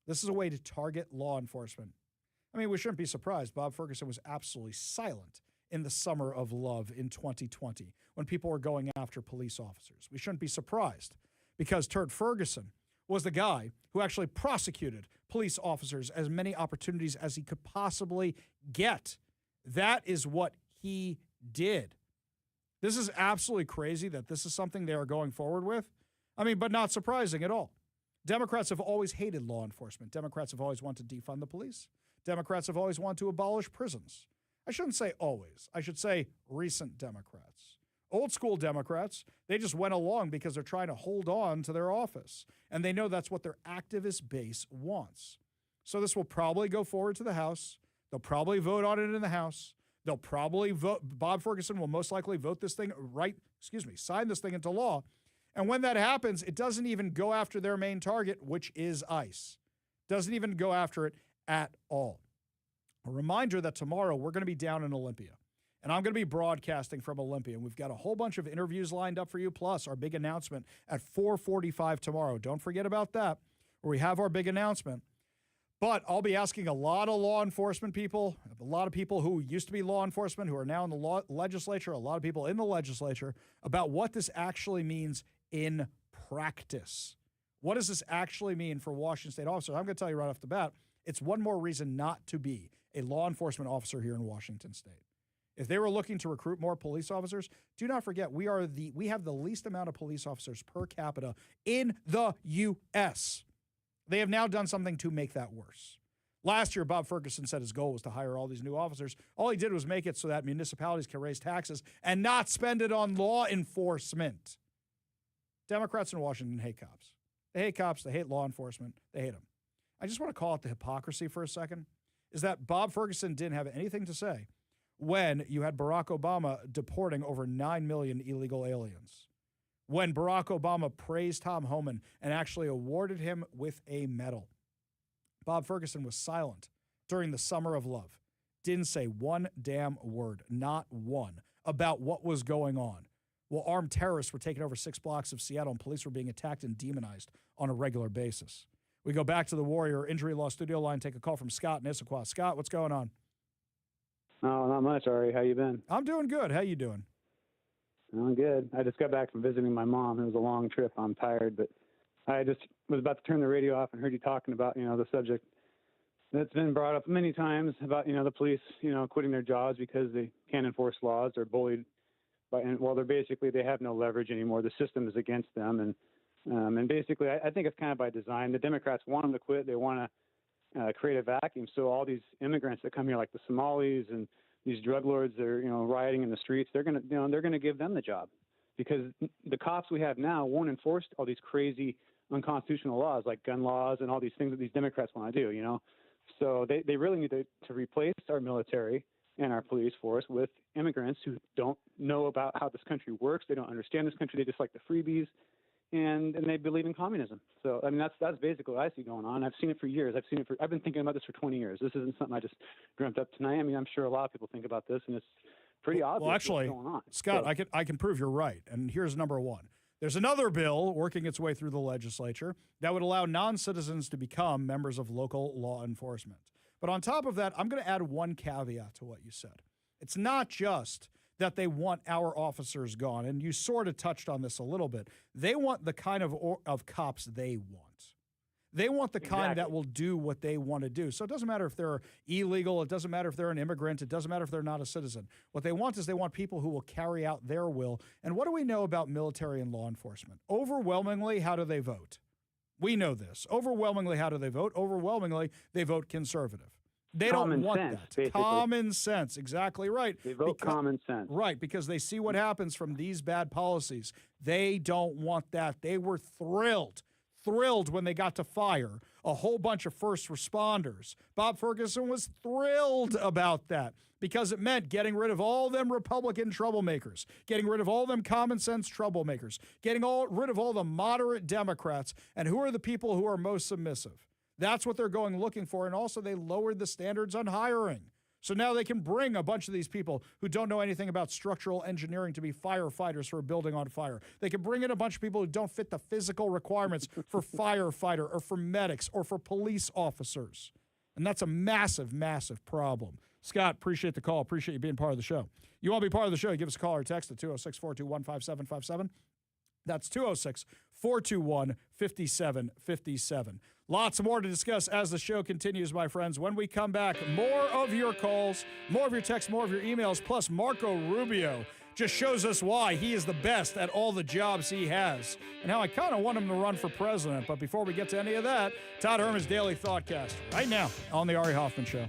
This is a way to target law enforcement. I mean, we shouldn't be surprised. Bob Ferguson was absolutely silent in the Summer of Love in 2020 when people were going after police officers. We shouldn't be surprised because Turd Ferguson was the guy who actually prosecuted police officers as many opportunities as he could possibly get. That is what he did. This is absolutely crazy that this is something they are going forward with. I mean, but not surprising at all. Democrats have always hated law enforcement. Democrats have always wanted to defund the police. Democrats have always wanted to abolish prisons. I shouldn't say always. I should say recent Democrats. Old school Democrats, they just went along because they're trying to hold on to their office. And they know that's what their activist base wants. So this will probably go forward to the House. They'll probably vote on it in the House. They'll probably vote. Bob Ferguson will most likely vote this thing sign this thing into law. And when that happens, it doesn't even go after their main target, which is ICE. Doesn't even go after it at all. A reminder that tomorrow we're going to be down in Olympia. And I'm going to be broadcasting from Olympia. And we've got a whole bunch of interviews lined up for you, plus our big announcement at 4:45 tomorrow. Don't forget about that, where we have our big announcement. But I'll be asking a lot of law enforcement people, a lot of people who used to be law enforcement, who are now in the legislature, a lot of people in the legislature, about what this actually means in practice. What does this actually mean for Washington State officers? I'm going to tell you right off the bat, it's one more reason not to be a law enforcement officer here in Washington State. If they were looking to recruit more police officers, do not forget we have the least amount of police officers per capita in the U.S. They have now done something to make that worse. Last year, Bob Ferguson said his goal was to hire all these new officers. All he did was make it so that municipalities can raise taxes and not spend it on law enforcement. Democrats in Washington hate cops. They hate cops. They hate law enforcement. They hate them. I just want to call out the hypocrisy for a second, is that Bob Ferguson didn't have anything to say when you had Barack Obama deporting over 9 million illegal aliens. When Barack Obama praised Tom Homan and actually awarded him with a medal. Bob Ferguson was silent during the Summer of Love. Didn't say one damn word, not one, about what was going on. Well, armed terrorists were taking over 6 blocks of Seattle and police were being attacked and demonized on a regular basis. We go back to the Warrior Injury Law studio line, take a call from Scott in Issaquah. Scott, what's going on? Oh, not much, Ari. How you been? I'm doing good. How you doing? I'm good. I just got back from visiting my mom. It was a long trip. I'm tired, but I just was about to turn the radio off and heard you talking about, the subject that's been brought up many times about, the police, quitting their jobs because they can't enforce laws. They're bullied. They have no leverage anymore. The system is against them. And basically, I think it's kind of by design. The Democrats want them to quit. They want create a vacuum. So all these immigrants that come here, like the Somalis and these drug lords, they're rioting in the streets. They're gonna give them the job, because the cops we have now won't enforce all these crazy unconstitutional laws like gun laws and all these things that these Democrats want to do. So they really need to replace our military and our police force with immigrants who don't know about how this country works. They don't understand this country. They just like the freebies, and they believe in communism. So I mean that's basically what I see going on. I've seen it for years. I've been thinking about this for 20 years. This isn't something I just dreamt up tonight. I mean, I'm sure a lot of people think about this, and it's pretty obvious Well, actually, what's going on. Scott, So, I can prove you're right. And here's number one. There's another bill working its way through the legislature that would allow non-citizens to become members of local law enforcement. But on top of that, I'm going to add one caveat to what you said. It's not just that they want our officers gone, and you sort of touched on this a little bit. They want the kind of cops they want. They want the kind that will do what they want to do. So it doesn't matter if they're illegal. It doesn't matter if they're an immigrant. It doesn't matter if they're not a citizen. What they want is they want people who will carry out their will. And what do we know about military and law enforcement? Overwhelmingly, how do they vote? We know this. Overwhelmingly, how do they vote? Overwhelmingly, they vote conservative. They don't want that. Basically. Common sense. Exactly right. They vote common sense. Right, because they see what happens from these bad policies. They don't want that. They were thrilled when they got to fire a whole bunch of first responders. Bob Ferguson was thrilled about that because it meant getting rid of all them Republican troublemakers, getting rid of all them common sense troublemakers, getting rid of all the moderate Democrats. And who are the people who are most submissive? That's what they're going looking for. And also they lowered the standards on hiring. So now they can bring a bunch of these people who don't know anything about structural engineering to be firefighters for a building on fire. They can bring in a bunch of people who don't fit the physical requirements for firefighter or for medics or for police officers. And that's a massive, massive problem. Scott, appreciate the call. Appreciate you being part of the show. You want to be part of the show, give us a call or text at 206-421-5757. That's 206-421-5757. Lots more to discuss as the show continues, my friends. When we come back, more of your calls, more of your texts, more of your emails, plus Marco Rubio just shows us why he is the best at all the jobs he has and how I kind of want him to run for president. But before we get to any of that, Todd Herman's Daily Thoughtcast right now on the Ari Hoffman Show.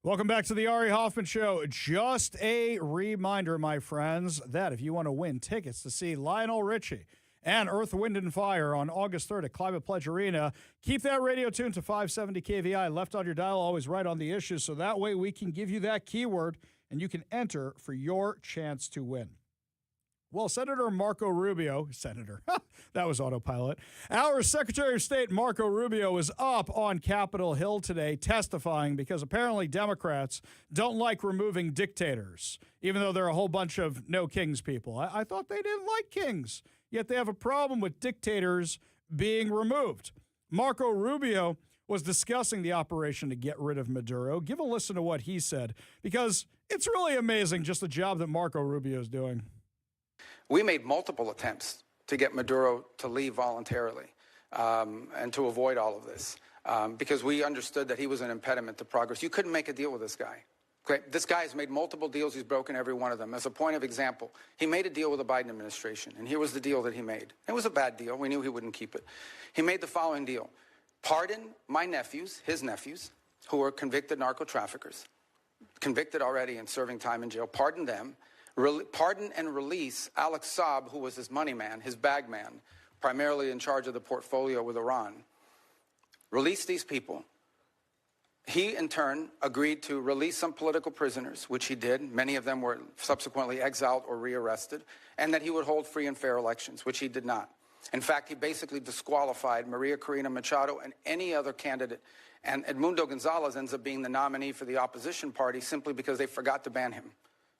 Welcome back to the Ari Hoffman Show. Just a reminder, my friends, that if you want to win tickets to see Lionel Richie and Earth, Wind, and Fire on August 3rd at Climate Pledge Arena, keep that radio tuned to 570 KVI, left on your dial, always right on the issue, so that way we can give you that keyword and you can enter for your chance to win. Well, Senator Marco Rubio, that was autopilot. Our Secretary of State, Marco Rubio, was up on Capitol Hill today testifying because apparently Democrats don't like removing dictators, even though there are a whole bunch of no kings people. I thought they didn't like kings, yet they have a problem with dictators being removed. Marco Rubio was discussing the operation to get rid of Maduro. Give a listen to what he said, because it's really amazing just the job that Marco Rubio is doing. We made multiple attempts to get Maduro to leave voluntarily and to avoid all of this because we understood that he was an impediment to progress. You couldn't make a deal with this guy. Okay? This guy has made multiple deals. He's broken every one of them. As a point of example, he made a deal with the Biden administration, and here was the deal that he made. It was a bad deal. We knew he wouldn't keep it. He made the following deal. Pardon my nephews, his nephews, who were convicted narco-traffickers, convicted already and serving time in jail. Pardon them. Pardon and release Alex Saab, who was his money man, his bag man, primarily in charge of the portfolio with Iran. Release these people. He, in turn, agreed to release some political prisoners, which he did. Many of them were subsequently exiled or rearrested, and that he would hold free and fair elections, which he did not. In fact, he basically disqualified Maria Corina Machado and any other candidate. And Edmundo Gonzalez ends up being the nominee for the opposition party simply because they forgot to ban him.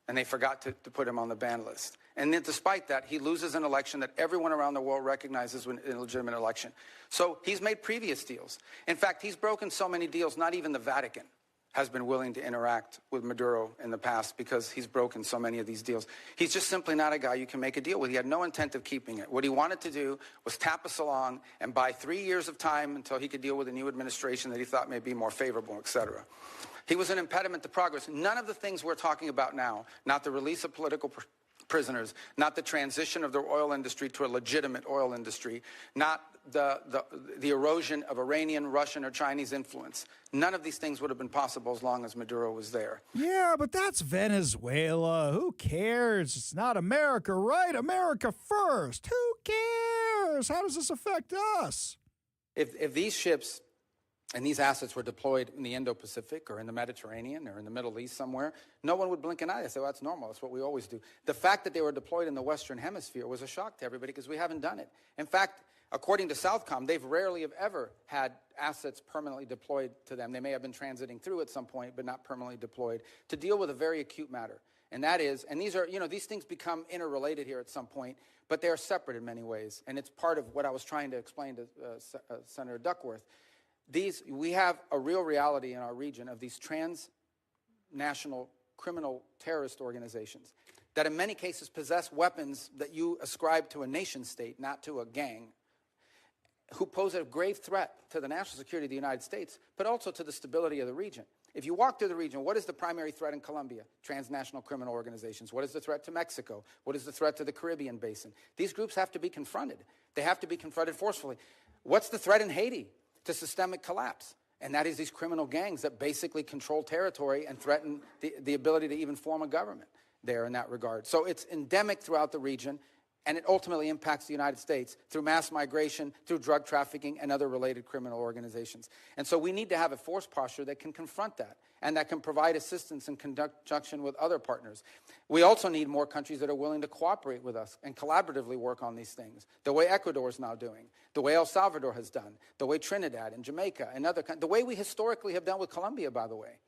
And they forgot to put him on the ban list. And then despite that, he loses an election that everyone around the world recognizes an illegitimate election. So he's made previous deals. In fact, he's broken so many deals, not even the Vatican has been willing to interact with Maduro in the past because he's broken so many of these deals. He's just simply not a guy you can make a deal with. He had no intent of keeping it. What he wanted to do was tap us along and buy 3 years of time until he could deal with a new administration that he thought may be more favorable, et cetera. He was an impediment to progress. None of the things we're talking about now, not the release of political prisoners, not the transition of the oil industry to a legitimate oil industry, not the erosion of Iranian, Russian, or Chinese influence. None of these things would have been possible as long as Maduro was there. Yeah, but that's Venezuela. Who cares? It's not America, right? America first. Who cares? How does this affect us? If these ships and these assets were deployed in the Indo-Pacific or in the Mediterranean or in the Middle East somewhere, no one would blink an eye. They say, well, that's normal. That's what we always do. The fact that they were deployed in the Western Hemisphere was a shock to everybody because we haven't done it. In fact, according to Southcom, they've rarely, if ever, had assets permanently deployed to them. They may have been transiting through at some point, but not permanently deployed, to deal with a very acute matter. And that is, and these are, these things become interrelated here at some point, but they are separate in many ways. And it's part of what I was trying to explain to Senator Duckworth. We have a real reality in our region of these transnational criminal terrorist organizations that in many cases possess weapons that you ascribe to a nation state, not to a gang, who pose a grave threat to the national security of the United States, but also to the stability of the region. If you walk through the region, what is the primary threat in Colombia? Transnational criminal organizations. What is the threat to Mexico? What is the threat to the Caribbean basin? These groups have to be confronted. They have to be confronted forcefully. What's the threat in Haiti? To systemic collapse. And that is these criminal gangs that basically control territory and threaten the ability to even form a government there in that regard. So it's endemic throughout the region, and it ultimately impacts the United States through mass migration, through drug trafficking, and other related criminal organizations. And so we need to have a force posture that can confront that and that can provide assistance in conjunction with other partners. We also need more countries that are willing to cooperate with us and collaboratively work on these things, the way Ecuador is now doing, the way El Salvador has done, the way Trinidad and Jamaica and other countries, the way we historically have done with Colombia, by the way,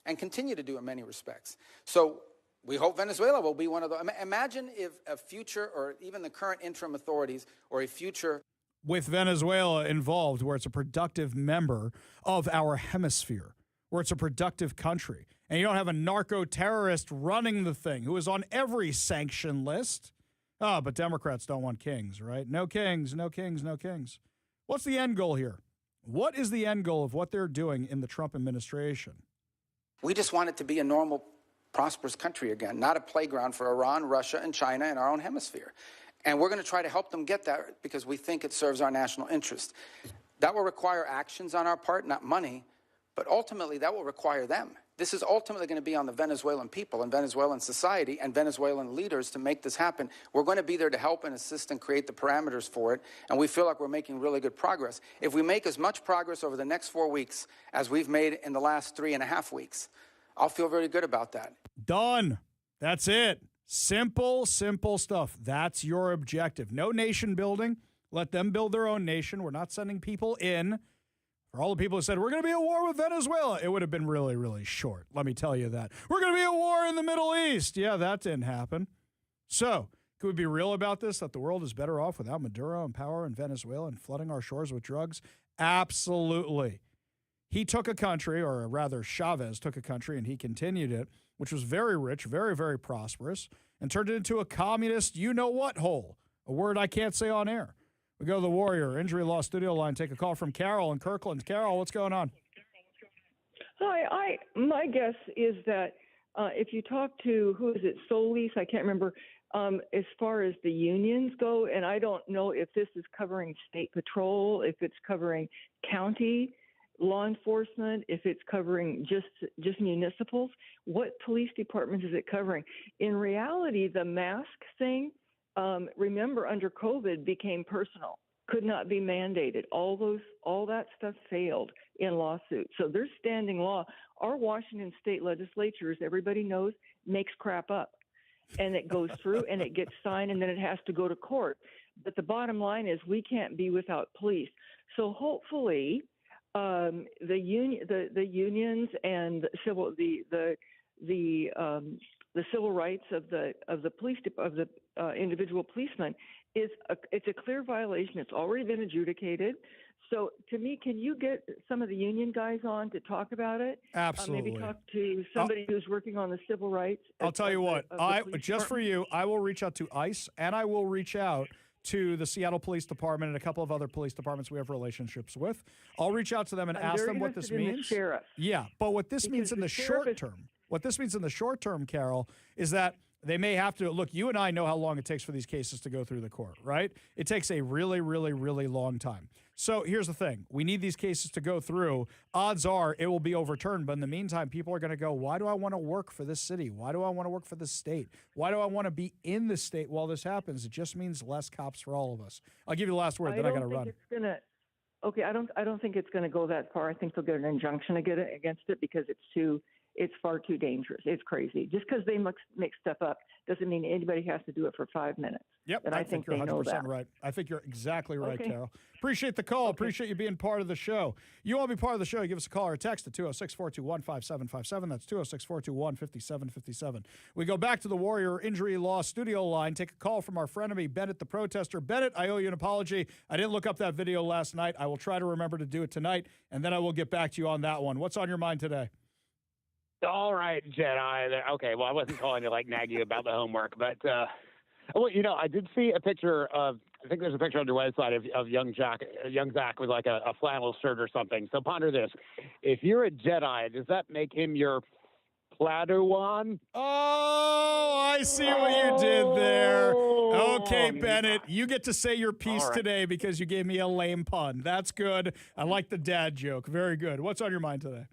and continue to do in many respects. So we hope Venezuela will be one of those. Imagine if a future, or even the current interim authorities, or a future with Venezuela involved, where it's a productive member of our hemisphere, where it's a productive country, and you don't have a narco-terrorist running the thing who is on every sanction list. Oh, but Democrats don't want kings, right? No kings, no kings, no kings. What's the end goal here? What is the end goal of what they're doing in the Trump administration? We just want it to be a normal, prosperous country again, not a playground for Iran, Russia, and China in our own hemisphere. And we're going to try to help them get that because we think it serves our national interest. That will require actions on our part, not money, But ultimately, that will require them. This is ultimately going to be on the Venezuelan people and Venezuelan society and Venezuelan leaders to make this happen. We're going to be there to help and assist and create the parameters for it, and we feel like we're making really good progress. If we make as much progress over the next 4 weeks as we've made in the last 3.5 weeks, I'll feel very good about that. Done. That's it. Simple, simple stuff. That's your objective. No nation building. Let them build their own nation. We're not sending people in. For all the people who said, we're going to be at war with Venezuela, it would have been really, really short. Let me tell you that. We're going to be at war in the Middle East. Yeah, that didn't happen. So, could we be real about this, that the world is better off without Maduro in power in Venezuela and flooding our shores with drugs? Absolutely. He took a country, or rather Chavez took a country, and he continued it, which was very rich, very, very prosperous, and turned it into a communist you-know-what hole, a word I can't say on air. We go to the Warrior Injury Law Studio line. Take a call from Carol in Kirkland. Carol, what's going on? Hi. My guess is that if you talk to, who is it, Solis, I can't remember, as far as the unions go, and I don't know if this is covering state patrol, if it's covering county law enforcement, if it's covering just municipals, what police departments is it covering? In reality, the mask thing, remember, under COVID became personal, could not be mandated. All that stuff failed in lawsuits. So there's standing law. Our Washington state legislature, as everybody knows, makes crap up, and it goes through and it gets signed, and then it has to go to court. But the bottom line is we can't be without police. So hopefully, the unions and the civil rights of the police of the individual policeman it's a clear violation. It's already been adjudicated. So to me, can you get some of the union guys on to talk about it? Absolutely. Maybe talk to somebody who's working on the civil rights. I'll tell you what, just for you, I will reach out to ICE, and I will reach out to the Seattle Police Department and a couple of other police departments we have relationships with. I'll reach out to them and ask them what this means. Yeah, but what this means in the short term, Carol, is that they may have to, look, you and I know how long it takes for these cases to go through the court, right? It takes a really, really, really long time. So here's the thing. We need these cases to go through. Odds are it will be overturned. But in the meantime, people are going to go, why do I want to work for this city? Why do I want to work for this state? Why do I want to be in the state while this happens? It just means less cops for all of us. I'll give you the last word, then I got to run. Okay, I don't think it's going to go that far. I think they'll get an injunction against it because it's far too dangerous. It's crazy. Just because they make stuff up doesn't mean anybody has to do it for 5 minutes. Yep, and I think you're 100% right. I think you're exactly right, Okay. Carol. Appreciate the call. Appreciate you being part of the show. You want to be part of the show, give us a call or a text at 206-421-5757. That's 206-421-5757. We go back to the Warrior Injury Law Studio line. Take a call from our frenemy, Bennett the protester. Bennett, I owe you an apology. I didn't look up that video last night. I will try to remember to do it tonight, and then I will get back to you on that one. What's on your mind today? All right, Jedi. Okay, well, I wasn't calling to nag you about the homework, but I did see a picture of. I think there's a picture on your website of young Zach with a flannel shirt or something. So ponder this: if you're a Jedi, does that make him your Padawan? Oh, I see what you did there. Okay, Bennett, you get to say your piece today because you gave me a lame pun. That's good. I like the dad joke. Very good. What's on your mind today?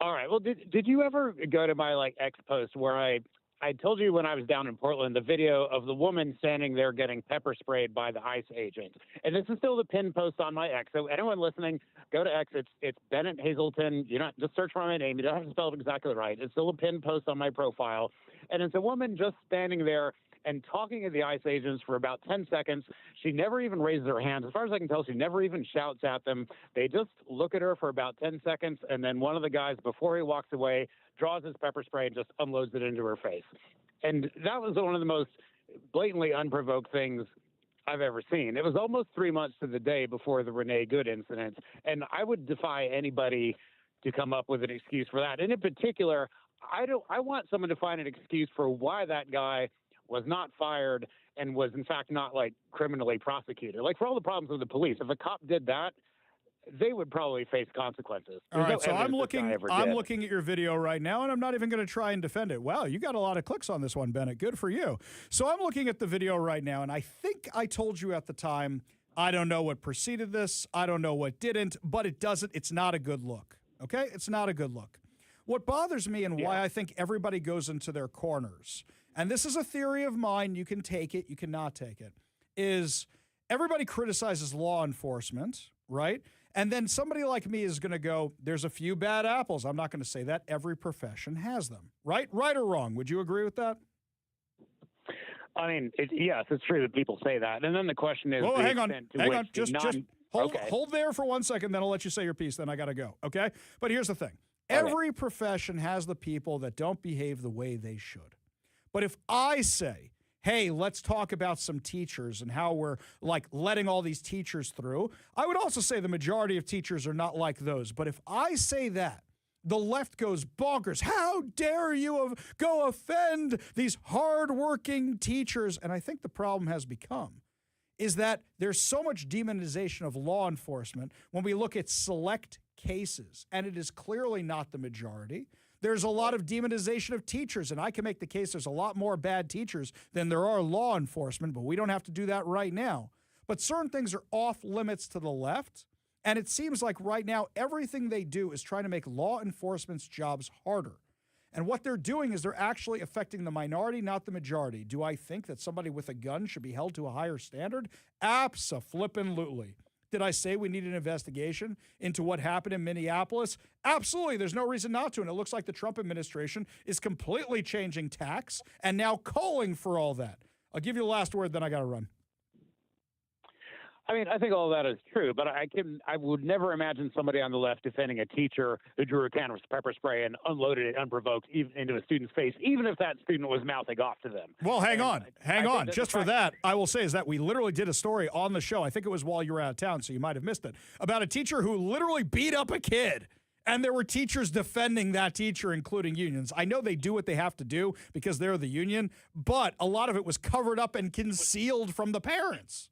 All right. Well, did you ever go to my X post where I told you when I was down in Portland the video of the woman standing there getting pepper sprayed by the ICE agent? And this is still the pinned post on my X. So anyone listening, go to X. It's Bennett Hazelton. You're not just search for my name. You don't have to spell it exactly right. It's still a pinned post on my profile, and it's a woman just standing there and talking to the ICE agents for about 10 seconds. She never even raises her hands. As far as I can tell, she never even shouts at them. They just look at her for about 10 seconds, and then one of the guys, before he walks away, draws his pepper spray and just unloads it into her face. And that was one of the most blatantly unprovoked things I've ever seen. It was almost 3 months to the day before the Renee Good incident, and I would defy anybody to come up with an excuse for that. And in particular, I want someone to find an excuse for why that guy was not fired and was, in fact, not, criminally prosecuted. For all the problems with the police, if a cop did that, they would probably face consequences. All right, so I'm looking at your video right now, and I'm not even going to try and defend it. Wow, you got a lot of clicks on this one, Bennett. Good for you. So I'm looking at the video right now, and I think I told you at the time, I don't know what preceded this, I don't know what didn't, but it's not a good look. okay? It's not a good look. What bothers me and why I think everybody goes into their corners, and this is a theory of mine, you can take it, you cannot take it, is everybody criticizes law enforcement, right? And then somebody like me is going to go, there's a few bad apples. I'm not going to say that. Every profession has them, right? Right or wrong? Would you agree with that? I mean, yes, it's true that people say that. And then the question is, hang on. Just hold there for 1 second, then I'll let you say your piece, then I got to go, okay? But here's the thing. Every profession has the people that don't behave the way they should. But if I say, hey, let's talk about some teachers and how we're like letting all these teachers through, I would also say the majority of teachers are not like those. But if I say that, the left goes bonkers. How dare you go offend these hardworking teachers? And I think the problem has become is that there's so much demonization of law enforcement when we look at select cases, and it is clearly not the majority. There's a lot of demonization of teachers, and I can make the case there's a lot more bad teachers than there are law enforcement, but we don't have to do that right now. But certain things are off limits to the left, and it seems like right now everything they do is trying to make law enforcement's jobs harder. And what they're doing is they're actually affecting the minority, not the majority. Do I think that somebody with a gun should be held to a higher standard? Abso-flippin-lutely. Did I say we need an investigation into what happened in Minneapolis? Absolutely. There's no reason not to. And it looks like the Trump administration is completely changing tacks and now calling for all that. I'll give you the last word, then I got to run. I mean, I think all that is true, but I would never imagine somebody on the left defending a teacher who drew a can of pepper spray and unloaded it unprovoked even into a student's face, even if that student was mouthing off to them. Well, hang on. Just for that, I will say is that we literally did a story on the show. I think it was while you were out of town, so you might have missed it, about a teacher who literally beat up a kid. And there were teachers defending that teacher, including unions. I know they do what they have to do because they're the union, but a lot of it was covered up and concealed from the parents.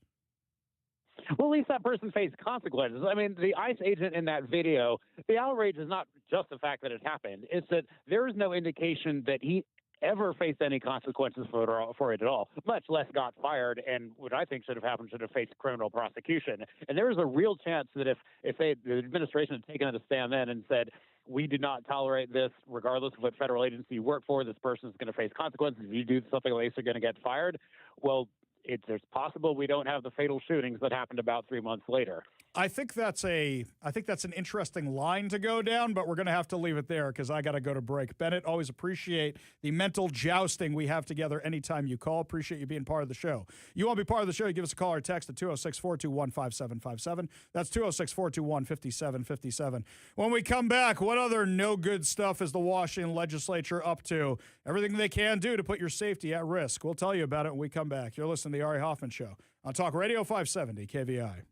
Well, at least that person faced consequences. I mean, the ICE agent in that video, the outrage is not just the fact that it happened. It's that there is no indication that he ever faced any consequences for it at all, much less got fired, and what I think should have happened should have faced criminal prosecution. And there is a real chance that if the administration had taken a stand then and said, we do not tolerate this, regardless of what federal agency you work for, this person is going to face consequences. If you do something like this, you're going to get fired. Well, it's possible we don't have the fatal shootings that happened about 3 months later. I think that's an interesting line to go down, but we're going to have to leave it there because I got to go to break. Bennett, always appreciate the mental jousting we have together anytime you call. Appreciate you being part of the show. You want to be part of the show, you give us a call or text at 206-421-5757. That's 206-421-5757. When we come back, what other no good stuff is the Washington legislature up to? Everything they can do to put your safety at risk. We'll tell you about it when we come back. You're listening to the Ari Hoffman Show on Talk Radio 570 KVI.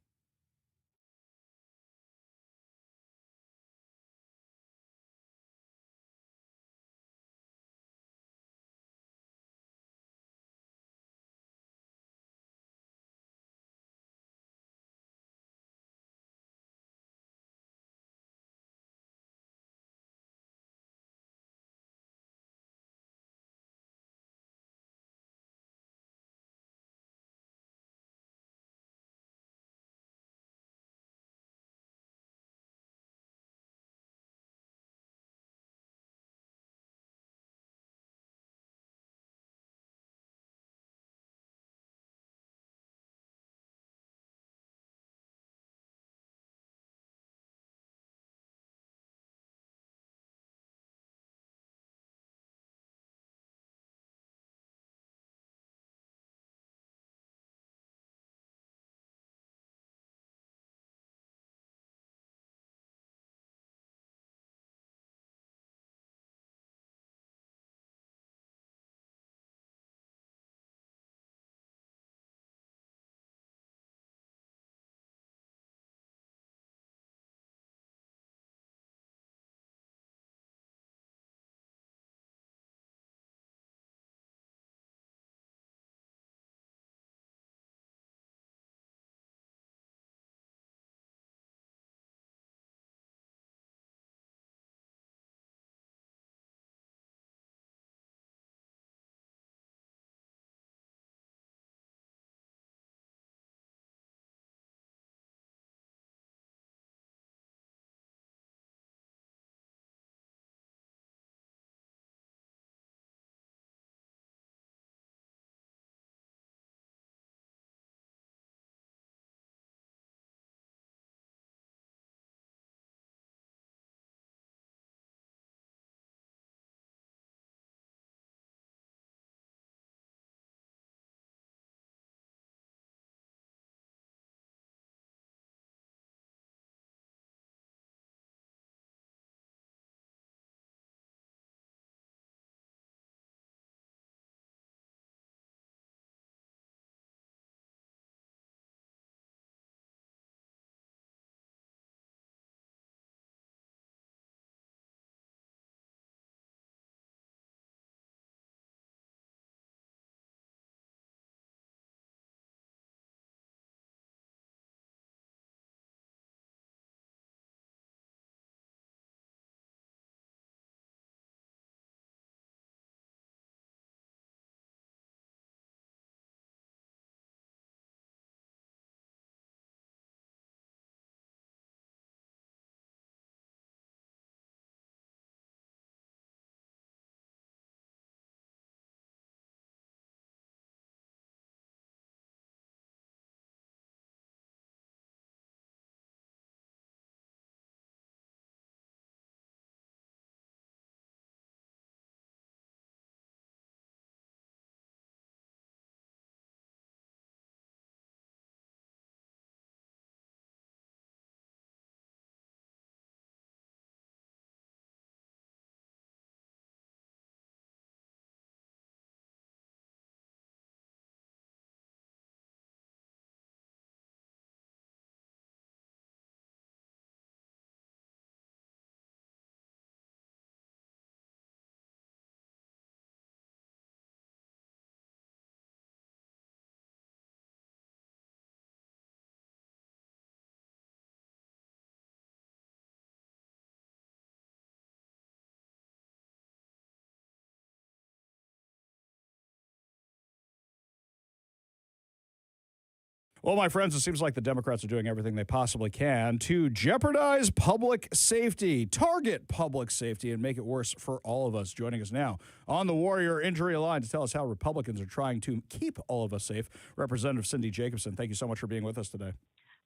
Well, my friends, it seems like the Democrats are doing everything they possibly can to jeopardize public safety, target public safety, and make it worse for all of us. Joining us now on the Warrior Injury Line to tell us how Republicans are trying to keep all of us safe, Representative Cindy Jacobson. Thank you so much for being with us today.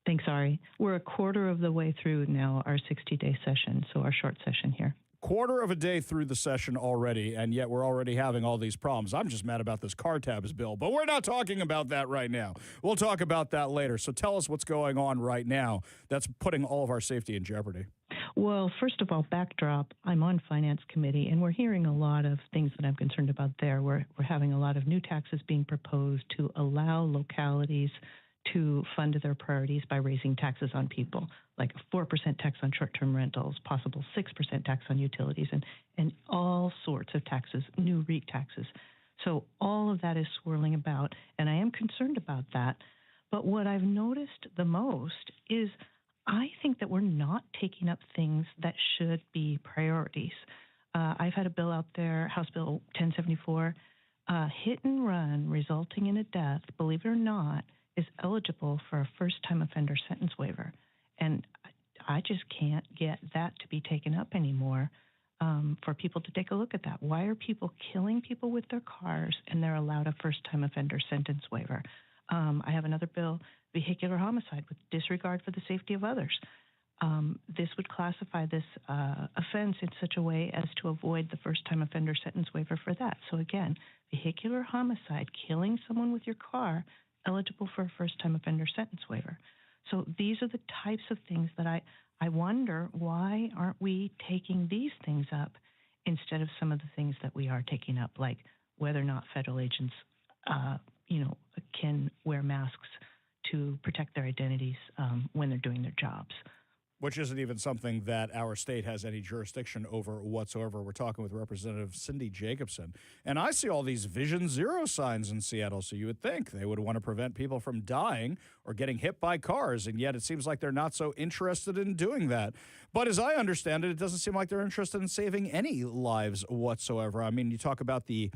Thanks, Ari. We're a quarter of the way through now our 60-day session, so our short session here. Quarter of a day through the session already, and yet we're already having all these problems. I'm just mad about this car tabs bill, but we're not talking about that right now. We'll talk about that later. So tell us what's going on right now that's putting all of our safety in jeopardy. Well, first of all, backdrop, I'm on Finance Committee, and we're hearing a lot of things that I'm concerned about there. We're having a lot of new taxes being proposed to allow localities to fund their priorities by raising taxes on people, like a 4% tax on short-term rentals, possible 6% tax on utilities, and all sorts of taxes, new REIT taxes. So all of that is swirling about, and I am concerned about that. But what I've noticed the most is I think that we're not taking up things that should be priorities. I've had a bill out there, House Bill 1074, hit and run resulting in a death, believe it or not, is eligible for a first-time offender sentence waiver. And I just can't get that to be taken up anymore for people to take a look at that. Why are people killing people with their cars and they're allowed a first-time offender sentence waiver? I have another bill, vehicular homicide with disregard for the safety of others. This would classify this offense in such a way as to avoid the first-time offender sentence waiver for that. So again, vehicular homicide, killing someone with your car, eligible for a first-time offender sentence waiver. So these are the types of things that I wonder, why aren't we taking these things up instead of some of the things that we are taking up, like whether or not federal agents, can wear masks to protect their identities when they're doing their jobs. Which isn't even something that our state has any jurisdiction over whatsoever. We're talking with Representative Cindy Jacobson. And I see all these Vision Zero signs in Seattle, so you would think they would want to prevent people from dying or getting hit by cars, and yet it seems like they're not so interested in doing that. But as I understand it, it doesn't seem like they're interested in saving any lives whatsoever. I mean, you talk about the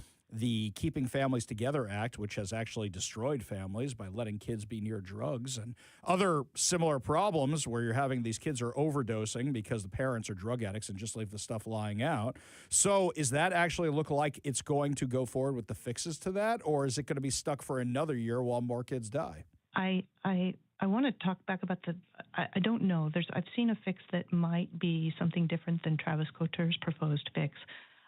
Keeping Families Together Act, which has actually destroyed families by letting kids be near drugs and other similar problems where you're having these kids are overdosing because the parents are drug addicts and just leave the stuff lying out. So is that actually look like it's going to go forward with the fixes to that, or is it going to be stuck for another year while more kids die? I want to talk back about I don't know. I've seen a fix that might be something different than Travis Couture's proposed fix.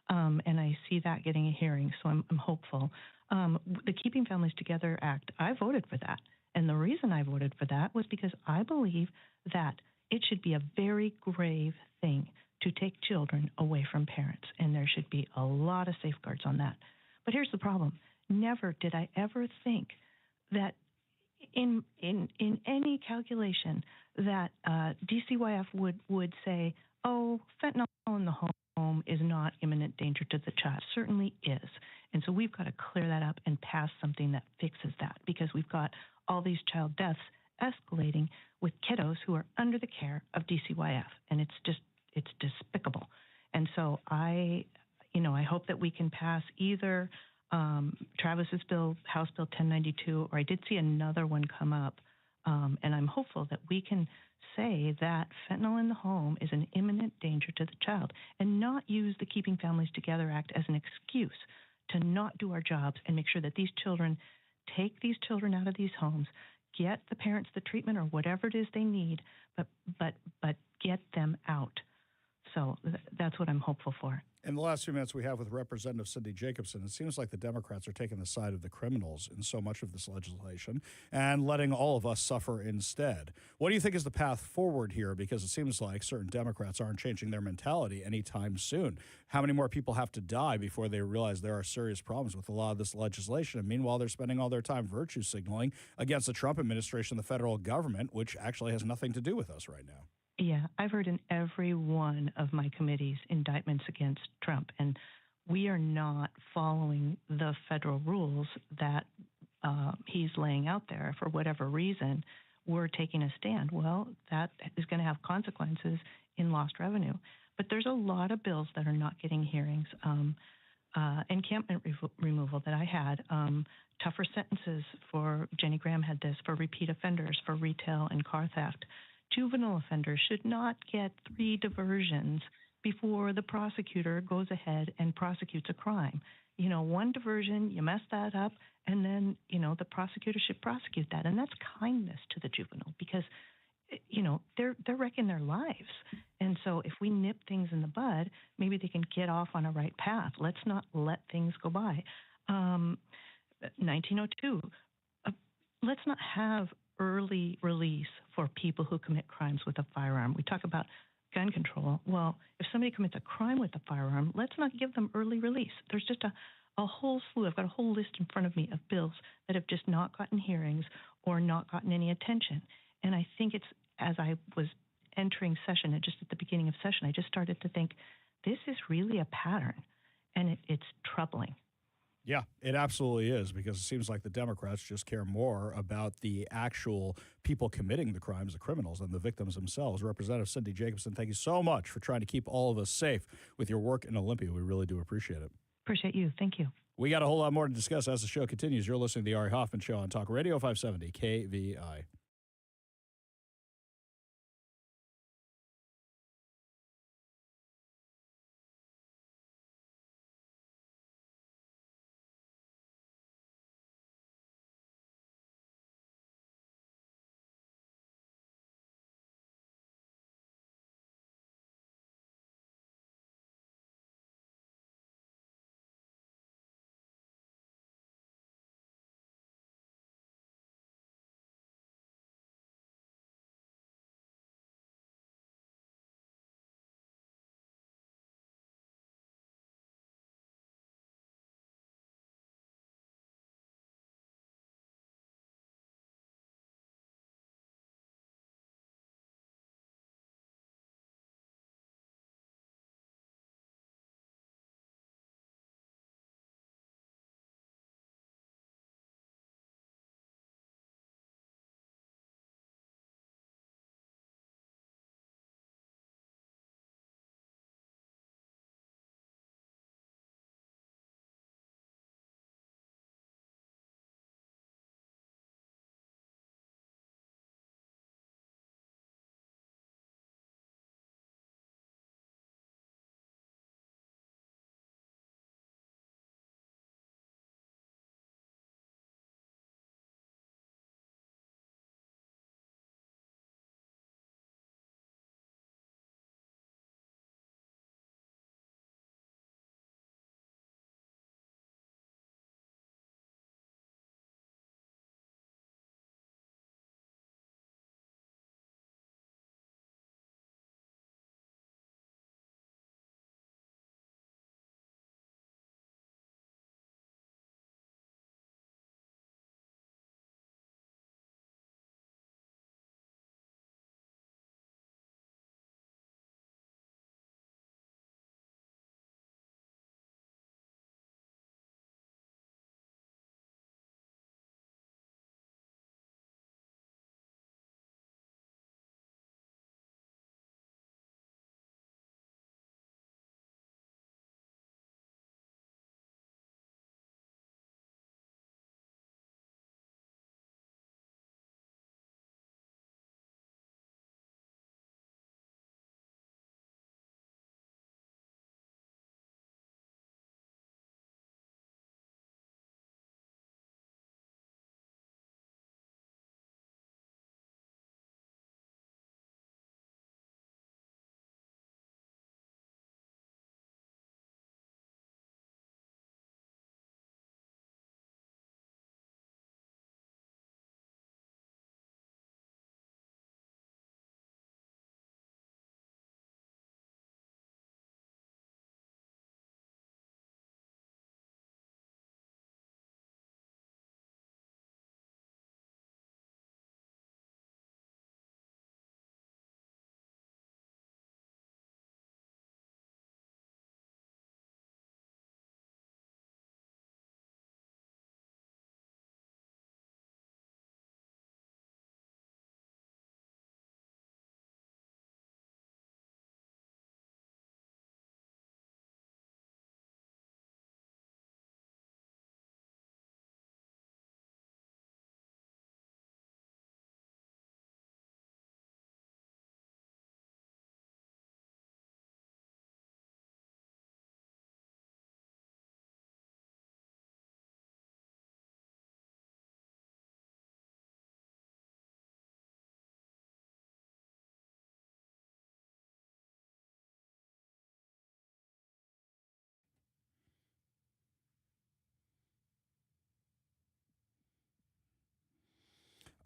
And I see that getting a hearing, so I'm hopeful. The Keeping Families Together Act, I voted for that. And the reason I voted for that was because I believe that it should be a very grave thing to take children away from parents, and there should be a lot of safeguards on that. But here's the problem. Never did I ever think that in any calculation that DCYF would say, oh, fentanyl in the home is not imminent danger to the child. Certainly is. And so we've got to clear that up and pass something that fixes that, because we've got all these child deaths escalating with kiddos who are under the care of DCYF. And it's despicable. And so I hope that we can pass either Travis's bill, House Bill 1092, or I did see another one come up. And I'm hopeful that we can say that fentanyl in the home is an imminent danger to the child and not use the Keeping Families Together Act as an excuse to not do our jobs and make sure that these children take these children out of these homes, get the parents the treatment or whatever it is they need, but get them out. So that's what I'm hopeful for. In the last few minutes we have with Representative Cindy Jacobson, it seems like the Democrats are taking the side of the criminals in so much of this legislation and letting all of us suffer instead. What do you think is the path forward here? Because it seems like certain Democrats aren't changing their mentality anytime soon. How many more people have to die before they realize there are serious problems with a lot of this legislation? And meanwhile, they're spending all their time virtue signaling against the Trump administration, the federal government, which actually has nothing to do with us right now. Yeah, I've heard in every one of my committees indictments against Trump, and we are not following the federal rules that he's laying out there. For whatever reason, we're taking a stand. Well, that is going to have consequences in lost revenue. But there's a lot of bills that are not getting hearings. encampment removal that I had, tougher sentences for, Jenny Graham had this, for repeat offenders, for retail and car theft. Juvenile offenders should not get 3 diversions before the prosecutor goes ahead and prosecutes a crime. You know, 1 diversion, you mess that up, and then, you know, the prosecutor should prosecute that. And that's kindness to the juvenile because, you know, they're wrecking their lives. And so if we nip things in the bud, maybe they can get off on a right path. Let's not let things go by. 1902, let's not have early release for people who commit crimes with a firearm. We talk about gun control. Well, if somebody commits a crime with a firearm, let's not give them early release. There's just a whole slew. I've got a whole list in front of me of bills that have just not gotten hearings or not gotten any attention. And I think it's, as I was entering session, and just at the beginning of session, I just started to think, this is really a pattern, and it's troubling. Yeah, it absolutely is, because it seems like the Democrats just care more about the actual people committing the crimes, the criminals, than the victims themselves. Representative Cindy Jacobson, thank you so much for trying to keep all of us safe with your work in Olympia. We really do appreciate it. Appreciate you. Thank you. We got a whole lot more to discuss as the show continues. You're listening to the Ari Hoffman Show on Talk Radio 570 KVI.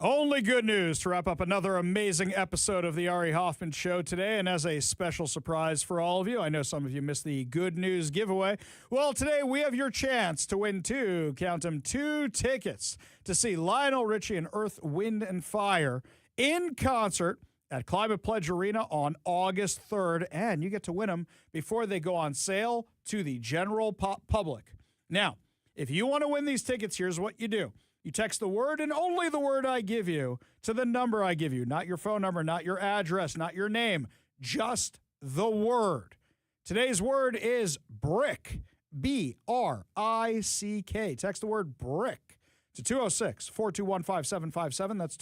Only good news to wrap up another amazing episode of the Ari Hoffman Show today. And as a special surprise for all of you, I know some of you missed the good news giveaway. Well, today we have your chance to win two tickets to see Lionel Richie and Earth, Wind, and Fire in concert at Climate Pledge Arena on August 3rd. And you get to win them before they go on sale to the general public. Now, if you want to win these tickets, here's what you do. You text the word and only the word I give you to the number I give you, not your phone number, not your address, not your name, just the word. Today's word is brick, B-R-I-C-K. Text the word brick to 206-421-5757. That's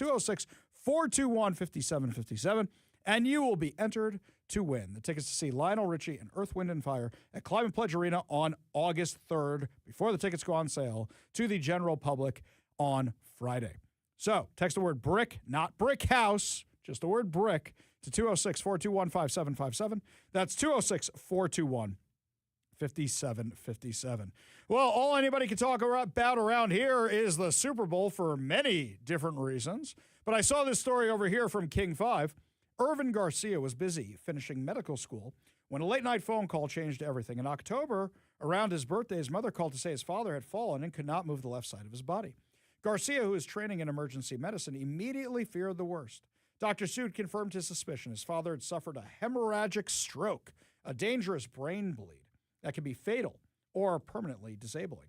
206-421-5757, and you will be entered to win the tickets to see Lionel Richie and Earth, Wind, and Fire at Climate Pledge Arena on August 3rd, before the tickets go on sale to the general public on Friday. So text the word brick, not brick house, just the word brick, to 206-421-5757. That's 206-421-5757. Well, all anybody can talk about around here is the Super Bowl for many different reasons. But I saw this story over here from King 5. Irvin Garcia was busy finishing medical school when a late-night phone call changed everything. In October, around his birthday, his mother called to say his father had fallen and could not move the left side of his body. Garcia, who is training in emergency medicine, immediately feared the worst. Dr. Sood confirmed his suspicion. His father had suffered a hemorrhagic stroke, a dangerous brain bleed that can be fatal or permanently disabling.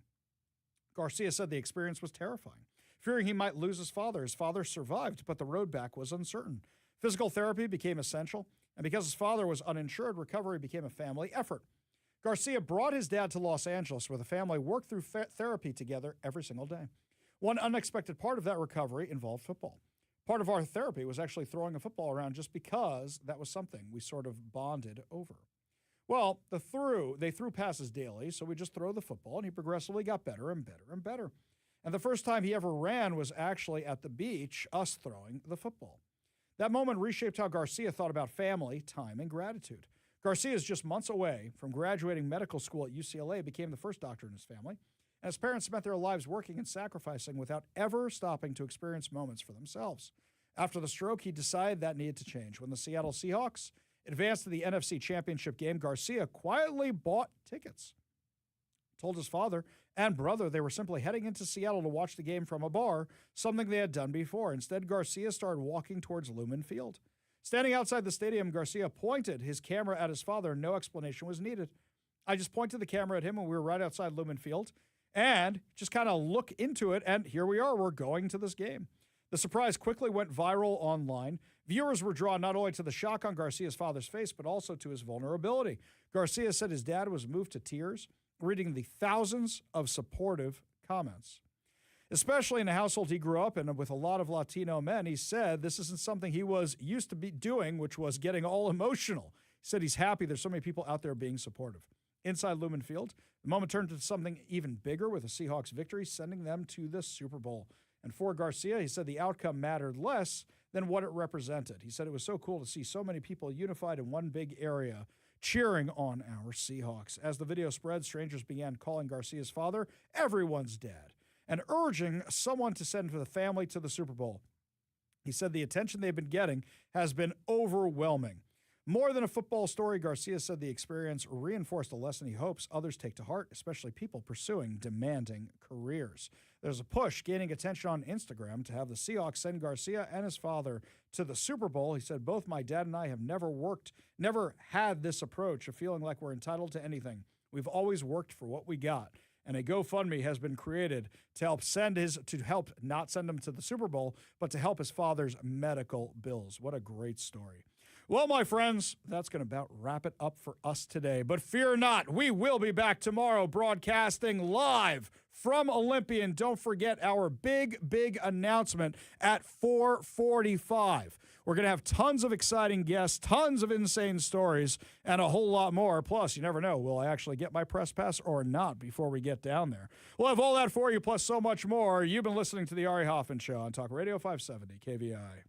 Garcia said the experience was terrifying. Fearing he might lose his father survived, but the road back was uncertain. Physical therapy became essential, and because his father was uninsured, recovery became a family effort. Garcia brought his dad to Los Angeles, where the family worked through therapy together every single day. One unexpected part of that recovery involved football. Part of our therapy was actually throwing a football around just because that was something we sort of bonded over. Well, they threw passes daily, so we just throw the football, and he progressively got better and better and better. And the first time he ever ran was actually at the beach, us throwing the football. That moment reshaped how Garcia thought about family, time, and gratitude. Garcia is just months away from graduating medical school at UCLA, became the first doctor in his family, and his parents spent their lives working and sacrificing without ever stopping to experience moments for themselves. After the stroke, he decided that needed to change. When the Seattle Seahawks advanced to the NFC Championship game, Garcia quietly bought tickets. Told his father and brother they were simply heading into Seattle to watch the game from a bar, something they had done before. Instead, Garcia started walking towards Lumen Field. Standing outside the stadium, Garcia pointed his camera at his father. No explanation was needed. I just pointed the camera at him when we were right outside Lumen Field and just kind of look into it, and here we are. We're going to this game. The surprise quickly went viral online. Viewers were drawn not only to the shock on Garcia's father's face, but also to his vulnerability. Garcia said his dad was moved to tears, reading the thousands of supportive comments. Especially in a household he grew up in with a lot of Latino men, he said this isn't something he was used to be doing, which was getting all emotional. He said he's happy there's so many people out there being supportive. Inside Lumen Field, the moment turned into something even bigger with the Seahawks victory, sending them to the Super Bowl. And for Garcia, he said the outcome mattered less than what it represented. He said it was so cool to see so many people unified in one big area, cheering on our Seahawks. As the video spread, strangers began calling Garcia's father everyone's dad and urging someone to send the family to the Super Bowl. He said the attention they've been getting has been overwhelming. More than a football story, Garcia said the experience reinforced a lesson he hopes others take to heart, especially people pursuing demanding careers. There's a push gaining attention on Instagram to have the Seahawks send Garcia and his father to the Super Bowl. He said, both my dad and I have never had this approach of feeling like we're entitled to anything. We've always worked for what we got. And a GoFundMe has been created to help not send him to the Super Bowl, but to help his father's medical bills. What a great story. Well, my friends, that's going to about wrap it up for us today. But fear not, we will be back tomorrow broadcasting live from Olympia. And don't forget our big announcement at 4:45. We're going to have tons of exciting guests, tons of insane stories, and a whole lot more. Plus, you never know, will I actually get my press pass or not before we get down there? We'll have all that for you, plus so much more. You've been listening to The Ari Hoffman Show on Talk Radio 570 KVI.